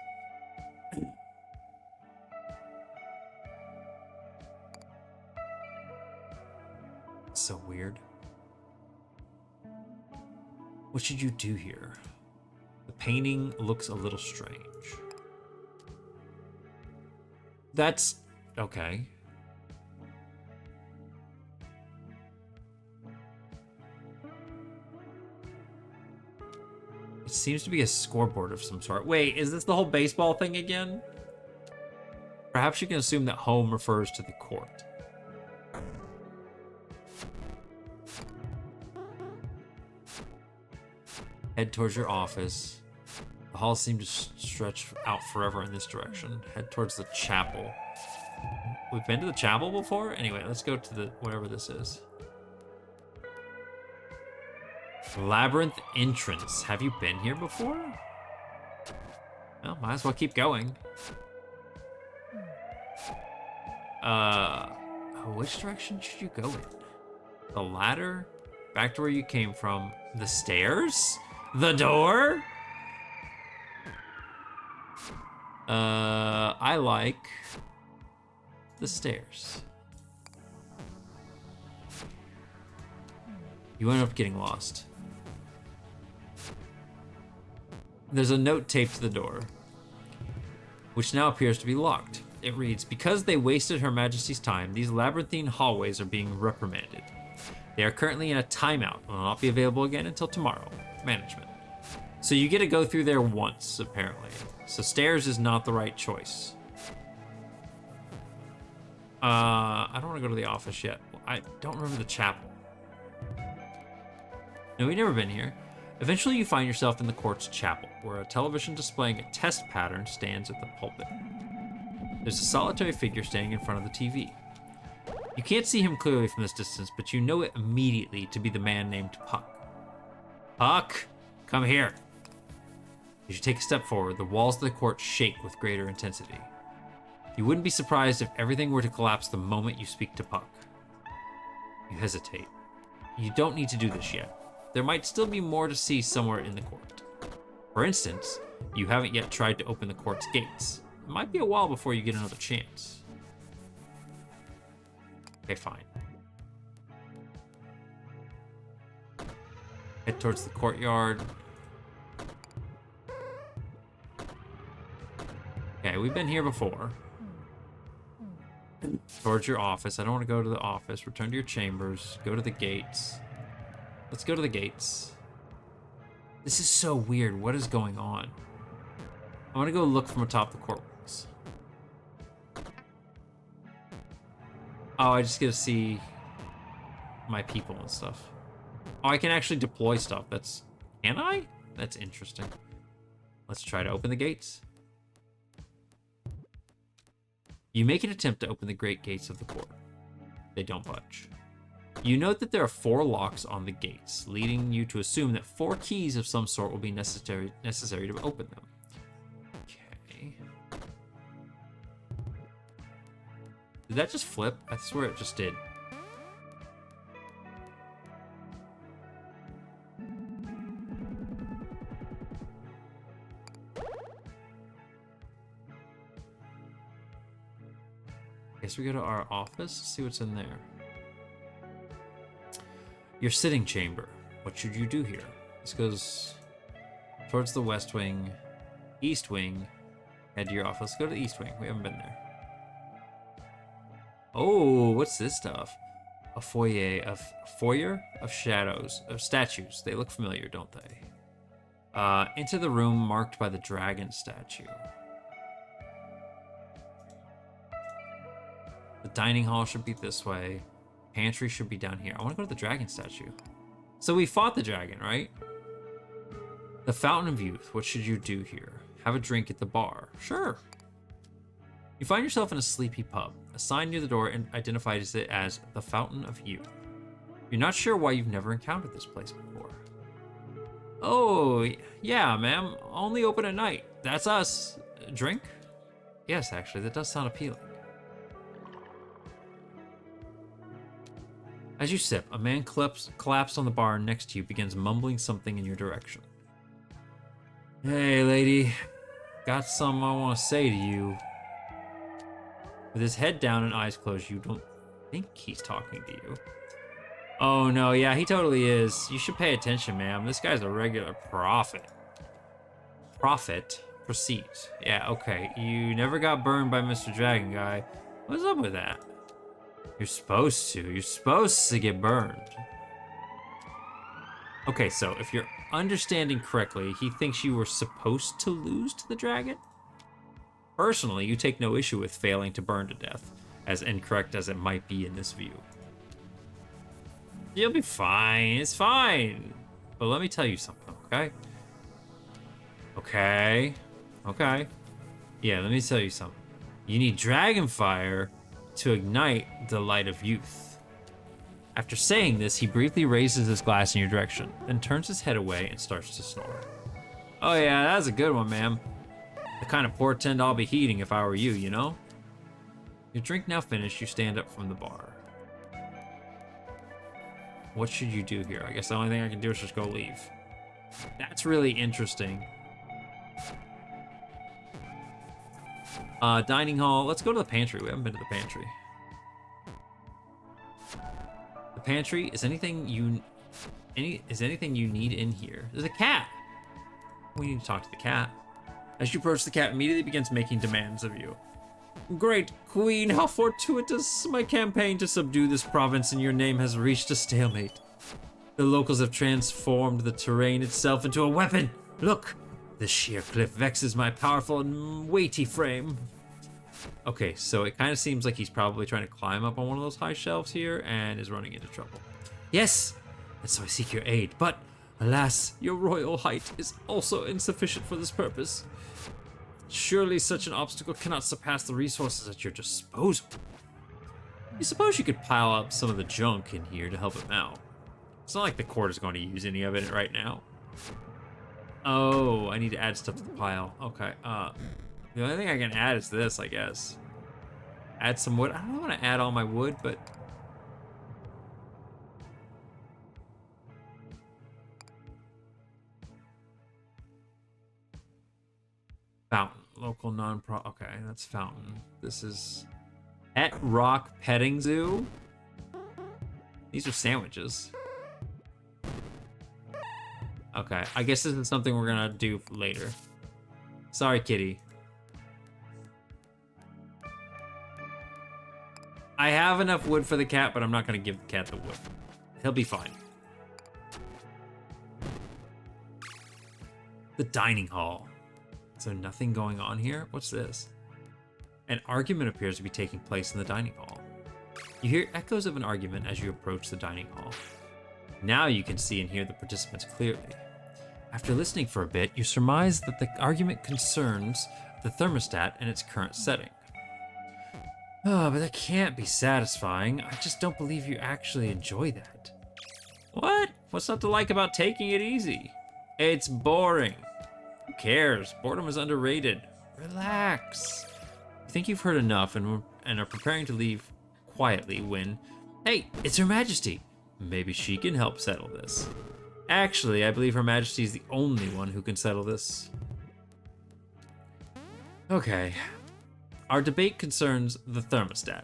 So weird. What should you do here? The painting looks a little strange. That's okay. It seems to be a scoreboard of some sort. Wait, is this the whole baseball thing again? Perhaps you can assume that home refers to the court. Head towards your office. The halls seem to stretch out forever in this direction. Head towards the chapel. We've been to the chapel before? Anyway, let's go to the whatever this is. Labyrinth entrance. Have you been here before? Well, might as well keep going. Which direction should you go in? The ladder? Back to where you came from. The stairs? The door? I like the stairs. You end up getting lost. There's a note taped to the door, which now appears to be locked. It reads, because they wasted Her Majesty's time, these labyrinthine hallways are being reprimanded. They are currently in a timeout and will not be available again until tomorrow. Management. So you get to go through there once, apparently. So stairs is not the right choice. I don't want to go to the office yet. I don't remember the chapel. No, we've never been here. Eventually you find yourself in the court's chapel, where a television displaying a test pattern stands at the pulpit. There's a solitary figure standing in front of the TV. You can't see him clearly from this distance, but you know it immediately to be the man named Puck. Puck, come here. As you take a step forward, the walls of the court shake with greater intensity. You wouldn't be surprised if everything were to collapse the moment you speak to Puck. You hesitate. You don't need to do this yet. There might still be more to see somewhere in the court. For instance, you haven't yet tried to open the court's gates. It might be a while before you get another chance. Okay, fine. Head towards the courtyard. Okay, we've been here before. Towards your office. I don't want to go to the office. Return to your chambers. Go to the gates. Let's go to the gates. This is so weird. What is going on? I want to go look from atop the court walls. Oh, I just get to see my people and stuff. Oh, I can actually deploy stuff. Can I? That's interesting. Let's try to open the gates. You make an attempt to open the great gates of the court. They don't budge. You note that there are 4 locks on the gates, leading you to assume that 4 keys of some sort will be necessary to open them. Okay. Did that just flip? I swear it just did. Guess we go to our office, see what's in there. Your sitting chamber. What should you do here? This goes towards the west wing, east wing. Head to your office. Let's go to the east wing. We haven't been there. Oh, what's this stuff? A foyer of shadows, of statues. They look familiar, don't they? Into the room marked by the dragon statue. The dining hall should be this way. Pantry should be down here. I want to go to the dragon statue. So we fought the dragon, right? The Fountain of Youth. What should you do here? Have a drink at the bar. Sure. You find yourself in a sleepy pub. A sign near the door identifies it as the Fountain of Youth. You're not sure why you've never encountered this place before. Oh, yeah, ma'am. Only open at night. That's us. Drink? Yes, actually, that does sound appealing. As you sip, a man collapsed on the bar next to you, begins mumbling something in your direction. Hey, lady. Got something I want to say to you. With his head down and eyes closed, you don't think he's talking to you. Oh, no, yeah, he totally is. You should pay attention, ma'am. This guy's a regular prophet. Prophet? Proceed. Yeah, okay. You never got burned by Mr. Dragon Guy. What's up with that? You're supposed to. You're supposed to get burned. Okay, so if you're understanding correctly, he thinks you were supposed to lose to the dragon? Personally, you take no issue with failing to burn to death, as incorrect as it might be in this view. You'll be fine. It's fine. But let me tell you something, okay? Okay. Yeah, let me tell you something. You need dragon fire to ignite the light of youth. After saying this, he briefly raises his glass in your direction, then turns his head away and starts to snore. Oh yeah, that's a good one, ma'am. The kind of portend I'll be heeding if I were you, you know? Your drink now finished, you stand up from the bar. What should you do here? I guess the only thing I can do is just go leave. That's really interesting. Dining hall. Let's go to the pantry. We haven't been to the pantry. The pantry. Is anything you need in here? There's a cat. We need to talk to the cat. As you approach, the cat immediately begins making demands of you. Great Queen, how fortuitous! My campaign to subdue this province in your name has reached a stalemate. The locals have transformed the terrain itself into a weapon. Look, the sheer cliff vexes my powerful and weighty frame. Okay, so it kind of seems like he's probably trying to climb up on one of those high shelves here and is running into trouble. Yes, and so I seek your aid, but alas, your royal height is also insufficient for this purpose. Surely such an obstacle cannot surpass the resources at your disposal. You suppose you could pile up some of the junk in here to help him out. It's not like the court is going to use any of it right now. Oh, I need to add stuff to the pile. Okay, the only thing I can add is this, I guess. Add some wood. I don't want to add all my wood, but... Fountain. Local non-pro... Okay, that's Fountain. This is... Pet Rock Petting Zoo? These are sandwiches. Okay, I guess this is something we're gonna do later. Sorry, kitty. I have enough wood for the cat, but I'm not gonna give the cat the wood. He'll be fine. The dining hall. So nothing going on here? What's this? An argument appears to be taking place in the dining hall. You hear echoes of an argument as you approach the dining hall. Now you can see and hear the participants clearly. After listening for a bit, you surmise that the argument concerns the thermostat and its current setting. Oh, but that can't be satisfying. I just don't believe you actually enjoy that. What? What's not to like about taking it easy? It's boring. Who cares? Boredom is underrated. Relax. You think you've heard enough and are preparing to leave quietly when, hey, it's Her Majesty. Maybe she can help settle this. Actually, I believe Her Majesty is the only one who can settle this. Okay. Our debate concerns the thermostat.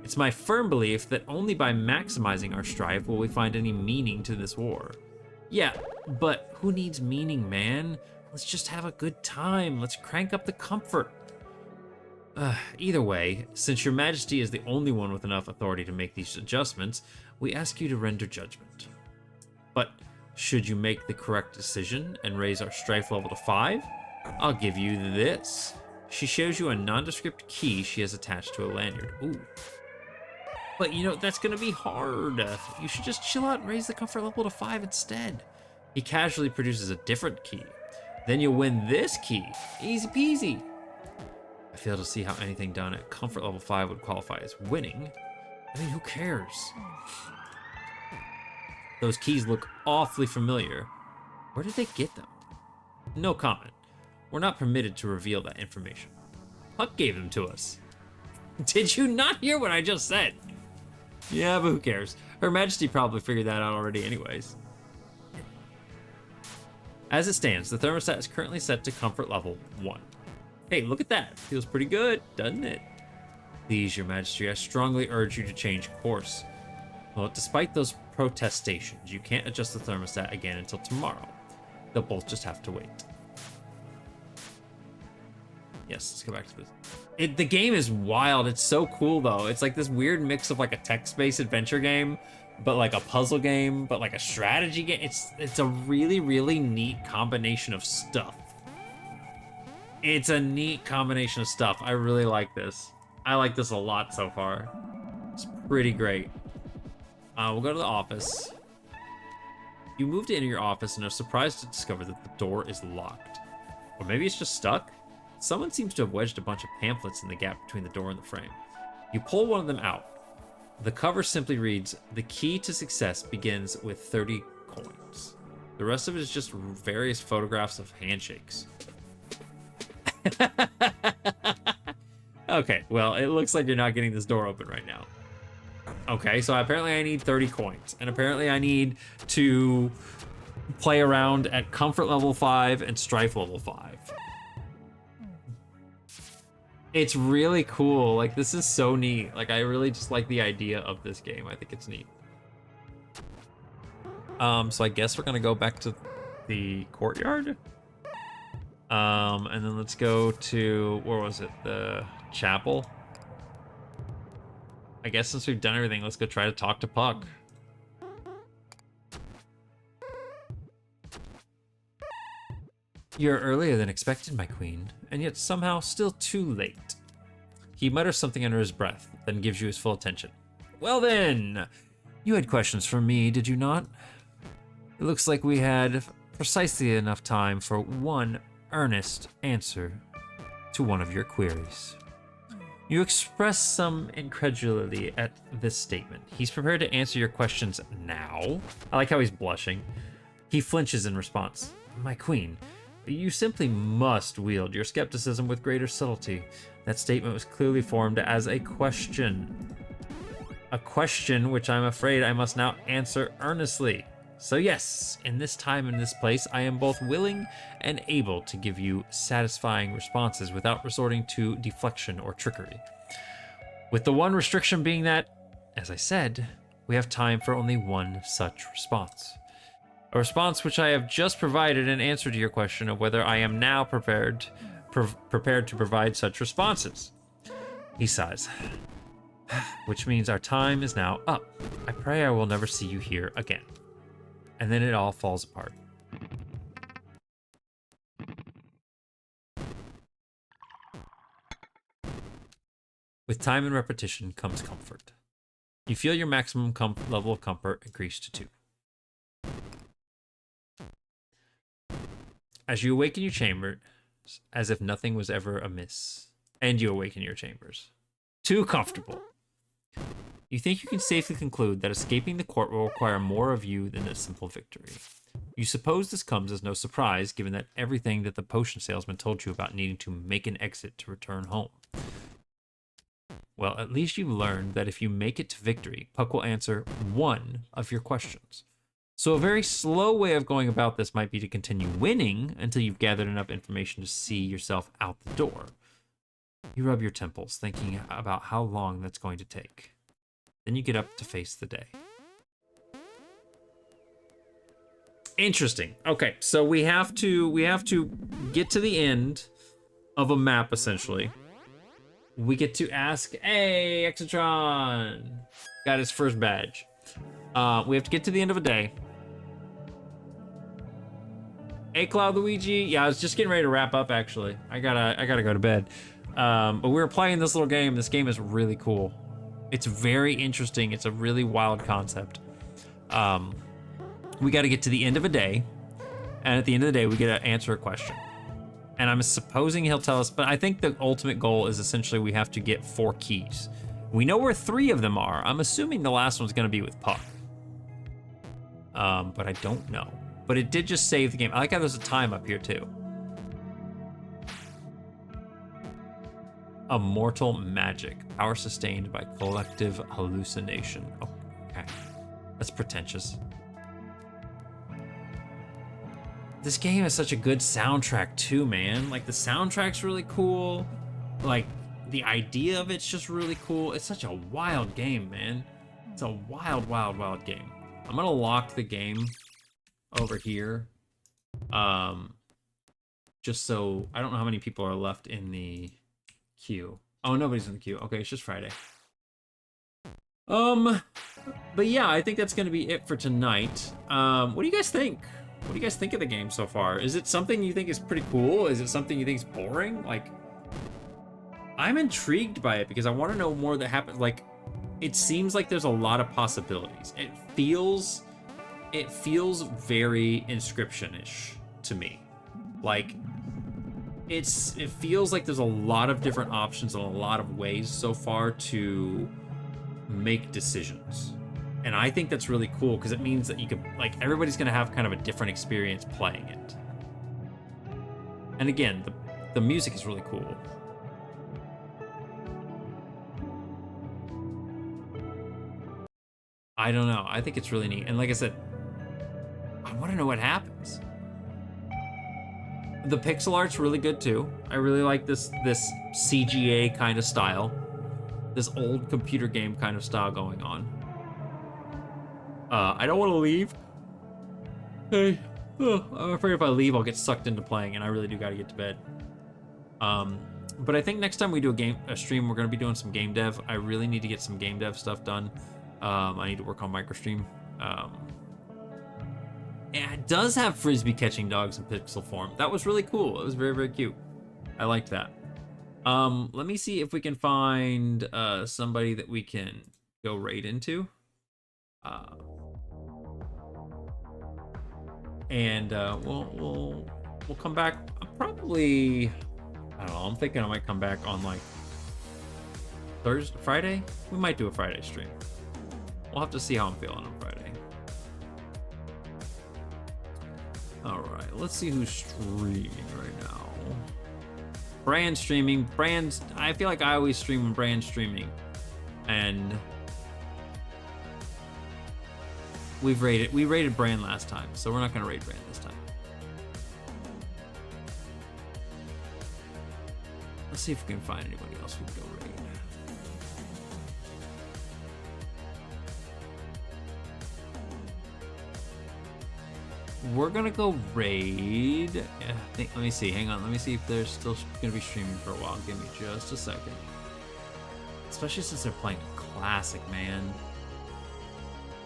It's my firm belief that only by maximizing our strife will we find any meaning to this war. Yeah, but who needs meaning, man? Let's just have a good time. Let's crank up the comfort. Either way, since Your Majesty is the only one with enough authority to make these adjustments, we ask you to render judgment. But should you make the correct decision and raise our strife level to 5, I'll give you this. She shows you a nondescript key she has attached to a lanyard. Ooh. But you know, that's gonna be hard. You should just chill out and raise the comfort level to 5 instead. He casually produces a different key. Then you'll win this key. Easy peasy. I fail to see how anything done at comfort level 5 would qualify as winning. I mean, who cares? Those keys look awfully familiar. Where did they get them? No comment. We're not permitted to reveal that information. Puck gave them to us. Did you not hear what I just said? Yeah, but who cares? Her Majesty probably figured that out already anyways. As it stands, the thermostat is currently set to comfort level 1. Hey, look at that. Feels pretty good, doesn't it? Please, Your Majesty, I strongly urge you to change course. Well, despite those protestations, you can't adjust the thermostat again until tomorrow. They'll both just have to wait. Yes, let's go back to this. The game is wild. It's so cool, though. It's like this weird mix of like a text-based adventure game, but like a puzzle game, but like a strategy game. It's a really, really neat combination of stuff. It's a neat combination of stuff. I really like this. I like this a lot so far. It's pretty great. We'll go to the office. You moved into your office and are surprised to discover that the door is locked. Or maybe it's just stuck? Someone seems to have wedged a bunch of pamphlets in the gap between the door and the frame. You pull one of them out. The cover simply reads, "The key to success begins with 30 coins." The rest of it is just various photographs of handshakes. Okay, well, it looks like you're not getting this door open right now. Okay, so apparently I need 30 coins, and apparently I need to play around at comfort level 5 and strife level 5. It's really cool. Like, this is so neat. Like, I really just like the idea of this game. I think it's neat. So I guess we're gonna go back to the courtyard. And then let's go to, where was it? The chapel. I guess since we've done everything, let's go try to talk to Puck. You're earlier than expected, my queen, and yet somehow still too late. He mutters something under his breath, then gives you his full attention. Well then, you had questions for me, did you not? It looks like we had precisely enough time for one earnest answer to one of your queries. You express some incredulity at this statement. He's prepared to answer your questions now. I like how he's blushing. He flinches in response. My queen, you simply must wield your skepticism with greater subtlety. That statement was clearly formed as a question. A question which I'm afraid I must now answer earnestly. So yes, in this time and this place, I am both willing and able to give you satisfying responses without resorting to deflection or trickery. With the one restriction being that, as I said, we have time for only one such response. A response which I have just provided an answer to your question of whether I am now prepared to provide such responses. He sighs. Which means our time is now up. I pray I will never see you here again. And then it all falls apart. With time and repetition comes comfort. You feel your maximum level of comfort increase to 2. As you awaken your chamber, as if nothing was ever amiss, and you awaken your chambers. Too comfortable. You think you can safely conclude that escaping the court will require more of you than a simple victory. You suppose this comes as no surprise, given that everything that the potion salesman told you about needing to make an exit to return home. Well, at least you've learned that if you make it to victory, Puck will answer one of your questions. So a very slow way of going about this might be to continue winning until you've gathered enough information to see yourself out the door. You rub your temples, thinking about how long that's going to take. Then you get up to face the day. Interesting. Okay, so we have to get to the end of a map, essentially. We get to ask, hey, Exatron! Got his first badge. We have to get to the end of a day. Hey, Cloud Luigi. Yeah, I was just getting ready to wrap up, actually. I gotta go to bed. But we were playing this little game. This game is really cool. It's very interesting. It's a really wild concept. We got to get to the end of a day, and at the end of the day, we get to answer a question. And I'm supposing he'll tell us, but I think the ultimate goal is essentially we have to get 4 keys. We know where 3 of them are. I'm assuming the last one's going to be with Puck. But I don't know. but it did just save the game. I like how there's a time up here too. Immortal magic, power sustained by collective hallucination. Oh, okay, that's pretentious. This game has such a good soundtrack too, man. Like the soundtrack's really cool. Like the idea of it's just really cool. It's such a wild game, man. It's a wild, wild, wild game. I'm gonna lock the game over here. Just so I don't know how many people are left in the queue. Oh, nobody's in the queue. Okay, it's just Friday. But yeah, I think that's gonna be it for tonight. What do you guys think? What do you guys think of the game so far? Is it something you think is pretty cool? Is it something you think is boring? Like, I'm intrigued by it because I want to know more that happens. Like, it seems like there's a lot of possibilities. It feels very Inscription-ish to me. Like, it feels like there's a lot of different options and a lot of ways so far to make decisions. And I think that's really cool because it means that you could, like, everybody's gonna have kind of a different experience playing it. And again, the music is really cool. I don't know. I think it's really neat. And like I said, I want to know what happens. The pixel art's really good too. I really like this CGA kind of style. This old computer game kind of style going on. I don't want to leave. Hey, I'm afraid if I leave, I'll get sucked into playing, and I really do got to get to bed. But I think next time we do a stream, we're going to be doing some game dev. I really need to get some game dev stuff done. I need to work on MicroStream. And it does have frisbee catching dogs in pixel form. That was really cool. It was very, very cute. I liked that. Let me see if we can find somebody that we can go raid into. And we'll come back probably, I don't know, I'm thinking I might come back on like Friday? We might do a Friday stream. We'll have to see how I'm feeling on Friday. All right, let's see who's streaming right now. Brand streaming. Brand's, I feel like I always stream when Brand's streaming. And we rated Brand last time, so we're not gonna raid Brand this time. Let's see if we can find anybody else we can go raid. We're gonna go raid. Let me see. Hang on. Let me see if they're still gonna be streaming for a while. Give me just a second. Especially since they're playing a classic, man.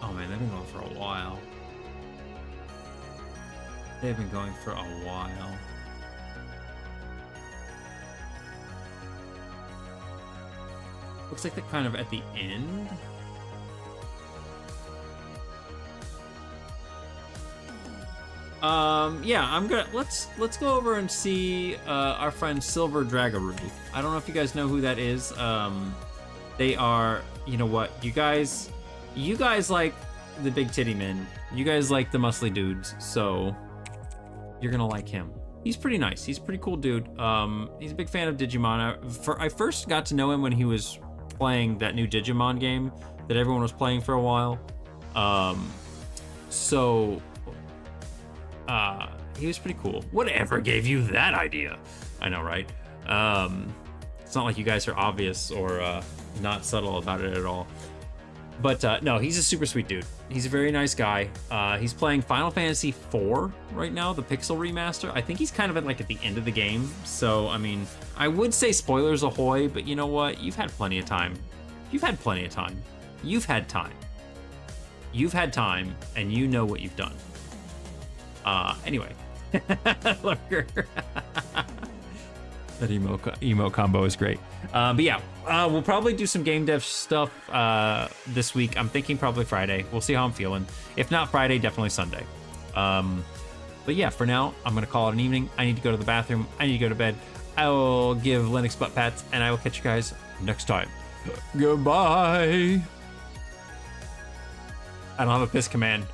Oh man, they've been going for a while. They've been going for a while. Looks like they're kind of at the end. Yeah, I'm gonna let's go over and see our friend Silver Dragaroo. I don't know if you guys know who that is. They are, you know what, you guys like the big titty men. You guys like the muscly dudes, so you're gonna like him. He's pretty nice. He's a pretty cool dude. He's a big fan of Digimon. I first got to know him when he was playing that new Digimon game that everyone was playing for a while. He was pretty cool. Whatever gave you that idea? I know, right? It's not like you guys are obvious or not subtle about it at all. But no, he's a super sweet dude. He's a very nice guy. He's playing Final Fantasy IV right now, the Pixel remaster. I think he's kind of at the end of the game. So, I mean, I would say spoilers ahoy, but you know what? You've had plenty of time. You've had plenty of time. You've had time. You've had time, and you know what you've done. Anyway. Lurker. That emo combo is great. But yeah, we'll probably do some game dev stuff this week. I'm thinking probably Friday. We'll see how I'm feeling. If not Friday, definitely Sunday. But yeah, for now, I'm going to call it an evening. I need to go to the bathroom. I need to go to bed. I will give Linux butt pats, and I will catch you guys next time. Goodbye. I don't have a piss command.